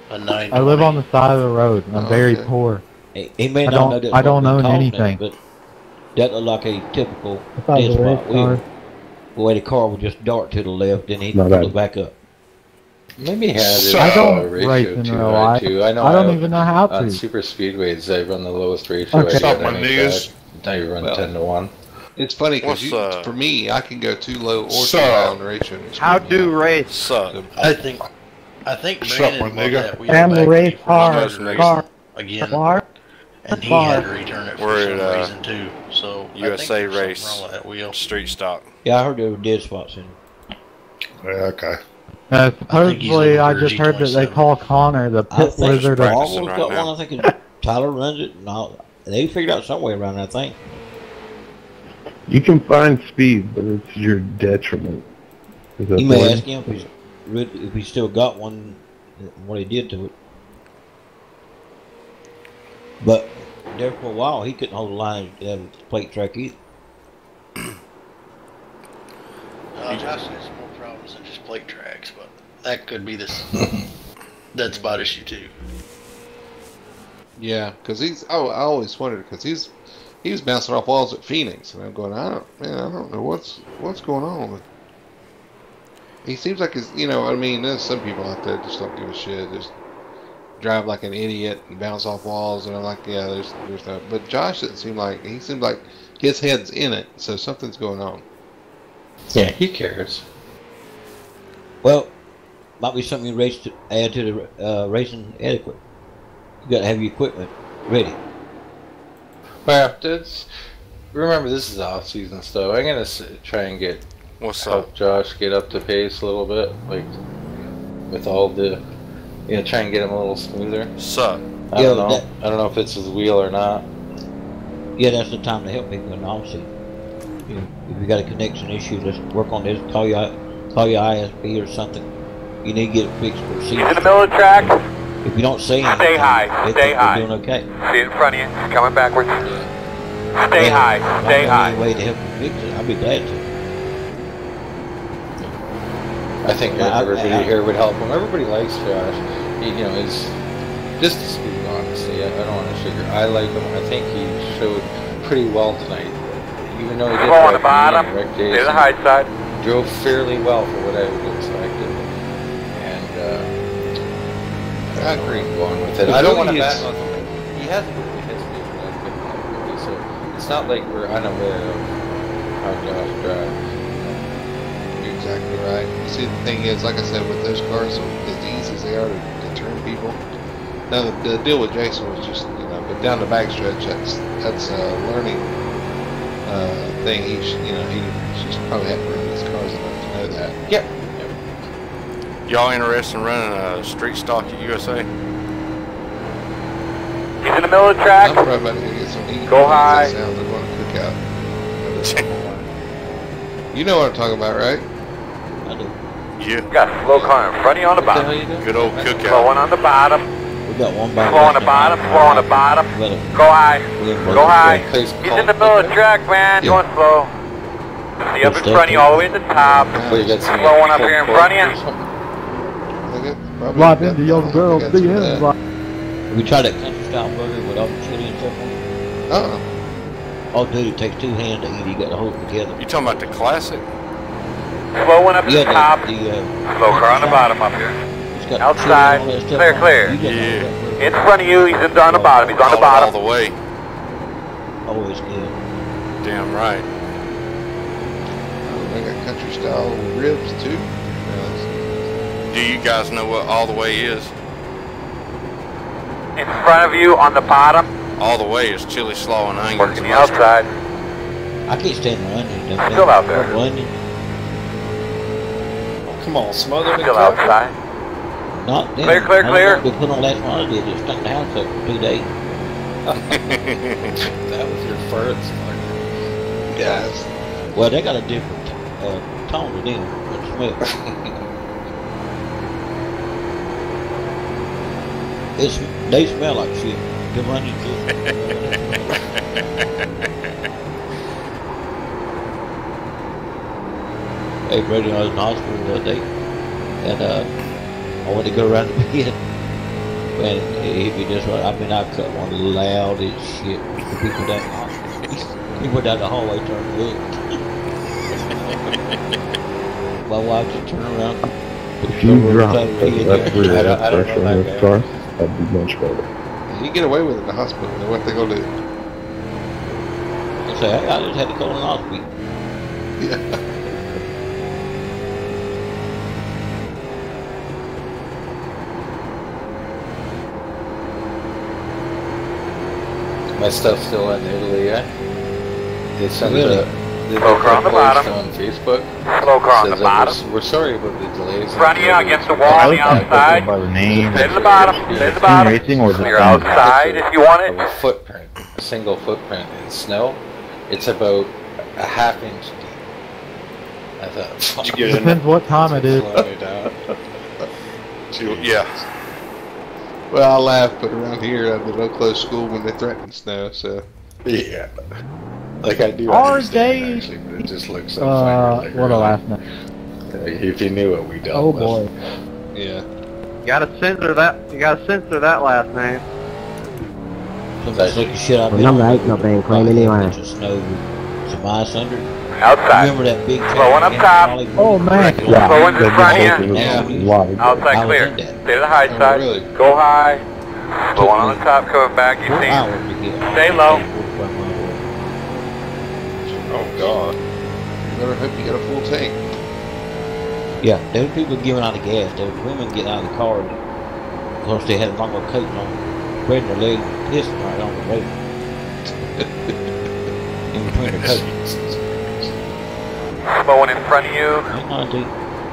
A 9. I live on the side of the road. I'm very poor. He may not know that. I don't own anything. But that looked like a typical I dead thought the spot race wheel. car. The way the car would just dart to the left, then he'd Not pull bad. it back up. Maybe he had it I don't ratio race in 2 real high life. too. I know. I don't even know how On to. super speedways, they run the lowest ratio. Okay. I What's up, got my any niggas? side. Now you run Well, 10-1. It's funny because for me, I can go too low or too high on the ratio. How do race? I think Brandon bought that wheel Family back race car, again, car, and he car. had to return it for We're some at reason too. So I USA think there's race, something wrong with that wheel. street stock. Yeah, I heard there were dead spots in it. Yeah, okay. Supposedly, I just heard that they call Connor the I pit think wizard. Marvel's Of, got one. I think Tyler runs it. And they figured out some way around it, I think. You can find speed, but it's your detriment. Is that You may the ask him if he's still got one, what he did to it. But there for a while, he couldn't hold the line at the plate track either. Josh has more problems than just plate tracks, but that could be this dead spot issue too. Yeah, because I always wondered because he was bouncing off walls at Phoenix, and I'm going, I don't know what's going on with. He seems like I mean, there's some people out there just don't give a shit, just drive like an idiot and bounce off walls, and I'm like, yeah, there's no. But Josh doesn't seem like he seems like his head's in it, so something's going on. Yeah, he cares. Well, might be something you race to add to the racing etiquette. You got to have your equipment ready. Well, remember this is off-season stuff. I'm gonna try and help Josh get up to pace a little bit, like with all the, try and get him a little smoother. I don't know. I don't know if it's his wheel or not. Yeah, that's the time to help people in obviously. If you got a connection issue, let's work on this. Call your ISP or something. You need to get it fixed for season. He's in the middle of the track. If you don't see anything, Stay high. Stay high. You're doing okay. See it in front of you. It's coming backwards. Stay high. Stay high. Any way to help you fix it, I'd be glad to. I think everybody here would help him. Everybody likes Josh. He's just to speak honestly. I don't want to sugar. I like him. I think he showed pretty well tonight. Even though he did on the bottom. Stay to the high side. Drove fairly well for what I would have expected. And I agree going with it. I don't want to bat on him. He hasn't really history of that good, so it's not like we're unaware of how Josh drives. exactly right. You see, the thing is, like I said, with those cars, as easy as they are to turn people. Now, the deal with Jason was just, but down the backstretch, that's a learning thing. He's probably hadn't run these cars enough to know that. Yep. Y'all interested in running a street stock at USA? He's in the middle of the track. I'm probably about to go get some heat. Go high. That sounds like going to cook out. You know what I'm talking about, right? I do. Yeah. You got a slow car in front of you on the bottom. Good old cookout. Slow one on the bottom. We got one by Slow on the bottom. Slow on the bottom. Go high. Go high. He's in the middle of the track, man. Going slow. See up in front of you, all the way at the top. Slow one up here in front of you. Live into young girl. We tried that country style burger with all the chili and stuff on it. Oh, dude, it takes 2 hands to eat. You got to hold it together. You talking about the classic? Slow one up at the top. Slow car on the bottom up here. Outside. Clear. Yeah. In front of you, he's on the bottom. He's on the bottom. All the way. Always good. Damn right. I got country style ribs too. Do you guys know what all the way is? In front of you on the bottom. All the way is chili, slaw, and onions. Working the outside. I can't stand the onions. Still out there. Onions. Come on, smother me. Still outside. Not them. Clear. We put on last one I did. It stunk the house up for 2 days. That was your first. Yes. Well, they got a different tone to them. Smell. They smell like shit. Them onions. Hey, Brady, I was in the hospital the other day, and I went to go around the bed, and if you just, I cut one loud as shit. The people down the hospital. He went down the hallway, turned to look. My wife just turned around. If you drop that rear pressure on this car, that'd be much better. You get away with it in the hospital. Then what they gonna do? I say, I just had to call an hospital. Yeah. My stuff's still in Italy, yeah? They sent Really? Slow car on the bottom. on Facebook. Slow car on the Says bottom. We're sorry about the delays. Front of you against the wall on the outside. By the name, Stay to the bottom. Stay to the bottom. racing or You're outside if you want it. A footprint, a single footprint in snow. It's about a half-inch deep. I thought. Did you get Depends what time it is. Yeah. Well, I laugh, but around here, I did no close school when they threatened snow, so. Yeah. Like I do Our understand, actually, but it just looks so funny. what a last name. If you knew what we dealt Oh with. boy. Yeah. You gotta censor that. You gotta censor that last name. Somebody's looking shit out of Well, number 8 no being claimed anyway. Some snow, some ice under it. Outside. Remember that big Slow one up top. Oh man. Slow one's in front of you. Yeah. Outside clear. Stay to the high side. really? Go high. Slow one on the top, coming back. You see him. Stay low. Oh God. You better hope you got a full tank. Yeah, there were people giving out of gas. There were women getting out of the car. Of course, they had longer coat on, spreading their legs, and pissing right on the road. In between their coats. Slow one in front of you. Hang on, dude.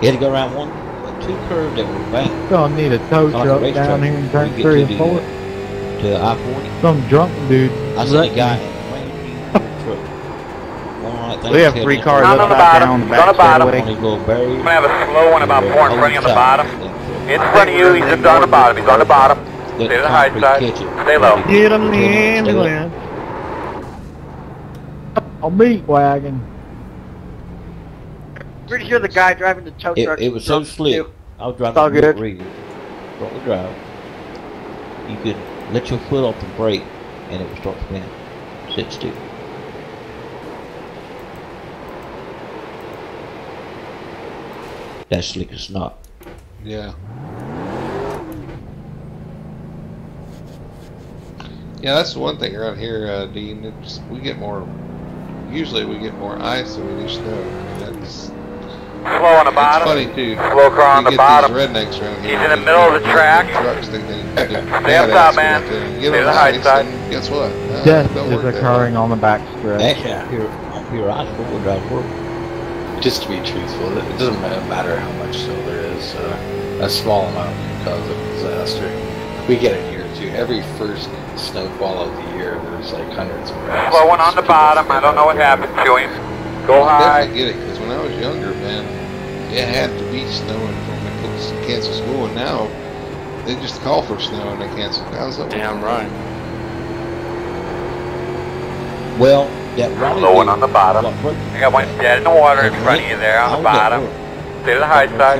You had to go around 2 curves that were banked. Gonna need a tow Like a truck race down truck. here in turn You get 3 and to 4. To I-40. Some drunk dude. I seen a wrecked guy me. in a brand new truck. One like that. We have 3 cars On the upside bottom. down on the On the back bottom. On straightaway. his little barrier. I'm gonna have a slow one about 4 in front of you on the bottom. In front of you, he's on the bottom. He's on the bottom. Stay to the high side. Stay low. Get him in the land. A meat wagon. Pretty sure the guy driving the tow truck. It was so slick. I was driving all the good. rear, front wheel drive. You could let your foot off the brake, and it would start spinning. Sit still. That's slick as snot. Yeah. Yeah, that's the one thing around here, Dean. It's, we get more. Usually, we get more ice than we do snow. That's Slow on the bottom. It's funny too. Slow car on the bottom. Rednecks around here. He's in the middle of the track. Trucks think they Stay up top, man. Get Stay on the high ice, side. and guess what? Death Don't is work that occurring on the back stretch. Actually, on pure ice, four-wheel drive work. Just to be truthful, it doesn't matter how much snow there is. A small amount can cause a disaster. We get it here too. Every first snowfall of the year, there's like hundreds of wrecks. Slow one on the bottom. I don't know what happened to him. Go I high. definitely get it, because when I was younger, man, it had to be snowing for them to cancel school, and now they just call for snow and they cancel. I was like, Damn right. Well, that rally. Slow one on the bottom. I got one dead in the water in front of you there on the bottom. Stay to the high side.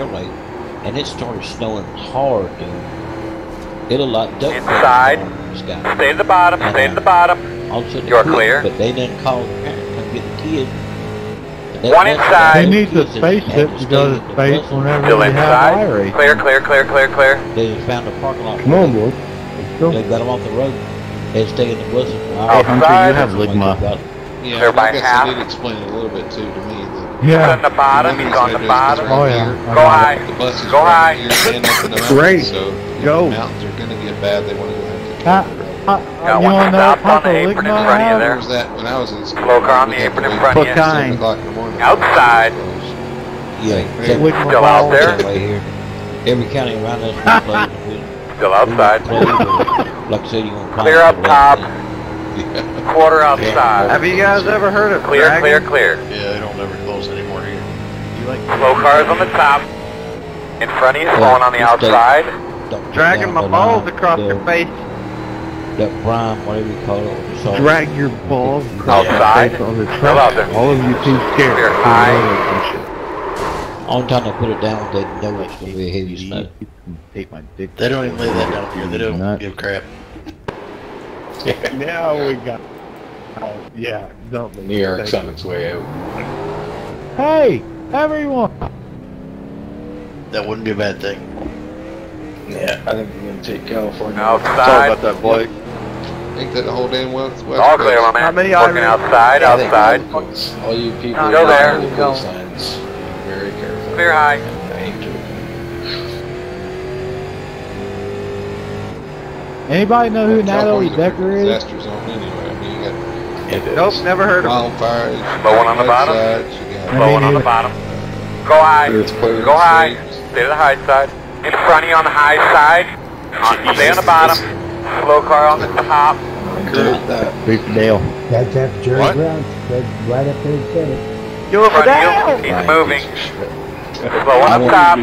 And it started snowing hard, dude. It looked like duck Inside. Sky. Stay to the bottom. Stay to the bottom. All of a sudden You're it quit, clear. But they didn't call the parent to come get the kid. One inside. He needs a spaceship to go to space whenever Still you have iRacing. inside. Clear, clear, clear, clear, clear. They just found a parking lot. Come on, boy. Let's go. They got them off the road. They stay in the buses. Hey, Hunter, you have Ligma. yeah, Clear by I guess half. they did explain it a little bit too to me. He's on the bottom. He's on the bottom. Oh, yeah. Go high. The buses Go high. here and up in the mountains, Great. so if Go. the mountains are going to get bad. They want to go ahead and Got you one want to know stopped on what the type of apron in Ligma I front of you have? there. was that when I was in school. Slow car on the apron in front of you. What kind? 7 o'clock in the morning. Outside. Yeah, Ligma Still out balls. there? Right here. Every county around us we play. Still outside. Like I said, you want to Clear up top. Quarter outside. Have you guys ever heard of Clear, Dragon? clear, clear. Yeah, they don't ever close anymore here. You like Slow cars on the top. In front of you, slowing on the outside. Dragging my balls across your face. That prime, whatever you call it. the Drag your balls across Outside. the face on the Still out there. track. All of you too scared. Clear high. Only time they put it down, they know it's going to be a heavy snow. Take my dick. They don't even lay that down here. They don't Nut. give crap. Now we got. Oh, yeah, don't. New York's on its way out. Hey, everyone. That wouldn't be a bad thing. Yeah, I think we're going to take California. Outside. Sorry about that, Blake. Ain't that the whole damn West All clear, my man. How many Working outside, I think outside. all the codes, all you people Still there. on the coastlines, be very careful. Clear high. I ain't joking. Anybody know who Natalie California's a Decker is? disaster zone anyway. I mean, you got Nope, never heard of him. wildfires. Slow one on the bottom. mudslides, you got Slow one on the bottom. Go high. Earthquakes, Go high. sleets. Stay to the high side. In front of you on the high side. Stay on the bottom. Slow car on the top. Big deal. That's Jerry What? Brown said right up there and said it. Give him a Front down. of you. He's moving. Slow one up top.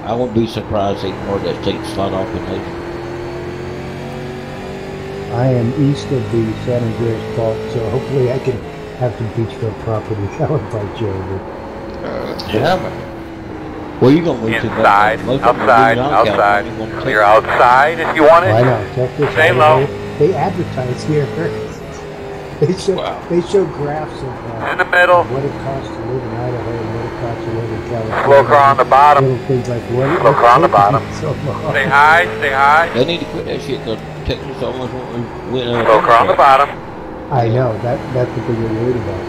I wouldn't be surprised if more of that state slot off in those. I am east of the San Andreas Fault, so hopefully I can have some beachfront property. I'll invite you over. Yeah, man. Well, you're going to move Inside. Outside. Clear outside if you want Why it. not? Check this Stay out. low. They advertise here. They show graphs of In the middle. what it costs to live in Idaho and what it costs to live in California. Slow car on the bottom. Little things like what. Slow car on the bottom. So long. Stay high. Stay high. They need to quit that shit because Texas almost went. Slow car on the bottom. I know that's what they get worried about.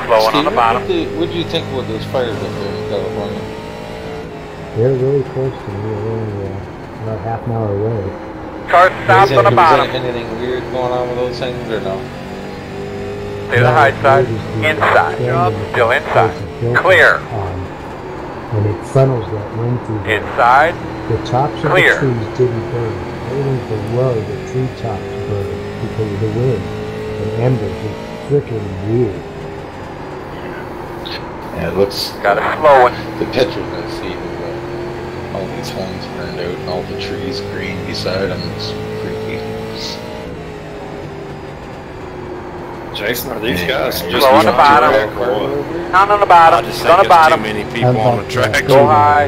Slow one on Steve, the bottom. what do you think about those fires up there in California? They're really close to me. They're only about half an hour away. Car stops on the Was bottom. anything weird going on with those things or no? Stay to the high side. Inside. Still inside. Clear. And it funnels that wind through there. Inside. The tops of Clear. the trees didn't burn. Everything below the tree tops burned because of the wind. And embers. It's freaking weird. Yeah, it looks. Got it slowing. The pictures I see of all these homes burned out and all the trees green beside them. It's freaky. Jason, are these guys just Slow on the bottom. Not on the bottom. I just on think the there's bottom. too many people on the track. Go high.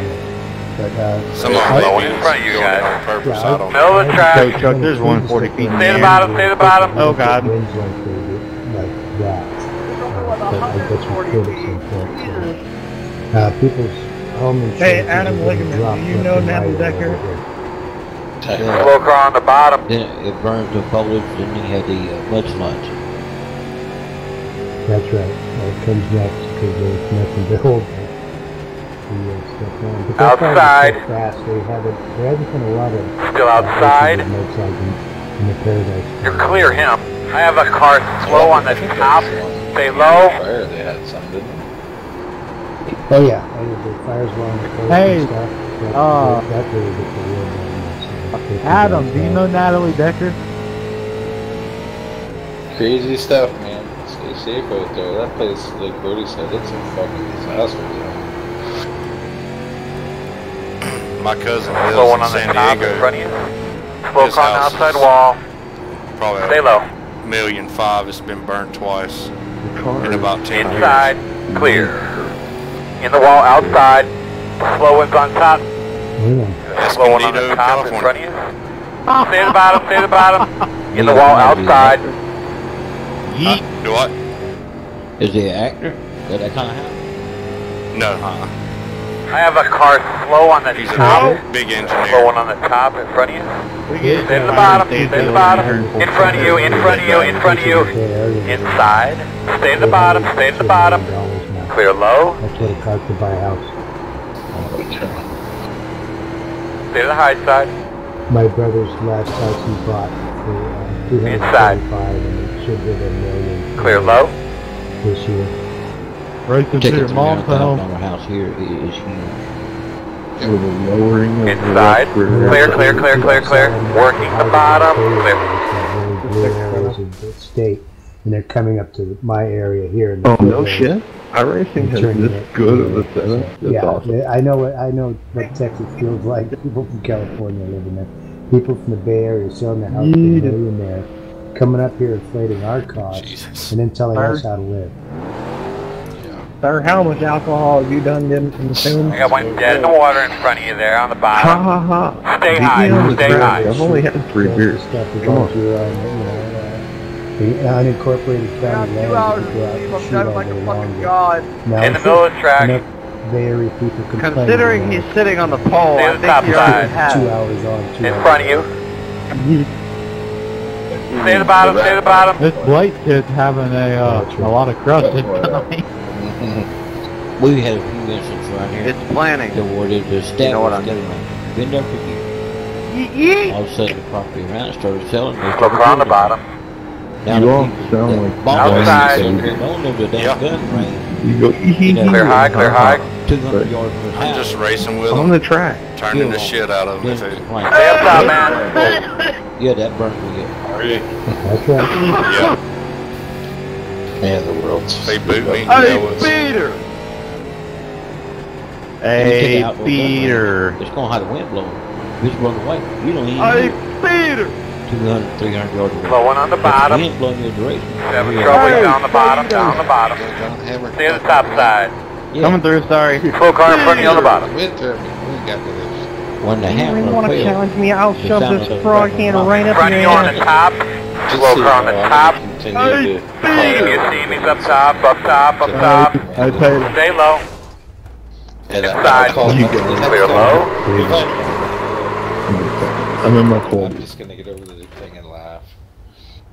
But, Some of them Slow may in be front of you doing it guys. on purpose. I don't know. Middle of the track. So, Chuck, there's 140 feet in the Stay the air. bottom. Stay the bottom. Oh, God. Winds like they do, like that. But I guess we could at some point. People's home insurance. Hey, Adam Ligman, dropped do you left know and Natalie right Decker? over Slow car on the bottom. Then it burns the foliage, then you have the mudslides. That's right. That comes next. because there's nothing to hold the stuff on. But outside. So fast. There hasn't been a lot of still outside. In the Paradise. You're clear him. I have a car slow on the top. Stay low. Fire, they had some, didn't they? Oh yeah, the fires were on the coast Hey, and stuff. That really gets the real bad. Adam, do you know Natalie Decker? Crazy stuff, man. Stay safe out there. That place, like Brody said, it's a fucking disaster. My cousin Slow one lives on in the San top in Diego. front of you. Slow His car on the house outside is wall. Probably Stay low. $1.5 million. It's been burned twice in about 10 Inside, years. clear. In the wall, outside. Slow one's on top. Slow one on the top in front of you. Stay at the bottom, stay at the bottom. In the wall, outside. Do what? Is he an actor? Does that kind of happen? No. I have a car slow on the He's top. a big engineer. Slow one on the top in front of you. Stay at the bottom, stay at the bottom. In front of you, in front of you, in front of you. Inside. Stay at the bottom, stay at the bottom. Clear low. That's what it costs to buy a house. Stay to the high side. My brother's last house he bought for Inside. $245 and it should get $1 million. Clear low. This year. Right into your mom's home. Our house here is huge. With a lowering of Inside. Clear, clear, clear, clear, clear. Working the bottom. Clear. Blue areas of the state, and they're coming up to my area here. In the Oh, no foothills shit. iRacing has turning this it- good of a setup. That's yeah, awesome. I know what Texas feels like. People from California living there. People from the Bay Area selling their house for $1 million there, coming up here inflating our costs, and then telling us how to live. Sir, how much alcohol have you done them consumed? I got one dead in the water in front of you there on the Ha bottom. ha ha. Stay Beat high, me on the stay track. high. I've only had 3 beers. Stuff is Come all on. through, the unincorporated county land. 2 hours You of go out sleep, and I'm shoot driving all like day a long. fucking god. Now, In the middle of the track. enough Bay Area people complain. Considering he's sitting on the pole, Stay I on the think top he side. already has. 2 hours on, 2 In hours front of you. Stay at the bottom, stay at the bottom. This Blake kid's having a lot of crust tonight. We had a few instances around here. It's planning. Where the staff You know what was I mean. getting been there for years. Yeet. All of a sudden, the property around started selling. They Slow started car on the building. bottom. Now You the all people sound that like bought Outside. them, they don't know the damn gun range. You go Clear high, clear high. 200 yards from the I'm house. just racing with on them, the track. turning the shit out of them. Then Too. complain. Stay up top, man. Yeah, that burned me up. That's right. Yeah, Man, the world's. they boot me. Hey, That was- Peter! Hey, Hey, Peter! It's going to have the wind blowing. It's blowing away. You don't even Hey, hear Peter! 200, 300 yards away. Slow one on the But bottom. the wind blowing your direction. Having trouble down the bottom, down the bottom. Stay at the top side. Yeah, Coming through, sorry. Slow car in front of you on the bottom. Midterm, we got to this. when the You hammer really want to fell, challenge me? I'll the shove sound this of the frog crackling can rock. right In up front of your you on the ass. top. Slow car on the top. Continue to. You up top, up top, up top. I paid him. Stay low. And Inside. Clear low. I'm in my cold. I'm just gonna get over the thing and laugh.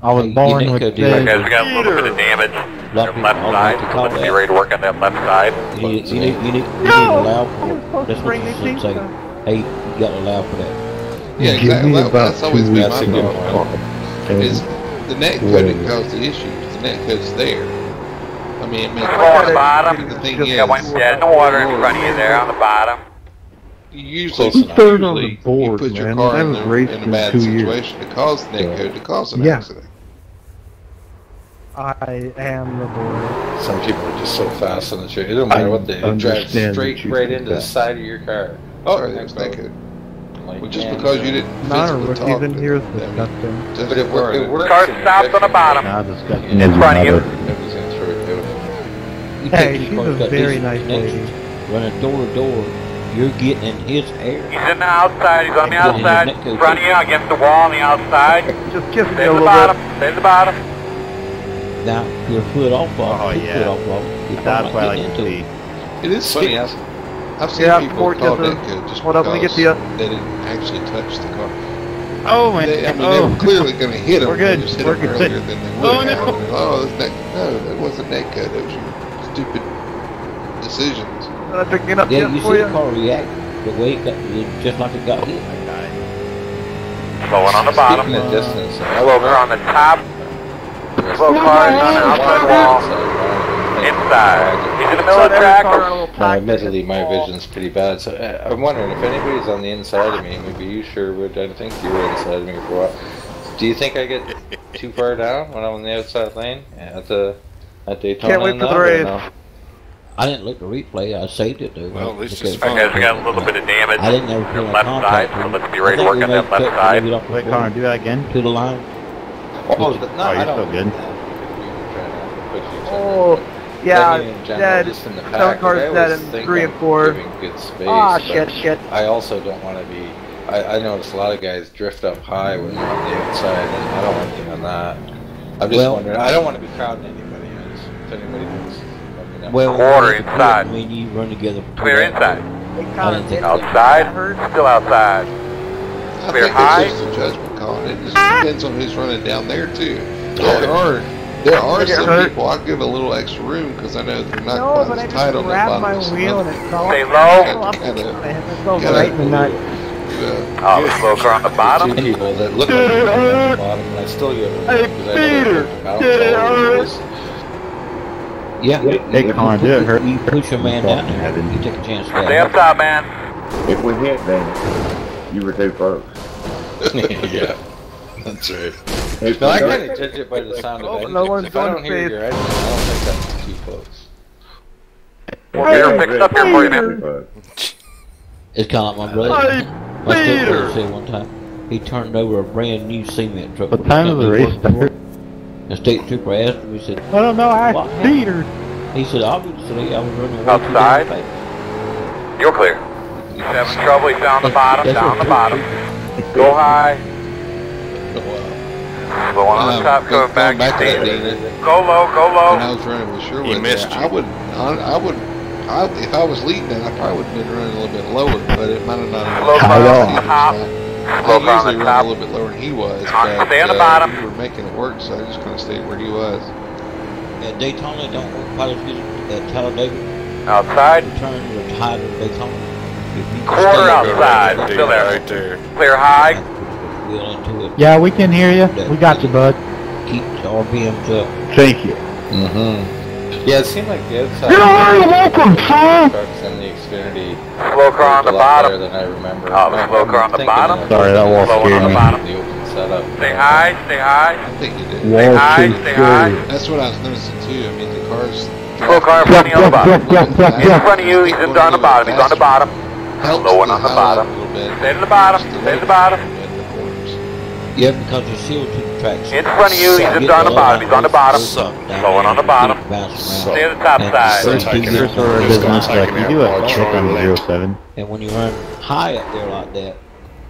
I was born with Okay, this. we got a little bit of damage on the left side. Let's be ready to work on that left side. You need to allow for. That's what you should say. Hey, you got to allow for that. Yeah, Give exactly. me That, about that's always 2 been weeks my to get problem. Is the net code that caused the issue? Because the net code's there. I mean, it makes Slow on the bottom. the thing Got one dead in the water in front of you there on the bottom. you usually, Who's third on the usually board, you put your man? car I in, was the, racing in a bad 2 years. situation to cause the net code to cause an Yeah. accident. I am the boy. Some people are just so fast on the track. It don't matter what they drive understand straight that you right think into the that. side of your car. Oh, there was net code. Like, Well, just man, because you didn't Not a physically rookie talk in to here is them, disgusting. doesn't But it warrant works. Car stopped on the bottom. Nah, disgusting. In front of you. Nobody's gonna throw it to it. You Hey, take she's your a car, got very decent nice connections, lady. running door to door, you're getting in his air. He's in the outside. He's on the Getting in outside. his neck In front of you against the wall on the outside. Just kiss me Stay a at the little bottom. bit. Stay at the bottom. Now, your foot off Oh, off, yeah. foot off off. You're That's probably what I not like getting to into see. it. It is funny. I've seen Yeah, people four call kisses. net code just What up, let me because get to ya. they didn't actually touch the car. Oh, man. They were clearly going to hit them. We're good. They just hit We're them good. earlier than they would Oh, have. no. Oh, that's net, no, that wasn't net code. That was your stupid decisions. Picking up Yeah, just you for see you. the car react the way it got, just like it got hit. Slowing on the bottom. Speaking of distance, Slow car on the top. Slow car is on the outside wall. Inside. He's in the middle of the track. Admittedly, my vision's pretty bad, so I'm wondering if anybody's on the inside of me. Maybe you sure would. I think you were inside of me for a while. Do you think I get too far down when I'm on the outside lane at Daytona? Can't wait for the race. No? I didn't look at the replay. I saved it though. Well, at least because it's fun. Okay, we got a little bit of damage. I didn't ever feel left side, so let's be ready to work on that left side. Wait, Connor, do that again. To the line. Oh, no, I you're don't. still good. Oh, yeah, dead. dead. 7 cars dead in 3 and 4. Good space, Ah, but shit. I also don't want to be. I notice a lot of guys drift up high when they're on the outside, and I don't want to be on that. I'm just wondering. I don't want to be crowding anybody. If anybody knows. Well, quarter inside. When you run together. Clear inside. I didn't think Outside. Still outside. I Clear think high. it's just a judgment call. And it just depends on who's running down there too. There are some people I give a little extra room because I know they're not No, but quite I as tight just on the grabbed bottom. my of the wheel smoke. and it fell Stay off. low. Right in the nut. Oh, the slow car on the bottom. Two people that look like they're on the bottom, and I still get it. Yeah. Hey, Connor, did it hurt? You push a man down there. You take a chance. Stay up top, man. If we hit, then you were too close. Yeah, that's right. If No, we I don't- kind of judge it by the sound of engines. no one's If I don't going hear safe. your engine, I don't think that's too close. We're fixing up here for you, man. It's kind of like my brother. My stepbrother said one time he turned over a brand new cement truck. What time does the race start? The state trooper asked him. He said, I don't know. I "What beat her. happened?" He said, "Obviously, I was running way too Outside. damn fast." You're clear. He's having trouble. He's down the bottom. That's Down what the bottom. Go high. Slow on the top. Go Going back. back to that, Steve. Dana, Go low. Go when I low. was running with Sherwood, He missed there, you. if I was leading it, I probably would have been running a little bit lower, but it might have not. Slow car on the top. I Slow car on usually the run a top. little bit lower than he was, Stay on the but bottom. we were making it work, so I just kind of stayed where he was. At Daytona, don't work quite as good at Talladega. Outside. Return was higher than Daytona. If you Quarter stay outside. there, Still there. Right there. Clear high. wheel into it. Yeah, we can hear you. We got you, bud. Keep the RPMs up. Thank you. Yeah, it seemed like the outside. You're welcome, son. Trucks and the Xfinity. Slow car on the a lot bottom. better than I remember. Oh, the slow car on the bottom. Sorry, that wall Slow scared on the me. bottom. The open setup. Stay high, stay high. I think you did. Stay Wall high, too stay high. scary. That's what I was noticing too. I mean, the cars. Slow car in front of you on the bottom. He's in front of you, he's on the bottom, he's on the bottom. Slow one on the bottom. Stay to the bottom, stay to the bottom. Yeah, because you're sealed to the tracks. In front of you, he's on the bottom, he's on the bottom. Slow one on the bottom. Stay to the top side. First order of business, like you do a check on 07. And when you run high up there like that,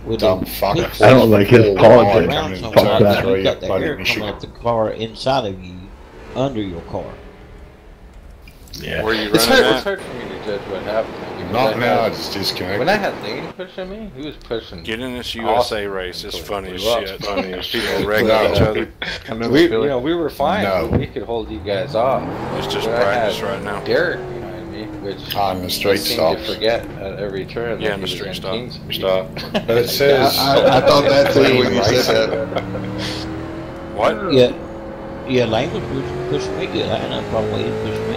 with the pits, I don't like his politics. around Fuck somewhere, that. you've got the air coming up the car inside of you, under your car. Yeah. Where you It's running hard, at? it's hard for me to judge what happened. because Not I now, had- it's disconnected. When I had Lane pushing me, he was pushing. Get in this USA race. It's funny as shit. Funny as People shit. wrecking each other. We were fine. No. We could hold you guys off. It's just But I practice had right now. Derek behind me, which On the straight I seem to stops. forget at every turn. Yeah, that in the he was straight in stop. King's Speed. Stop. But it says. I thought that too when you said that. What? Yeah, Lane was pushing me good. I had no problem with him pushing me.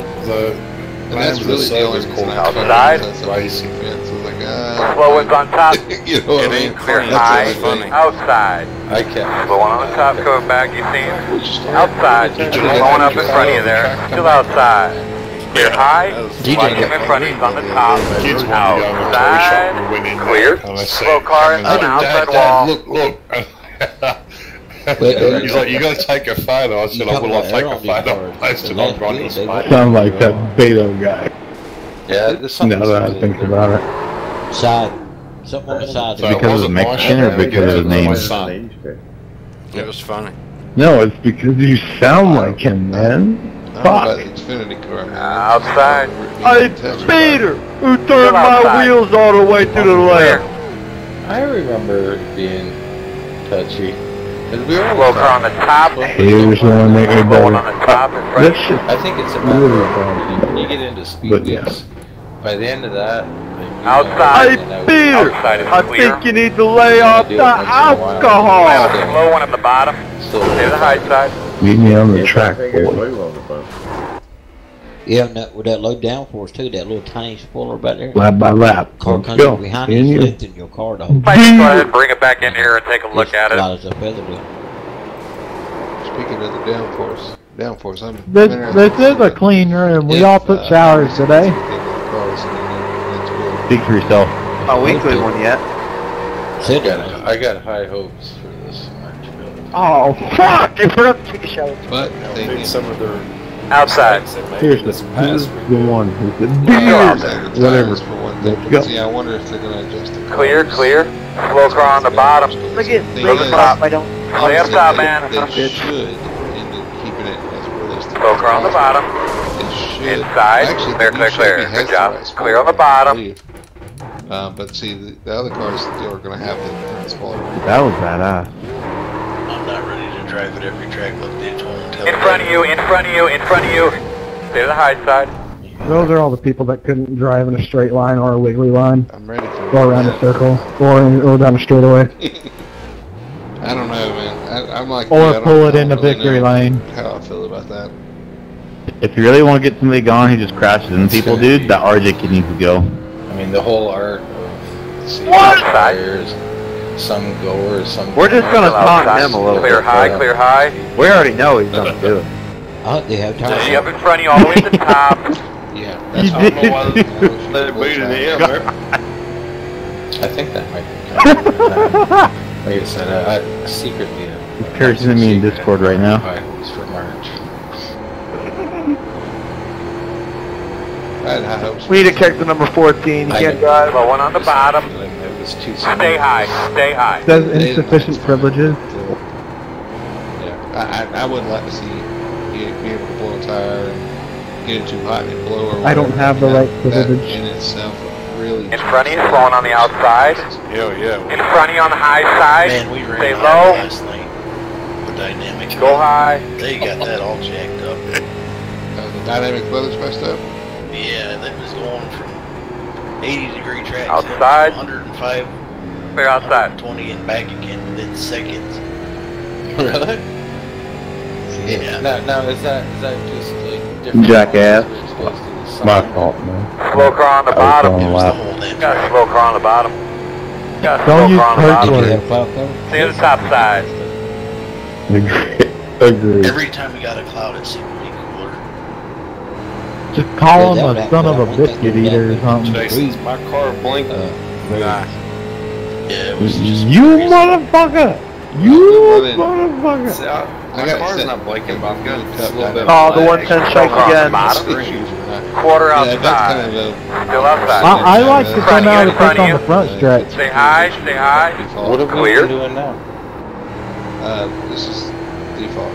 And that's really the only reason I Outside. racing fence. I was like, Slow one's on top. you know what I mean? Clear That's high. the only thing. Outside. I kept. Slow one on the top, coming back, you see him? Outside. Slow one up in front of you there. Still outside. Clear high. Watch him in front of you, he's on the top. Kids want to go in the toy shop and went in Clear. there, and I say, Slow car on the outside wall. Look. He's like, you gotta take a photo. I said, I will not take a photo. I said, I'm on his face. Sound like that Beto guy. Yeah, there's Now that I think about it. Side. Something on the side. So it Because of wasn't my Mexican show, or because of his it name? was my son. It was funny. No, it's because you sound like him, man. Fuck. Xfinity car, man. Outside. Hey, Peter, who turned my wheels all the way to the left? I remember it being touchy. Slow car on the top. Here's one that we Slow one on the top in front. This shit. I think it's a matter of when you get into speedways. By the end of that, Outside. Outside is clear. think you need to lay off the alcohol. I have a slow one at the bottom. Stay to the high side. Meet me on the track, boy. Yeah, and that, with that low downforce too, that little tiny spoiler back there. Lap by lap. Car Let's comes go. behind In you, you. lifting your car the whole Go ahead and bring it back in here and take a look at it. Speaking of the downforce, I'm This is a clean room. We all took showers today. Speak for yourself. Oh, we ain't good one yet. I got high hopes for this March build. Oh, fuck! I forgot to take a shower. But they think some of their outside. Here's the one who's the whatever. For one thing. See, I wonder if they're going to adjust the Clear. Slow car on the bottom. Look at the top. I don't. Stay up top, man. They should end up keeping it as realistic. Slow car on the bottom. Inside. Clear. Good job. Clear on the bottom. But see, the other cars still are going to have the spoiler. That was badass. I'm not ready to drive at every track like Daytona. In front of you. Stay to the high side. Those are all the people that couldn't drive in a straight line or a wiggly line. I'm ready for Or around a circle. Or down a straightaway. I don't know, man. I'm like, Or pull it into victory lane. How I feel about that. If you really want to get somebody going who just crashes into people, dude, the RJ kid needs to go. I mean, the whole art of seeing tires, some goers, some. We're just gonna taunt him a little Clear bit. high. We already know he's gonna do it. They have time. See up in front of you, all the way to the top. Yeah, that's how I don't know why they booted him. I think that might be kind of, like I said, I secretly. He's cursing at me in Discord right now. High hopes for March. I had high hopes. We need to kick the number 14. You can't drive. Slow one on the bottom. It was too Stay high. Says insufficient privileges. Yeah, I would like to see you be able to blow a tire and get it too hot and it blow or whatever. I don't have the right privilege. That in itself really. In front of you, slowing on the outside. Hell yeah. In front of you on the high side. Man, we ran Stay out low. last night. The dynamic. Go high. They got that all jacked up. The dynamic weather's messed up. Yeah, that was going from 80-degree tracks outside. 105. Clear outside. 20 and back again within seconds. Really? Yeah. Now is that just like different? Jackass. Cars My fault, man. Slow car on the bottom. going lap. Got a slow car on the bottom. Got a Don't slow use car on the bottom. purple. Stay to the top side. Agreed. Every time we got a cloud, it seemed to be cooler. Just call him a son of a biscuit eater or something. Jason's my car blinking. Yeah, it was just You crazy. motherfucker! You motherfucker! See, my car's not blinking, but I'm good. It's a little bit. Oh, the 110 strike again. Quarter Yeah, that's outside. kind of a. Still outside. I like to come out and push on the front stretch. Stay high. What are we Clear. doing now? This is default.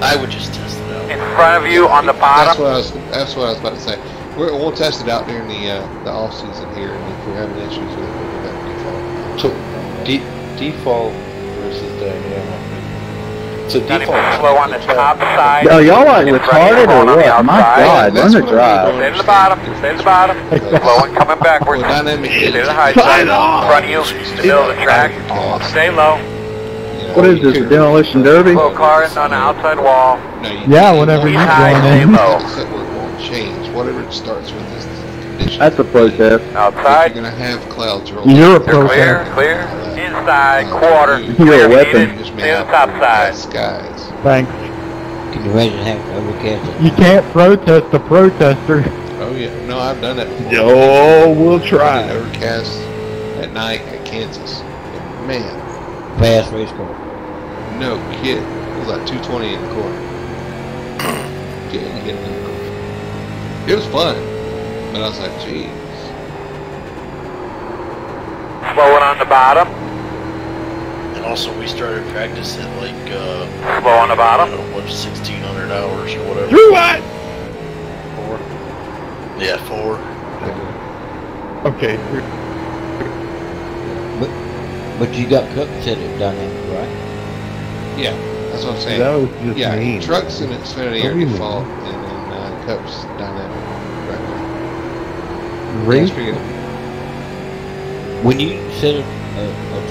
I would just test it out. In front of you on the bottom. That's what I was about to say. We'll test it out during the off season here, and if we're having issues with it, we'll go back to default. So default versus dynamic. So Not even default. slow on the top side. Yo, y'all like In front of you, retarded or slowing on the what? My outside. God, learn to drive. Stay to the bottom. Slow one coming backwards. Well, dynamic Stay to the high side. In front of you. The middle of the track. Stay low. What is this, a demolition derby? Slow car on the outside wall. No, Yeah, whenever you high, join stay in. low. Set where it won't change. Whatever it starts with is the condition. That's a protest. Outside. You're gonna have clouds rolling. You're a Clear. protest. Clear. Inside. Quarter. You're a weapon. Stay to the top side. Skies. Thanks. Can you imagine having to overcast it? You can't protest a protester. Oh yeah, no, I've done that before. Oh, we'll try. Overcast at night at Kansas. Man, Fast race car. no kid. It was like 220 in the corner. Getting in the corner. It was fun, but I was like, geez. Slow one on the bottom. And also, we started practice at like, Slow on the bottom. 1,600 hours or whatever. Through what? 4. Yeah, 4. Okay. But you got Cup set at dynamic, right? Yeah, that's what I'm saying. That was just yeah, mean. trucks in Xfinity Don't are be mean. default, and then Cup's dynamic. Race? When you set a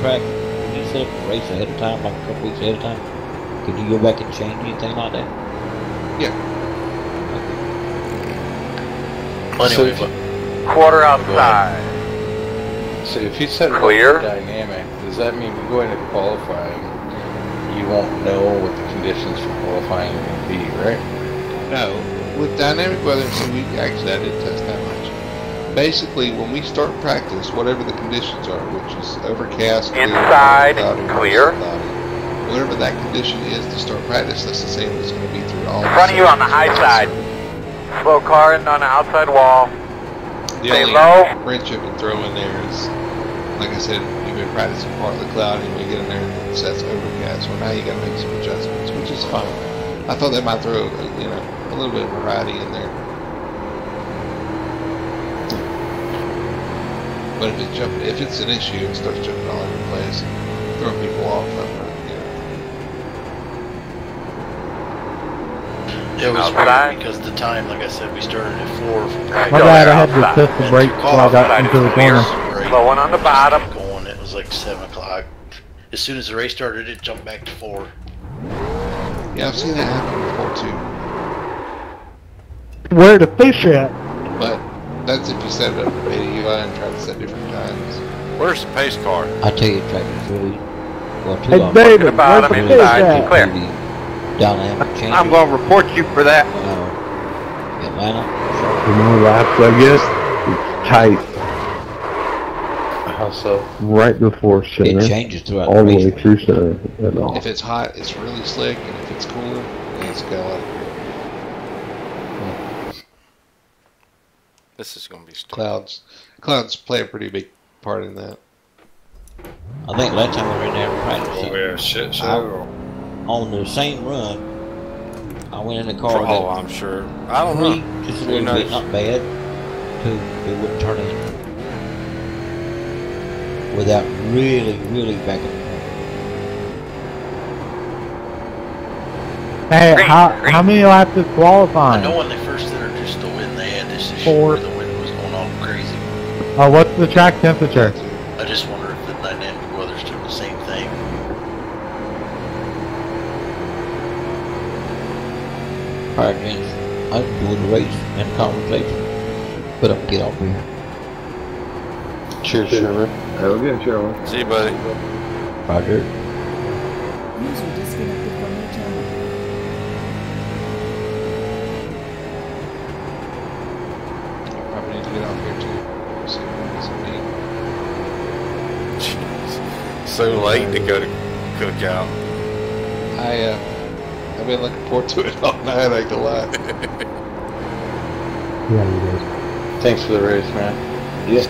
track, when you set up a race ahead of time, like a couple weeks ahead of time, can you go back and change anything like that? Yeah. Quarter outside. So if you set it Clear. up for dynamic, does that mean you go into qualifying, you won't know what the conditions for qualifying are going to be, right? No, with dynamic weather, so we actually I didn't test that much. Basically, when we start practice, whatever the conditions are, which is overcast, Inside, clear. Whatever that condition is to start practice, that's the same as it's going to be through all. In front of you on the high side. Slow car and on the outside wall. The Stay only low. wrench you can throw in there is, like I said, you've been practicing partly cloudy, and we get in there and it sets overcast. Well, now you got to make some adjustments, which is fine. I thought they might throw, a little bit of variety in there. But if it's an issue, it starts jumping all over the place and throwing people off. It was weird because the time, like I said, we started at 4 for practice. My bad, I had to test the brake before I got into the corner. Slow one on the bottom. Going, it was like 7 o'clock. As soon as the race started, it jumped back to 4. Yeah, I've seen that happen before too. Where the fish at? But that's if you set it up for beta UI and try to set different times. Where's the pace car? I tell you, tractor's really well too. Hey, David, where's the fish at? Clear. Dynamic change. I'm going to report you for that. Atlanta. For more laps, I guess. It's tight. How so? Right before center. It changes throughout all the the race. way through center. And all. If it's hot, it's really slick, and if it's cool, it's got a lot of grip. This is going to be stupid. Clouds play a pretty big part in that. I think last time we were in there practicing. Oh, yeah, shit show. On the same run, I went in the car. Oh, I'm sure. I don't know. Just a little bit, not bad. It wouldn't turn in without really backing up. Hey, how many laps is qualifying? I know when they first introduced the wind, they had this issue 4. where the wind was going all crazy. What's the track temperature? I just wonder if the dynamic weather's doing the same thing. Alright, man. I'm doing the race and conversation, but I'm get off here. Cheers, Sherman. Have a good show. See you, buddy. Roger. User disconnected from your channel. I probably need to get off here too. See what it's So late to go to cookout. I've been looking forward to it all night, I ain't gonna lie. Yeah, you guys. Thanks for the race, man. Yeah.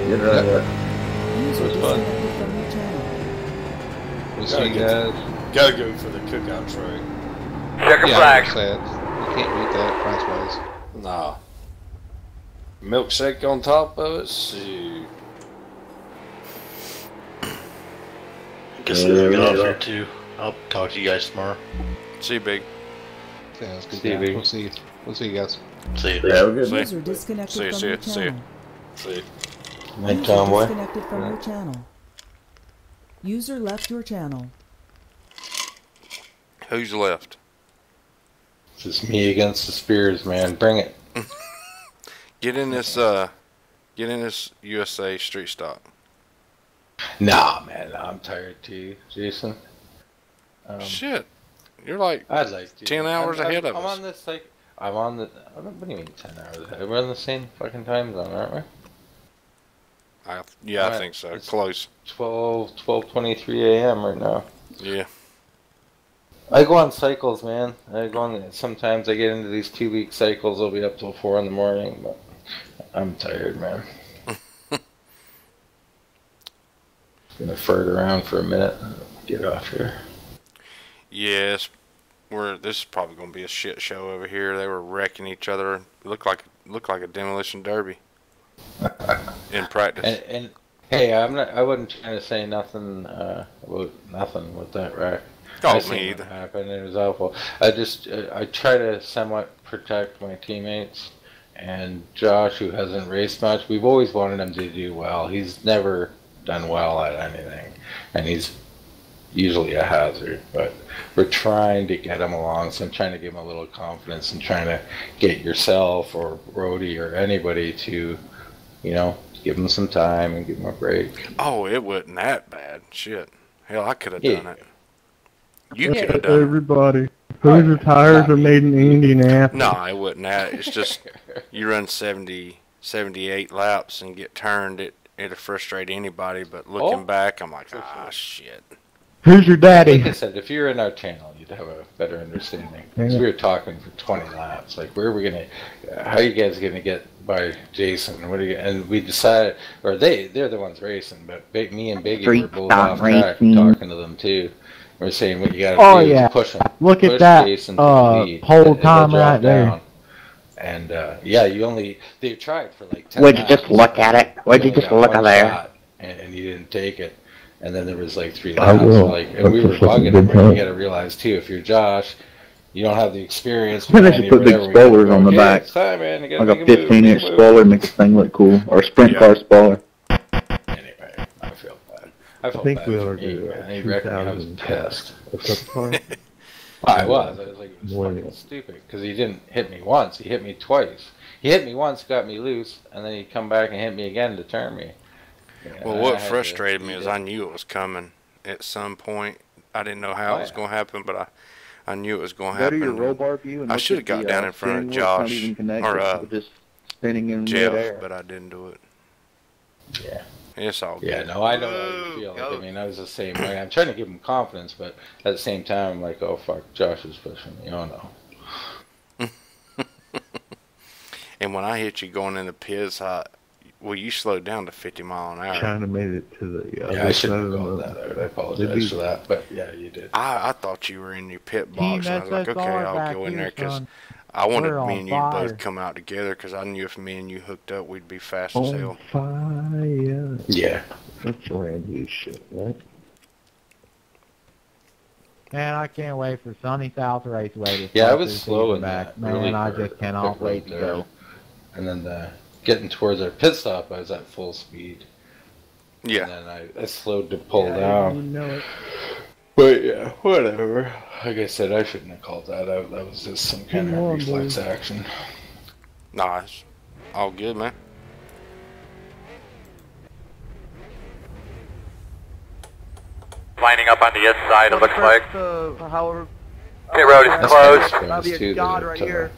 Get it out there. User was fun. disconnected from your channel. We'll see you guys. Gotta go for the cookout tray. Checker Yeah, flag. I'm sad. You can't beat that price wise. Nah. Milkshake on top of it? See. I guess I'll get off here too. I'll talk to you guys tomorrow. See you, Big. Yeah, it's good. See you, guys. Big. We'll see you guys. See you. Yeah, have a good User disconnected from your channel. See you. Night, User Tom, boy. disconnected from your channel. User left your channel. Who's left? It's just me against the Spears, man. Bring it. Get in this USA street stock. Nah, man. I'm tired too, Jason. Shit. You're like I'd like to. 10 hours ahead of I'm us. on this, like, I'm on the, what do you mean 10 hours ahead? We're on the same fucking time zone, aren't we? I think so. It's Close. 12:23 a.m. right now. Yeah. I go on cycles, man. Sometimes I get into these 2-week cycles. I'll be up till 4 in the morning, but I'm tired, man. Gonna fart around for a minute. Get off here. Yes. This is probably gonna be a shit show over here. They were wrecking each other. Looked like a demolition derby in practice. And Hey, I wasn't trying to say nothing. Nothing with that wreck. Oh, I me seen either. what happened. It was awful. I try to somewhat protect my teammates. And Josh, who hasn't raced much, we've always wanted him to do well. He's never done well at anything, and he's usually a hazard. But we're trying to get him along. So I'm trying to give him a little confidence and trying to get yourself or Brody or anybody to, give him some time and give him a break. Oh, it wasn't that bad. Shit. Hell, I could have done it. You could have done it. Everybody. Hoosier tires are made in Indianapolis. No, it wasn't that. It's just you run 70, 78 laps and get turned. It'll frustrate anybody. But looking back, I'm like, shit. Who's your daddy? Like I said, if you're in our channel, you'd have a better understanding. Because we were talking for 20 laps. Like, where are we going to, how are you guys going to get by Jason? And we decided, or they're the ones racing, but me and Biggie were both off track talking to them too. We're saying what you got to do is push them. Look at that whole time right there. And they tried for like 10 Would you laps. just look at it? Would you just look at there? And you didn't take it. And then there was like 3 laps. And we were bugging him. You got to realize too, if you're Josh, you don't have the experience. They should put big spoilers on the back. Time, man. Like a 15-inch spoiler makes the thing look cool. Or a sprint car spoiler. Anyway, I feel bad. I think bad we ought to do that. He reckoned I was pissed. I was like, it was fucking stupid. Because he didn't hit me once. He hit me twice. He hit me once, got me loose, and then he'd come back and hit me again to turn me. Well, what frustrated me is I knew it was coming at some point. I didn't know how it was going to happen, but I knew it was going to happen. Go to your roll bar view and I should have got down in front of Josh or just spinning in Jeff, midair. but I didn't do it. Yeah. It's all good. Yeah, no, I know how you feel. Like, I mean, I was the same way. I'm trying to give him confidence, but at the same time, I'm like, oh, fuck, Josh is pushing me. Oh, no. And when I hit you going in the pits, you slowed down to 50 mile an hour. Kind of made it to the I shouldn't have called that out. I apologize for that, but yeah, you did. I thought you were in your pit box, and I was like, okay, I'll go in there, because I wanted me and you both come out together, because I knew if me and you hooked up, we'd be fast as hell. Fire. Yeah. That's brand new shit, right? Man, I can't wait for Sunny South Raceway to I was slow in back. that. Man, really I just cannot wait to go. And then getting towards our pit stop, I was at full speed. Yeah. And then I slowed to pull down. You know it. But yeah, whatever. Like I said, I shouldn't have called that out. That was just some kind of reflex action. Nice. All good, man. Lining up on the inside, it looks like. However, Pit road is closed. That'll be a god right here.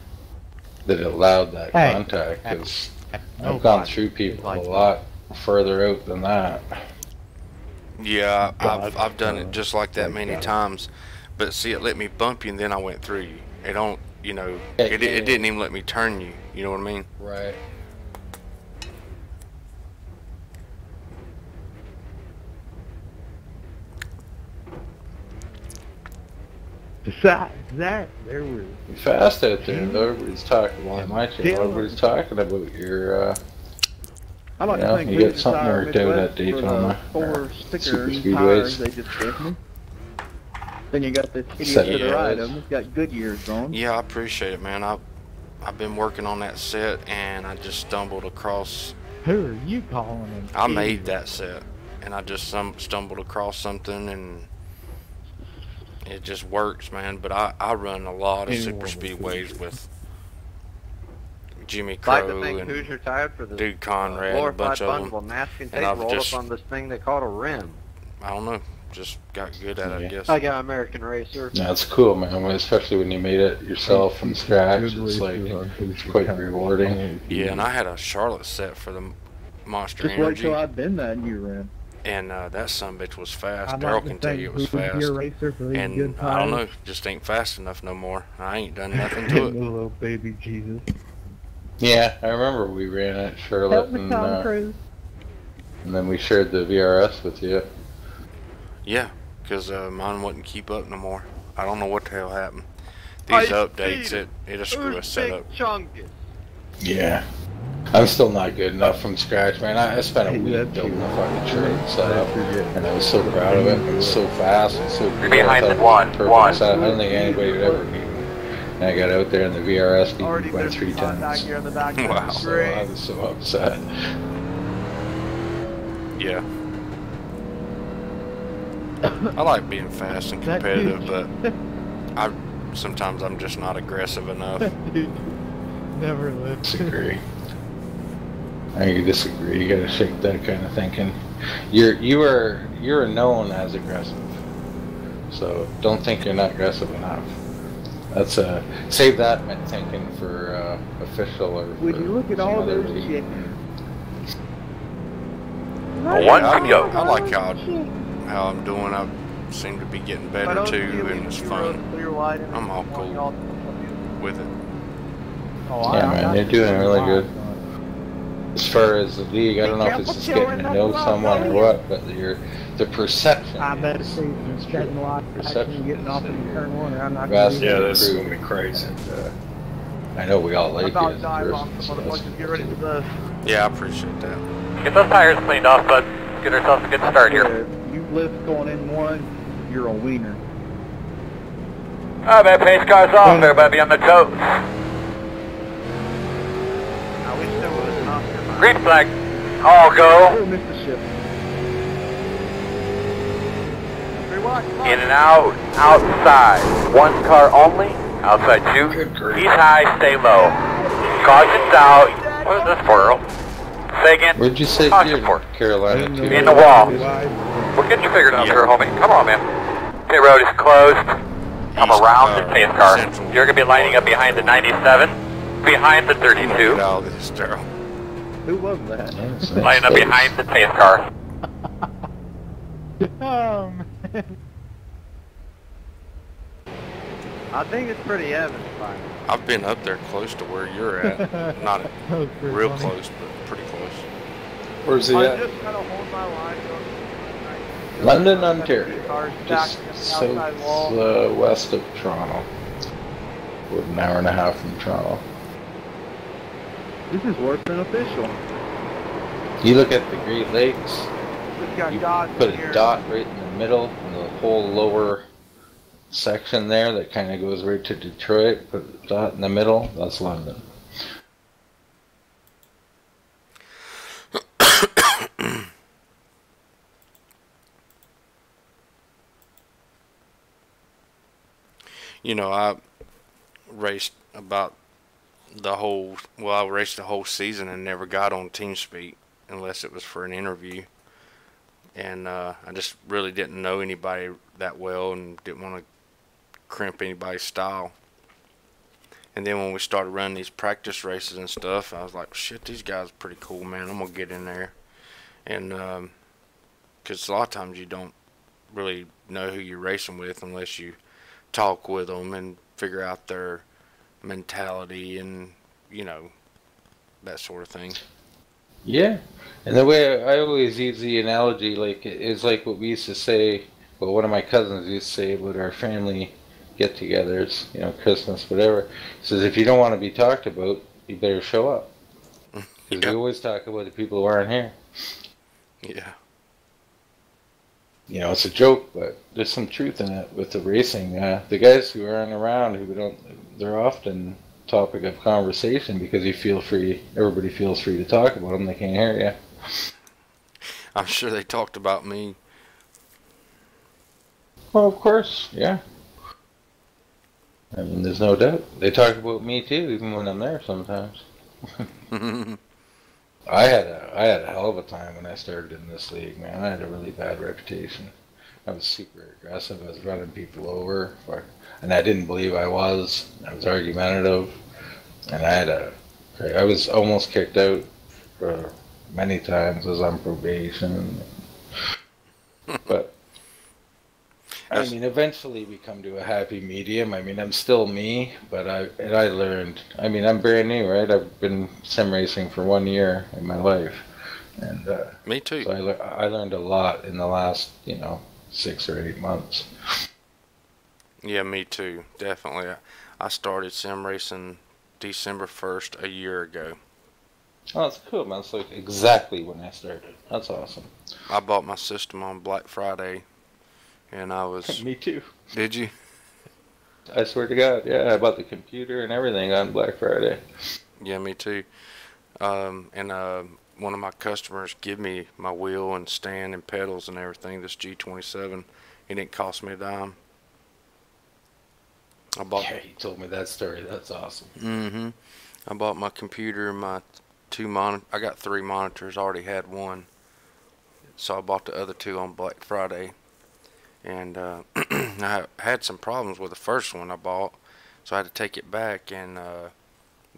That it allowed that contact, because I've gone through people a lot further out than that. Yeah, I've done it just like that many times, but see, it let me bump you and then I went through you. It don't, it didn't even let me turn you. You know what I mean? Right. Besides that, there was fast out there. Everybody's talking about my channel. Everybody's talking about your. I like to think you got something worked out at Daytona. 4 sticker Super tires Speedways. they just gave me. Then you got this idiot to the right of them. It's got Goodyears on. Yeah, I appreciate it, man. I've been working on that set, and I just stumbled across. Who are you calling him? I made that set, and I just stumbled across something, and it just works, man. But I run a lot of super speedways with Jimmy Crow and Hoosier tired for the Dude Conrad, a bunch of them. Will masking tape And I've roll just, up on this thing they called a rim. I don't know, just got good at it, I guess. I got American Racer. Yeah, it's cool, man. Especially when you made it yourself from scratch. It's like it's quite rewarding. Yeah, and I had a Charlotte set for the Monster Just wait Energy. till I've been that you ran. And that sumbitch was fast. I'd Daryl like to can tell thank you it was Hoosier fast. Racer for these And good I don't know, tires. just ain't fast enough no more. I ain't done nothing to it. Little baby Jesus. Yeah, I remember we ran at Charlotte, Help me, Tom Cruise. and then we shared the VRS with you. Yeah, because mine wouldn't keep up no more. I don't know what the hell happened. These updates, it'll screw us set up. Yeah. I'm still not good enough from scratch, man. I spent a week building a fucking train setup, and I was so proud of it. It was so fast and so cool. Behind I the thought it was one. perfect setup. I don't think anybody would ever beat me. And I got out there in the VRS beat went 3 times. Wow. So I was so upset. Yeah. I like being fast and competitive, but sometimes I'm just not aggressive enough. Never lived. Disagree. I disagree. You gotta shake that kind of thinking. You're known as aggressive, so don't think you're not aggressive enough. That's save that thinking for official or. Would you look at all those shit? I like how I'm doing. I seem to be getting better too, and it's fun. I'm all cool with it. Yeah, man, you're doing really good. As far as the league, I don't know if it's just getting to know someone or what, but the perception. I better see some shedding light action getting off in turn 1, or I'm not going to. Yeah, this is going to be crazy. I know we all like you as a Yeah, I appreciate that. Get those tires cleaned off, bud. Get ourselves a good start here. You lift going in 1, you're a wiener. Oh, that pace car's off. Everybody on the toes. Green flag. All go. In and out. Outside. 1 car only. Outside 2. He's high. Stay low. Caution's out. What is this for, Earl? Say again. Where'd you say you're Carolina? In the wall. We'll get you figured out here, homie. Come on, man. Pit road is closed. Come around the pace car. You're going to be lining up behind the 97. Behind the 32. All this, Daryl. Who was that? Lining up behind the pace car. Oh, man. I think it's pretty evident. I've been up there close to where you're at. Not real close, but pretty close. Where's he at? just kind of hold my line. London, Ontario. Just west of Toronto. We're an hour and a half from Toronto. This is worse than official. You look at the Great Lakes, you put a dot right in the middle, and the whole lower section there that kind of goes right to Detroit, put a dot in the middle, that's London. You know, I raced about I raced the whole season and never got on TeamSpeak unless it was for an interview. And I just really didn't know anybody that well and didn't want to crimp anybody's style. And then when we started running these practice races and stuff, I was like, shit, these guys are pretty cool, man. I'm going to get in there. And because a lot of times you don't really know who you're racing with unless you talk with them and figure out their mentality and, you know, that sort of thing. Yeah. And the way I always use the analogy, like, is like what we used to say, well, one of my cousins used to say about our family get-togethers, you know, Christmas, whatever. He says, if you don't want to be talked about, you better show up. Because we always talk about the people who aren't here. Yeah. You know, it's a joke, but there's some truth in it with the racing. The guys who aren't around, they're often topic of conversation because you feel free, everybody feels free to talk about them, they can't hear you. I'm sure they talked about me. Well, of course, yeah. I mean, there's no doubt. They talk about me too, even when I'm there sometimes. I had a hell of a time when I started in this league, man. I had a really bad reputation. I was super aggressive. I was running people over, and I didn't believe I was. I was argumentative, and I was almost kicked out for many times. I was on probation, but I mean, eventually we come to a happy medium. I mean, I'm still me, but I learned. I mean, I'm brand new, right? I've been sim racing for 1 year in my life, and me too. So I learned a lot in the last, 6 or 8 months. Yeah, me too. Definitely. I started sim racing December 1st a year ago. Oh, that's cool, man. It's like exactly when I started. That's awesome. I bought my system on Black Friday, and I was... Me too. Did you? I swear to God, yeah. I bought the computer and everything on Black Friday. Yeah, me too. One of my customers give me my wheel and stand and pedals and everything, this G27. It didn't cost me a dime. Yeah, he told me that story. That's awesome. Mm-hmm. I bought my computer and my 2 monitors. I got 3 monitors. I already had one. So I bought the other 2 on Black Friday. And I had some problems with the first one I bought. So I had to take it back, and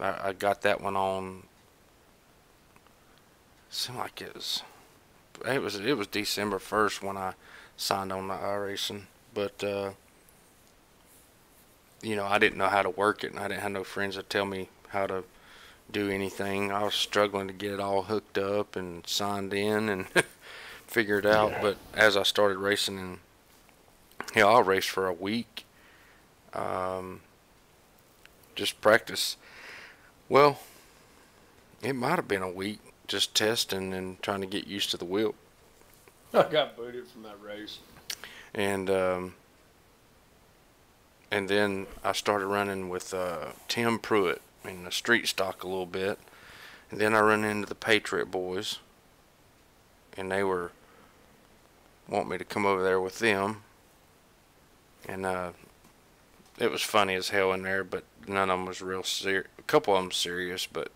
I got that one on. Seemed like it was December 1st when I signed on the iRacing, but you know, I didn't know how to work it, and I didn't have no friends to tell me how to do anything. I was struggling to get it all hooked up and signed in and figure it out. Yeah. But as I started racing, and I raced for a week, just practice. Well, it might have been a week. Just testing and trying to get used to the wheel. I got booted from that race. And then I started running with Tim Pruitt in the street stock a little bit. And then I run into the Patriot boys. And they want me to come over there with them. And it was funny as hell in there, but none of them was real serious. A couple of them serious, but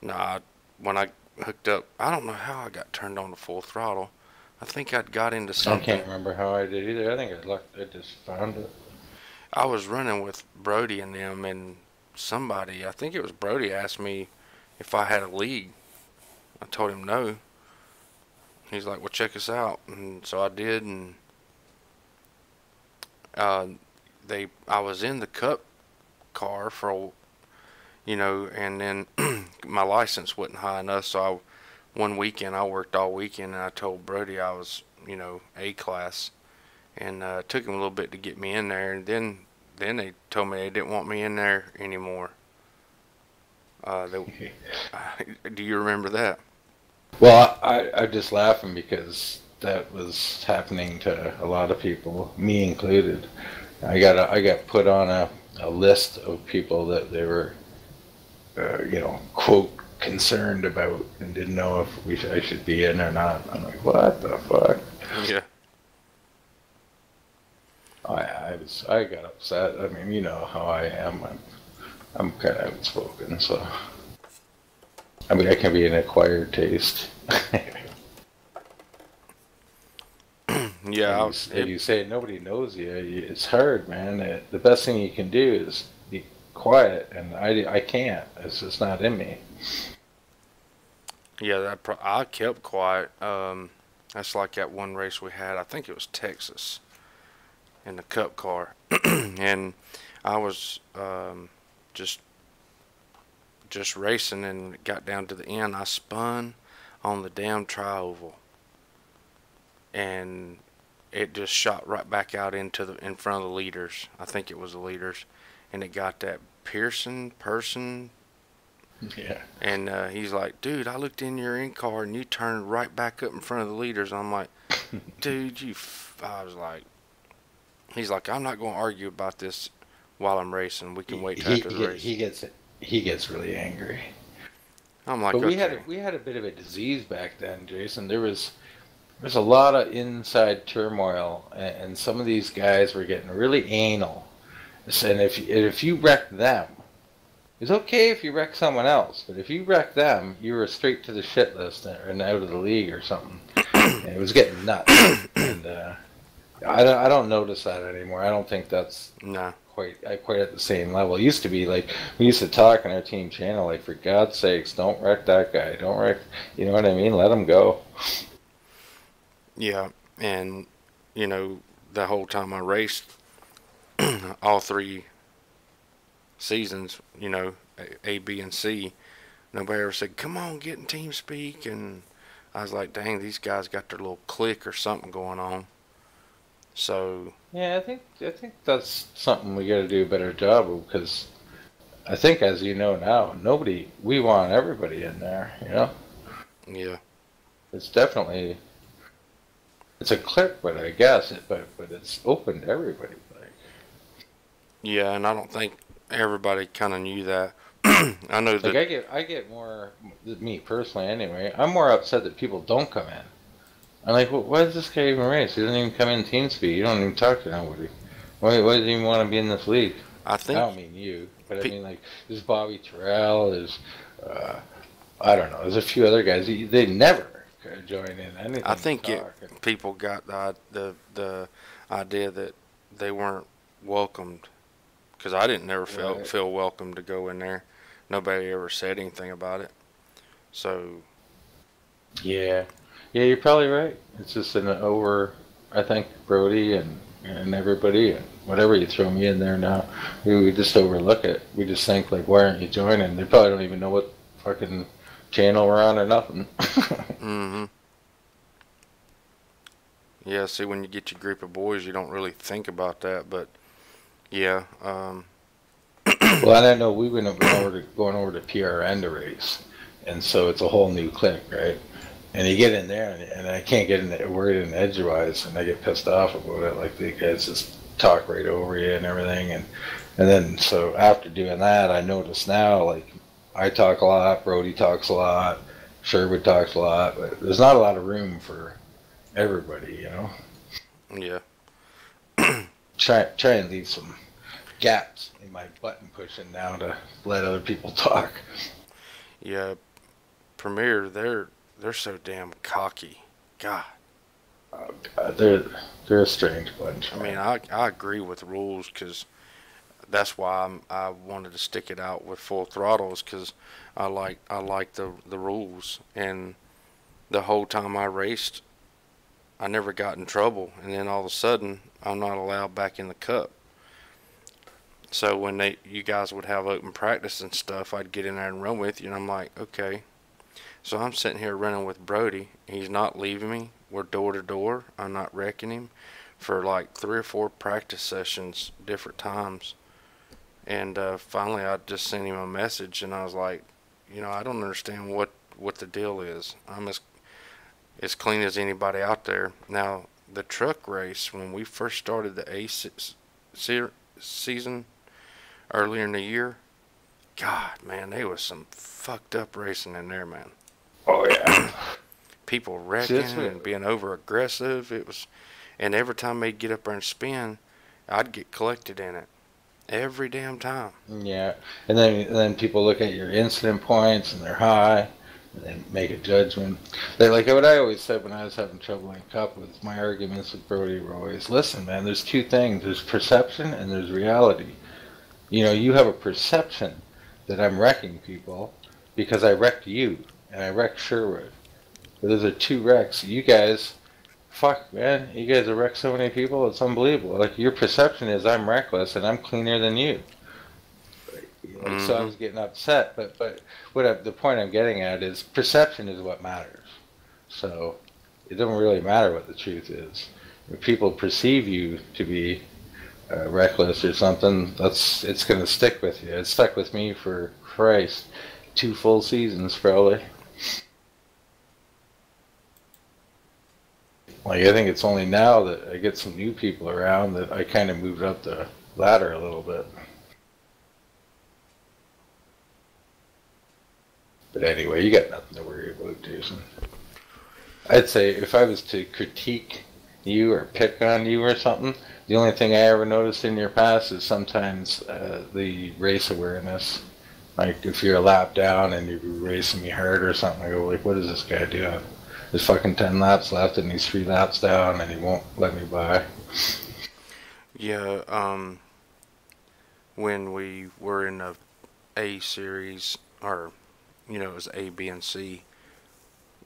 nah. When I hooked up, I don't know how I got turned on to full throttle. I think I'd got into something. I can't remember how I did either. I think I just found it. I was running with Brody and them, and somebody, I think it was Brody, asked me if I had a league. I told him no. He's like, well, check us out. And so I did, and I was in the Cup car for and then my license wasn't high enough, so one weekend I worked all weekend, and I told Brody I was, A class, and it took him a little bit to get me in there, and then they told me they didn't want me in there anymore. Do you remember that? Well, I'm just laughing because that was happening to a lot of people, me included. I got put on a list of people that they were quote, concerned about and didn't know if I should be in or not. I'm like, what the fuck? Yeah. I got upset. I mean, you know how I am. I'm kind of outspoken, so. I mean, I can be an acquired taste. Yeah. If you say nobody knows you, it's hard, man. The best thing you can do is be quiet, and I can't. It's just not in me. Yeah, I kept quiet. That's like that one race we had. I think it was Texas in the Cup car, and I was just racing, and got down to the end. I spun on the damn tri-oval, and it just shot right back out in front of the leaders. I think it was the leaders. And it got that person. Yeah. And he's like, dude, I looked in your in-car and you turned right back up in front of the leaders. I'm like, dude, I was like, he's like, I'm not going to argue about this while I'm racing. We can wait after the race. He gets really angry. I'm like, but we had a bit of a disease back then, Jason. There's a lot of inside turmoil, and some of these guys were getting really anal. And if you wreck them, it's okay if you wreck someone else, but if you wreck them, you were straight to the shit list and out of the league or something. And it was getting nuts. And I don't notice that anymore. I don't think that's quite at the same level. It used to be like we used to talk on our team channel, like, for God's sakes, don't wreck that guy. Don't wreck. You know what I mean? Let him go. Yeah, and the whole time I raced. All 3 seasons, A, B, and C, nobody ever said, come on, get in team speak, and I was like, dang, these guys got their little clique or something going on. So yeah, I think that's something we got to do a better job of, because I think, as you know now, we want everybody in there, you know? Yeah. It's definitely, it's a clique, but I guess, but it's open to everybody. Like. Yeah, and I don't think everybody kind of knew that. I know that. Like I get more, me personally anyway, I'm more upset that people don't come in. I'm like, well, why does this guy even race? He doesn't even come in team speed. You don't even talk to nobody. Why does he even want to be in this league? I don't mean you, but I mean like there's Bobby Terrell, there's I don't know, there's a few other guys. They never join in anything. I think people got the idea that they weren't welcomed, because I didn't never feel welcome to go in there. Nobody ever said anything about it. So. Yeah, you're probably right. It's just I think Brody and everybody, and whatever you throw me in there now, we just overlook it. We just think like, why aren't you joining? They probably don't even know what fucking channel we're on or nothing. Mm-hmm. Yeah, see, when you get your group of boys, you don't really think about that, but yeah. Well, and I know we've been going over to PRN to race, and so it's a whole new clique, right? And you get in there, and I can't get in the word in edgewise, and I get pissed off about it. Like, the guys just talk right over you and everything. And then, so after doing that, I notice now, like, I talk a lot, Brody talks a lot, Sherwood talks a lot, but there's not a lot of room for everybody, you know? Yeah. Try and leave some gaps in my button pushing now to let other people talk. Yeah, Premier, they're so damn cocky. God. Oh, God, they're a strange bunch. I mean, I agree with rules, because that's why I wanted to stick it out with Full Throttle, is because I like the rules. And the whole time I raced, I never got in trouble, and then all of a sudden I'm not allowed back in the cup. So when you guys would have open practice and stuff, I'd get in there and run with you, and I'm like, okay. So I'm sitting here running with Brody. He's not leaving me. We're door to door. I'm not wrecking him for like 3 or 4 practice sessions, different times. And finally, I just sent him a message, and I was like, you know, I don't understand what the deal is. I'm as clean as anybody out there. Now, the truck race, when we first started the A season earlier in the year, God, man, there was some fucked up racing in there, man. Oh, yeah. People wrecking and being over aggressive. And every time they'd get up there and spin, I'd get collected in it. Every damn time. Yeah. And then people look at your incident points, and they're high, and then make a judgment. They like what I always said when I was having trouble in Cup with my arguments with Brody were always, listen, man, there's 2 things. There's perception and there's reality. You know, you have a perception that I'm wrecking people because I wrecked you. And I wrecked Sherwood. But those are 2 wrecks. You guys, fuck, man. You guys have wrecked so many people, it's unbelievable. Like, your perception is I'm reckless and I'm cleaner than you. Like, so I was getting upset. But the point I'm getting at is perception is what matters. So it doesn't really matter what the truth is. If people perceive you to be reckless or something, it's going to stick with you. It stuck with me for Christ. 2 full seasons, probably. Like, I think it's only now that I get some new people around that I kind of moved up the ladder a little bit. But anyway, you got nothing to worry about, Jason. I'd say if I was to critique you or pick on you or something, the only thing I ever noticed in your past is sometimes the race awareness. Like, if you're a lap down and you're racing me hard or something, I go, like, what is this guy doing? There's fucking 10 laps left and he's 3 laps down and he won't let me by. Yeah, when we were in the A series, or, you know, it was A, B, and C,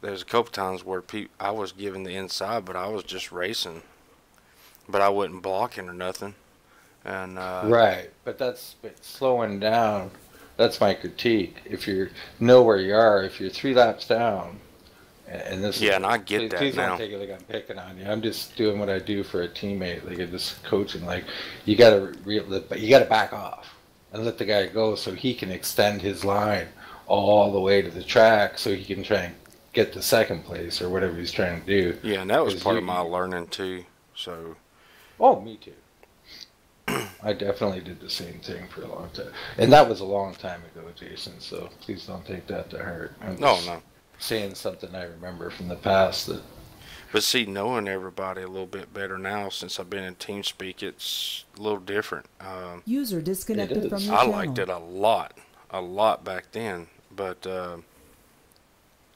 there's a couple times where I was giving the inside, but I was just racing. But I wasn't blocking or nothing. And right, but slowing down. That's my critique. If you know where you are, if you're 3 laps down, and this and I get that please now. Don't take it like I'm picking on you. I'm just doing what I do for a teammate. Like, I'm just coaching. Like, you gotta back off. and let the guy go so he can extend his line all the way to the track so he can try and get to second place or whatever he's trying to do. Yeah, and that was part of my learning too. So. Oh, me too. I definitely did the same thing for a long time. And that was a long time ago, Jason, so please don't take that to heart. I'm just saying something I remember from the past. But see, knowing everybody a little bit better now since I've been in TeamSpeak, it's a little different. User disconnected from your channel. I liked it a lot back then, but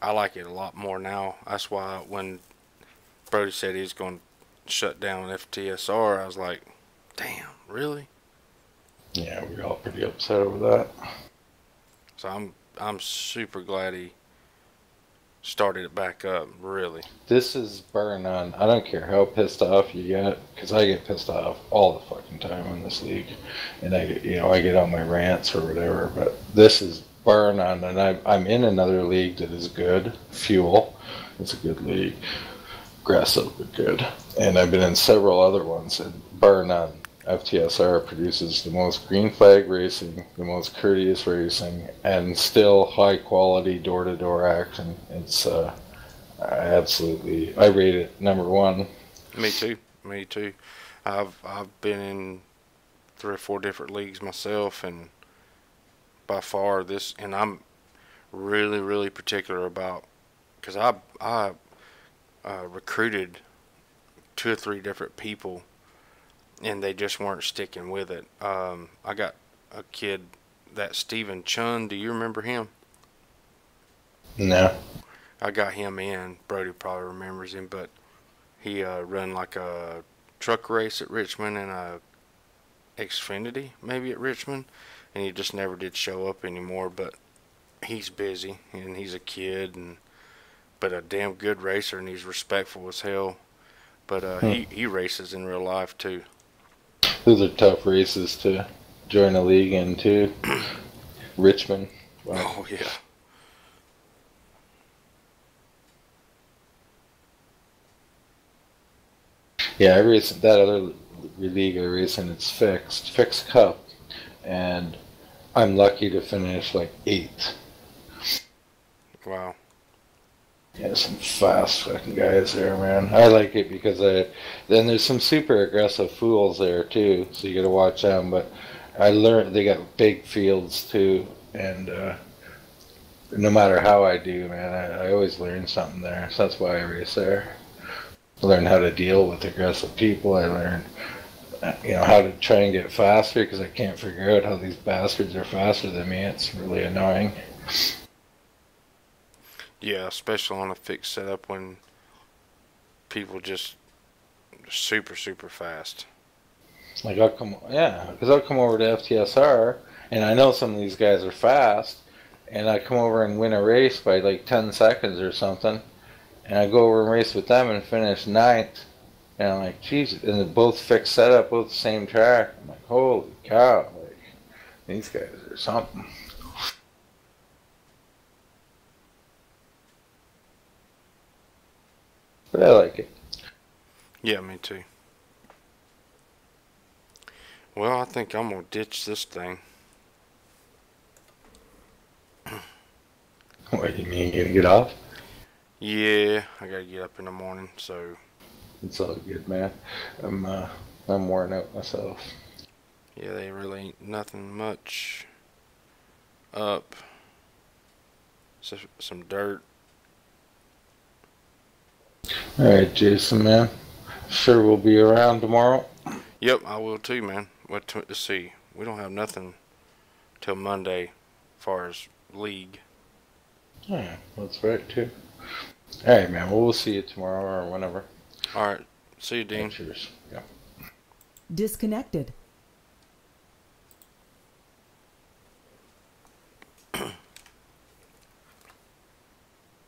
I like it a lot more now. That's why when Brody said he's going to shut down FTSR, I was like, damn, really? Yeah, we were all pretty upset over that. So I'm super glad he started it back up, really. This is burn on. I don't care how pissed off you get, because I get pissed off all the fucking time in this league, and I get on my rants or whatever. But this is burn on, and I'm in another league that is good. Fuel, it's a good league, aggressive but good, and I've been in several other ones. And burn on. FTSR produces the most green flag racing, the most courteous racing, and still high quality door-to-door action. It's absolutely, I rate it #1. Me too. I've been in 3 or 4 different leagues myself, and by far this, and I'm really particular about, because I recruited 2 or 3 different people, and they just weren't sticking with it. I got a kid, that Steven Chun, do you remember him? No. I got him in. Brody probably remembers him, but he run like a truck race at Richmond and a Xfinity maybe at Richmond, and he just never did show up anymore. But he's busy, and he's a kid, but a damn good racer, and he's respectful as hell. But he races in real life too. Those are tough races to join a league in too. Richmond. Wow. Oh yeah. Yeah, I race that other league I race in. It's fixed cup, and I'm lucky to finish like 8th. Wow. Yeah, some fast fucking guys there, man. I like it because then there's some super aggressive fools there too, so you got to watch them. But I learned they got big fields too, and no matter how I do, man, I always learn something there. So that's why I race there. I learned how to deal with aggressive people. I learned, how to try and get faster because I can't figure out how these bastards are faster than me. It's really annoying. Yeah, especially on a fixed setup when people just super fast. Like I'll come over to FTSR, and I know some of these guys are fast, and I come over and win a race by like 10 seconds or something, and I go over and race with them and finish 9th, and I'm like, Jesus, and they're both fixed setup, both the same track. I'm like, holy cow, like these guys are something. But I like it. Yeah, me too. Well, I think I'm going to ditch this thing. What do you mean, you gonna get off? Yeah, I got to get up in the morning, so. It's all good, man. I'm worn out myself. Yeah, they really ain't nothing much up. So, some dirt. Alright, Jason, man. Sure we'll be around tomorrow. Yep, I will too, man. Let's see. We don't have nothing till Monday as far as league. Yeah, that's right, too. Alright, man. Well, we'll see you tomorrow or whenever. Alright. See you, Dean. Cheers. Yeah. Disconnected.